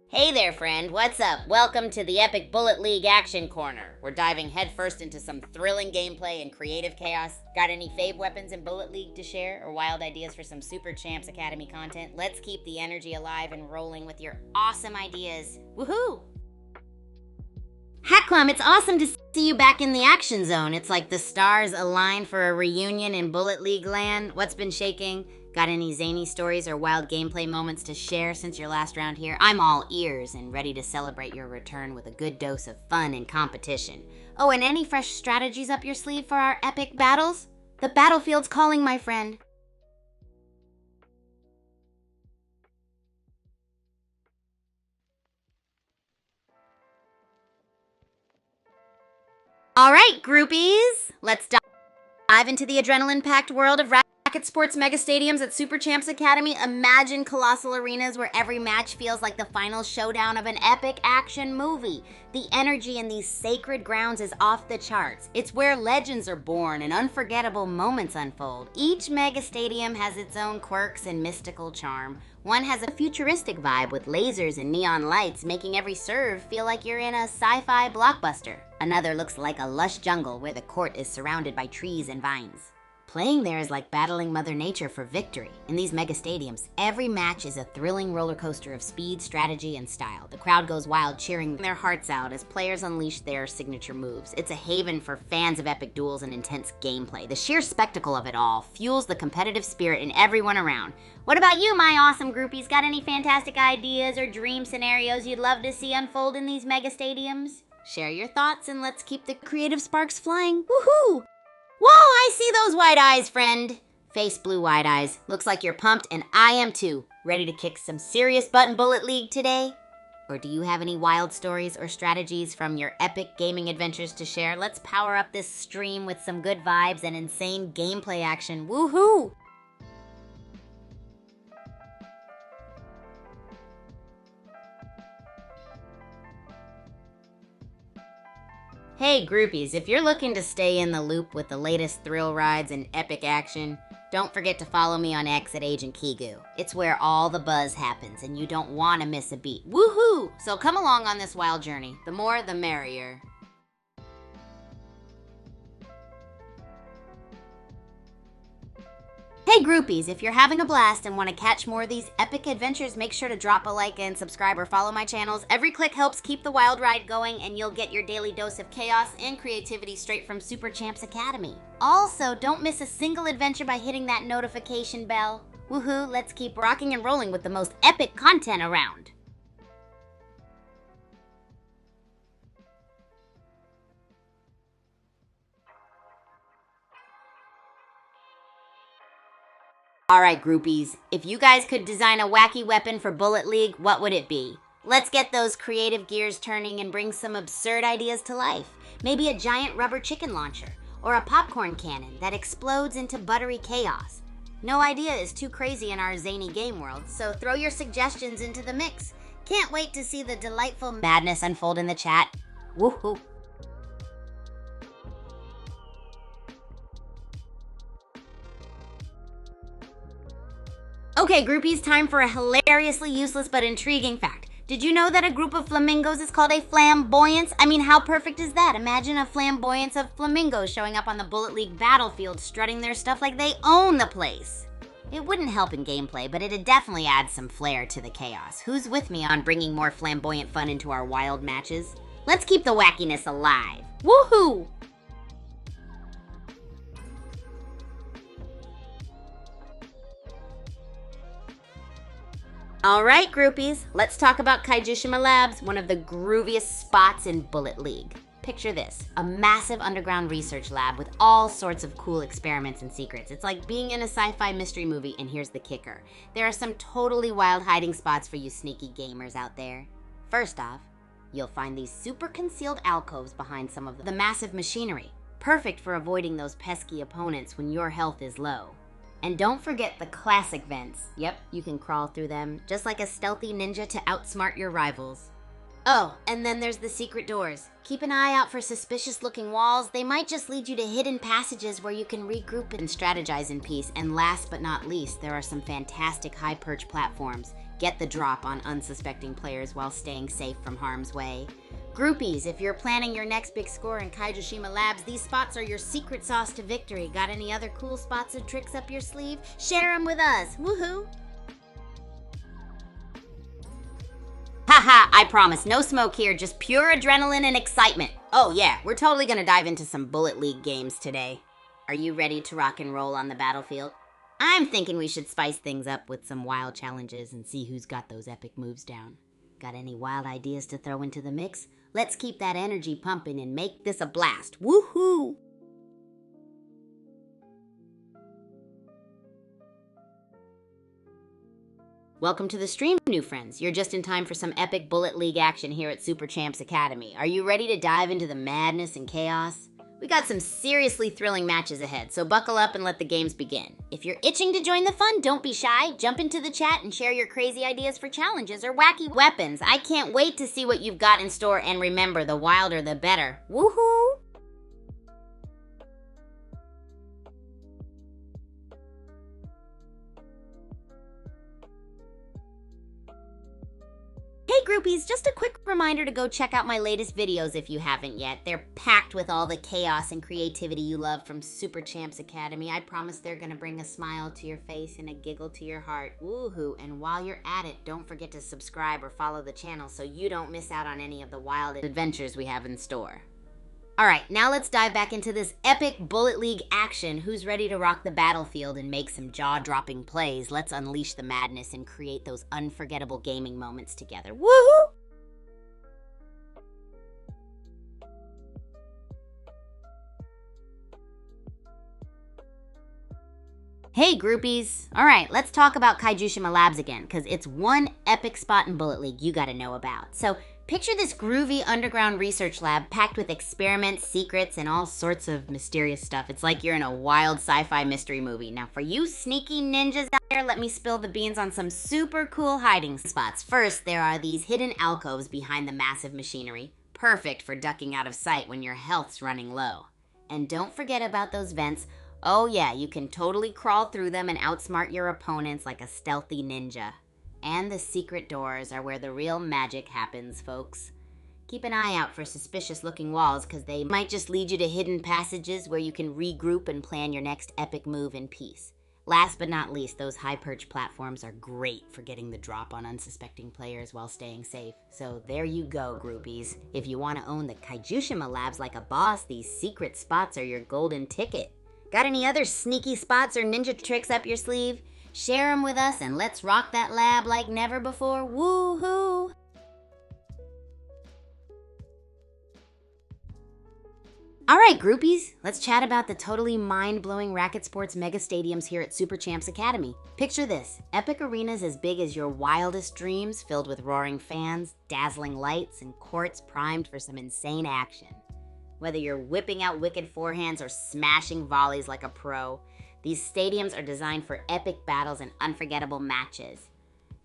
Hey there, friend. What's up? Welcome to the Epic Bullet League Action Corner. We're diving headfirst into some thrilling gameplay and creative chaos. Got any fave weapons in Bullet League to share or wild ideas for some Super Champs Academy content? Let's keep the energy alive and rolling with your awesome ideas. Woohoo! Hacklum, it's awesome to see you back in the action zone. It's like the stars align for a reunion in Bullet League land. What's been shaking? Got any zany stories or wild gameplay moments to share since your last round here? I'm all ears and ready to celebrate your return with a good dose of fun and competition. Oh, and any fresh strategies up your sleeve for our epic battles? The battlefield's calling, my friend. All right, groupies, let's dive into the adrenaline-packed world of Rocket Sports Mega Stadiums at Super Champs Academy? Imagine colossal arenas where every match feels like the final showdown of an epic action movie. The energy in these sacred grounds is off the charts. It's where legends are born and unforgettable moments unfold. Each mega stadium has its own quirks and mystical charm. One has a futuristic vibe with lasers and neon lights, making every serve feel like you're in a sci-fi blockbuster. Another looks like a lush jungle where the court is surrounded by trees and vines. Playing there is like battling Mother Nature for victory. In these mega stadiums, every match is a thrilling roller coaster of speed, strategy, and style. The crowd goes wild, cheering their hearts out as players unleash their signature moves. It's a haven for fans of epic duels and intense gameplay. The sheer spectacle of it all fuels the competitive spirit in everyone around. What about you, my awesome groupies? Got any fantastic ideas or dream scenarios you'd love to see unfold in these mega stadiums? Share your thoughts and let's keep the creative sparks flying. Woohoo! Whoa, I see those wide eyes, friend. Face blue wide eyes. Looks like you're pumped, and I am too. Ready to kick some serious butt in Bullet League today? Or do you have any wild stories or strategies from your epic gaming adventures to share? Let's power up this stream with some good vibes and insane gameplay action. Woohoo! Hey groupies, if you're looking to stay in the loop with the latest thrill rides and epic action, don't forget to follow me on X at Agent Kigu. It's where all the buzz happens and you don't want to miss a beat. Woohoo! So come along on this wild journey. The more, the merrier. Hey groupies, if you're having a blast and want to catch more of these epic adventures, make sure to drop a like and subscribe or follow my channels. Every click helps keep the wild ride going and you'll get your daily dose of chaos and creativity straight from Super Champs Academy. Also, don't miss a single adventure by hitting that notification bell. Woohoo, let's keep rocking and rolling with the most epic content around. Alright groupies, if you guys could design a wacky weapon for Bullet League, what would it be? Let's get those creative gears turning and bring some absurd ideas to life. Maybe a giant rubber chicken launcher, or a popcorn cannon that explodes into buttery chaos. No idea is too crazy in our zany game world, so throw your suggestions into the mix. Can't wait to see the delightful madness unfold in the chat. Woohoo! Okay, groupies, time for a hilariously useless but intriguing fact. Did you know that a group of flamingos is called a flamboyance? I mean, how perfect is that? Imagine a flamboyance of flamingos showing up on the Bullet League battlefield, strutting their stuff like they own the place. It wouldn't help in gameplay, but it'd definitely add some flair to the chaos. Who's with me on bringing more flamboyant fun into our wild matches? Let's keep the wackiness alive. Woohoo! Alright groupies, let's talk about Kaijushima Labs, one of the grooviest spots in Bullet League. Picture this, a massive underground research lab with all sorts of cool experiments and secrets. It's like being in a sci-fi mystery movie, and here's the kicker. There are some totally wild hiding spots for you sneaky gamers out there. First off, you'll find these super concealed alcoves behind some of the massive machinery, perfect for avoiding those pesky opponents when your health is low. And don't forget the classic vents. Yep, you can crawl through them, just like a stealthy ninja to outsmart your rivals. Oh, and then there's the secret doors. Keep an eye out for suspicious-looking walls. They might just lead you to hidden passages where you can regroup and strategize in peace. And last but not least, there are some fantastic high-perch platforms. Get the drop on unsuspecting players while staying safe from harm's way. Groupies, if you're planning your next big score in Kaijushima Labs, these spots are your secret sauce to victory. Got any other cool spots and tricks up your sleeve? Share them with us. Woohoo! Haha, I promise, no smoke here, just pure adrenaline and excitement. Oh yeah, we're totally gonna dive into some Bullet League games today. Are you ready to rock and roll on the battlefield? I'm thinking we should spice things up with some wild challenges and see who's got those epic moves down. Got any wild ideas to throw into the mix? Let's keep that energy pumping and make this a blast. Woohoo! Welcome to the stream, new friends. You're just in time for some epic Bullet League action here at Super Champs Academy. Are you ready to dive into the madness and chaos? We got some seriously thrilling matches ahead, so buckle up and let the games begin. If you're itching to join the fun, don't be shy. Jump into the chat and share your crazy ideas for challenges or wacky weapons. I can't wait to see what you've got in store, and remember, the wilder the better. Woohoo! Hey groupies, just a quick reminder to go check out my latest videos if you haven't yet. They're packed with all the chaos and creativity you love from Super Champs Academy. I promise they're gonna bring a smile to your face and a giggle to your heart. Woohoo! And while you're at it, don't forget to subscribe or follow the channel so you don't miss out on any of the wild adventures we have in store. Alright, now let's dive back into this epic Bullet League action. Who's ready to rock the battlefield and make some jaw-dropping plays? Let's unleash the madness and create those unforgettable gaming moments together. Woohoo! Hey groupies! Alright, let's talk about Kaijushima Labs again, because it's one epic spot in Bullet League you gotta know about. So, picture this groovy underground research lab packed with experiments, secrets, and all sorts of mysterious stuff. It's like you're in a wild sci-fi mystery movie. Now for you sneaky ninjas out there, let me spill the beans on some super cool hiding spots. First, there are these hidden alcoves behind the massive machinery, perfect for ducking out of sight when your health's running low. And don't forget about those vents. Oh yeah, you can totally crawl through them and outsmart your opponents like a stealthy ninja. And the secret doors are where the real magic happens, folks. Keep an eye out for suspicious-looking walls, because they might just lead you to hidden passages where you can regroup and plan your next epic move in peace. Last but not least, those high-perch platforms are great for getting the drop on unsuspecting players while staying safe. So there you go, groupies. If you want to own the Kaijushima Labs like a boss, these secret spots are your golden ticket. Got any other sneaky spots or ninja tricks up your sleeve? Share them with us and let's rock that lab like never before. Woohoo! Alright groupies, let's chat about the totally mind-blowing racket sports mega stadiums here at Super Champs Academy. Picture this, epic arenas as big as your wildest dreams, filled with roaring fans, dazzling lights, and courts primed for some insane action. Whether you're whipping out wicked forehands or smashing volleys like a pro, these stadiums are designed for epic battles and unforgettable matches.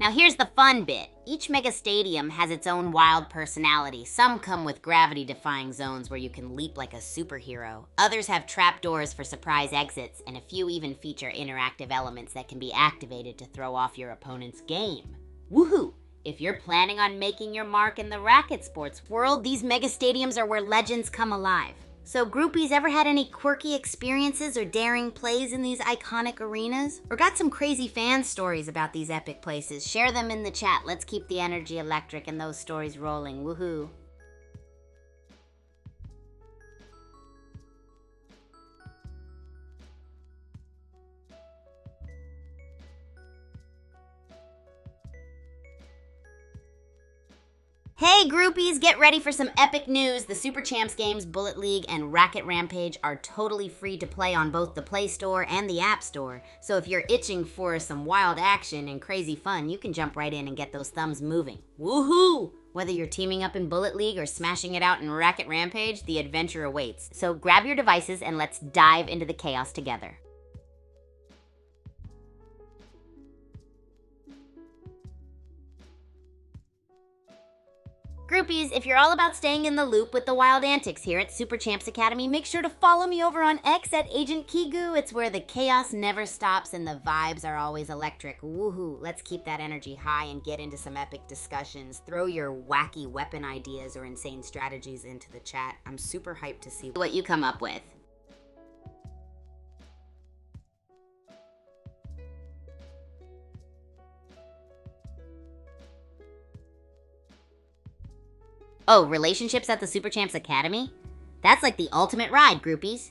Now here's the fun bit. Each mega stadium has its own wild personality. Some come with gravity-defying zones where you can leap like a superhero. Others have trapdoors for surprise exits, and a few even feature interactive elements that can be activated to throw off your opponent's game. Woohoo! If you're planning on making your mark in the racket sports world, these mega stadiums are where legends come alive. So groupies, ever had any quirky experiences or daring plays in these iconic arenas? Or got some crazy fan stories about these epic places? Share them in the chat. Let's keep the energy electric and those stories rolling. Woohoo! Hey groupies, get ready for some epic news. The Super Champs games, Bullet League, and Racket Rampage are totally free to play on both the Play Store and the App Store. So if you're itching for some wild action and crazy fun, you can jump right in and get those thumbs moving. Woohoo! Whether you're teaming up in Bullet League or smashing it out in Racket Rampage, the adventure awaits. So grab your devices and let's dive into the chaos together. Groupies, if you're all about staying in the loop with the wild antics here at Super Champs Academy, make sure to follow me over on X at Agent Kigu. It's where the chaos never stops and the vibes are always electric. Woohoo! Let's keep that energy high and get into some epic discussions. Throw your wacky weapon ideas or insane strategies into the chat. I'm super hyped to see what you come up with. Oh, relationships at the Super Champs Academy? That's like the ultimate ride, groupies.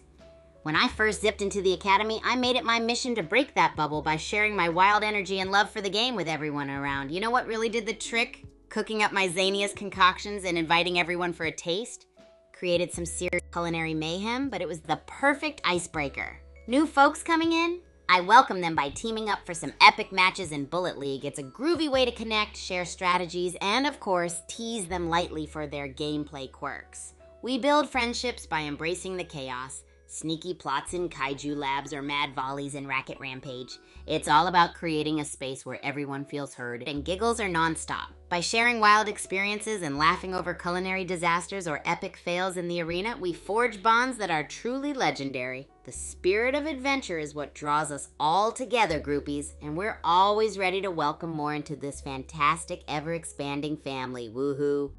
When I first zipped into the Academy, I made it my mission to break that bubble by sharing my wild energy and love for the game with everyone around. You know what really did the trick? Cooking up my zaniest concoctions and inviting everyone for a taste? Created some serious culinary mayhem, but it was the perfect icebreaker. New folks coming in? I welcome them by teaming up for some epic matches in Bullet League. It's a groovy way to connect, share strategies, and of course, tease them lightly for their gameplay quirks. We build friendships by embracing the chaos. Sneaky plots in kaiju labs or mad volleys in Racket Rampage. It's all about creating a space where everyone feels heard and giggles are nonstop. By sharing wild experiences and laughing over culinary disasters or epic fails in the arena, we forge bonds that are truly legendary. The spirit of adventure is what draws us all together, groupies, and we're always ready to welcome more into this fantastic, ever-expanding family. Woohoo!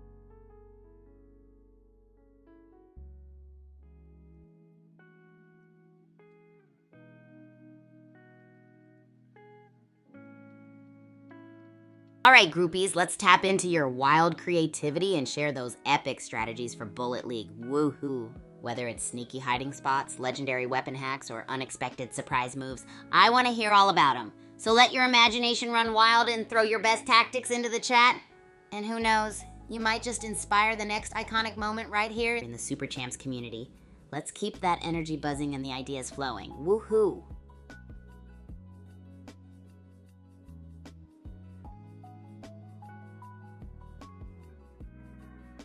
All right, groupies, let's tap into your wild creativity and share those epic strategies for Bullet League. Woohoo! Whether it's sneaky hiding spots, legendary weapon hacks, or unexpected surprise moves, I want to hear all about them. So let your imagination run wild and throw your best tactics into the chat. And who knows, you might just inspire the next iconic moment right here in the Super Champs community. Let's keep that energy buzzing and the ideas flowing. Woohoo!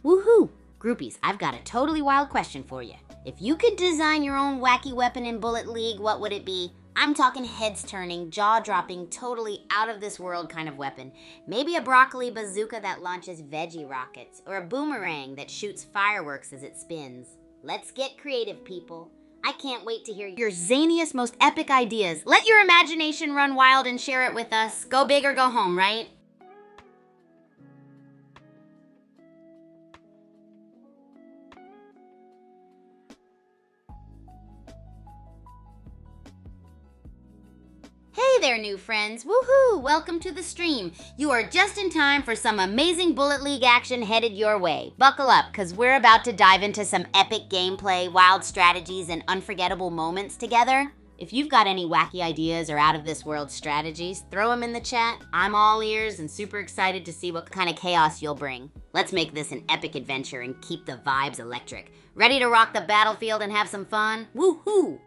Woohoo! Groupies, I've got a totally wild question for you. If you could design your own wacky weapon in Bullet League, what would it be? I'm talking heads-turning, jaw-dropping, totally out-of-this-world kind of weapon. Maybe a broccoli bazooka that launches veggie rockets, or a boomerang that shoots fireworks as it spins. Let's get creative, people. I can't wait to hear your zaniest, most epic ideas. Let your imagination run wild and share it with us. Go big or go home, right? Hey there, new friends. Woohoo! Welcome to the stream. You are just in time for some amazing Bullet League action headed your way. Buckle up, because we're about to dive into some epic gameplay, wild strategies, and unforgettable moments together. If you've got any wacky ideas or out-of-this-world strategies, throw them in the chat. I'm all ears and super excited to see what kind of chaos you'll bring. Let's make this an epic adventure and keep the vibes electric. Ready to rock the battlefield and have some fun? Woohoo!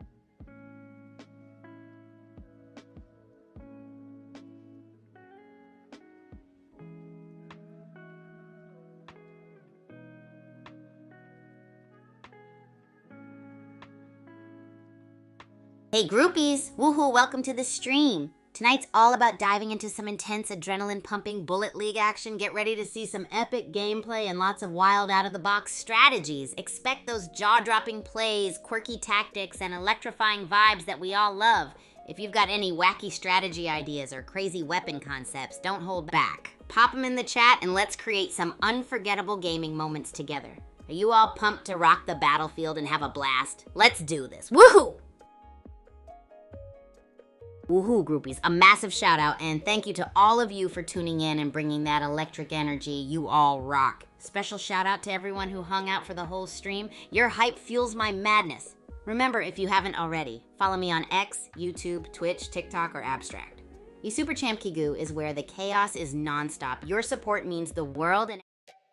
Hey groupies, woohoo, welcome to the stream. Tonight's all about diving into some intense adrenaline-pumping Bullet League action. Get ready to see some epic gameplay and lots of wild out-of-the-box strategies. Expect those jaw-dropping plays, quirky tactics, and electrifying vibes that we all love. If you've got any wacky strategy ideas or crazy weapon concepts, don't hold back. Pop them in the chat and let's create some unforgettable gaming moments together. Are you all pumped to rock the battlefield and have a blast? Let's do this. Woohoo! Woohoo, groupies, a massive shout out and thank you to all of you for tuning in and bringing that electric energy. You all rock. Special shout out to everyone who hung out for the whole stream. Your hype fuels my madness. Remember, if you haven't already, follow me on X, YouTube, Twitch, TikTok, or Abstract. Super Champ Kigu is where the chaos is nonstop. Your support means the world, and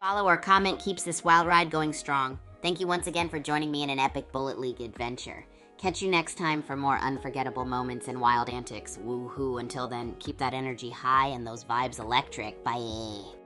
follow or comment keeps this wild ride going strong. Thank you once again for joining me in an epic Bullet League adventure. Catch you next time for more unforgettable moments and wild antics. Woohoo! Until then, keep that energy high and those vibes electric. Bye.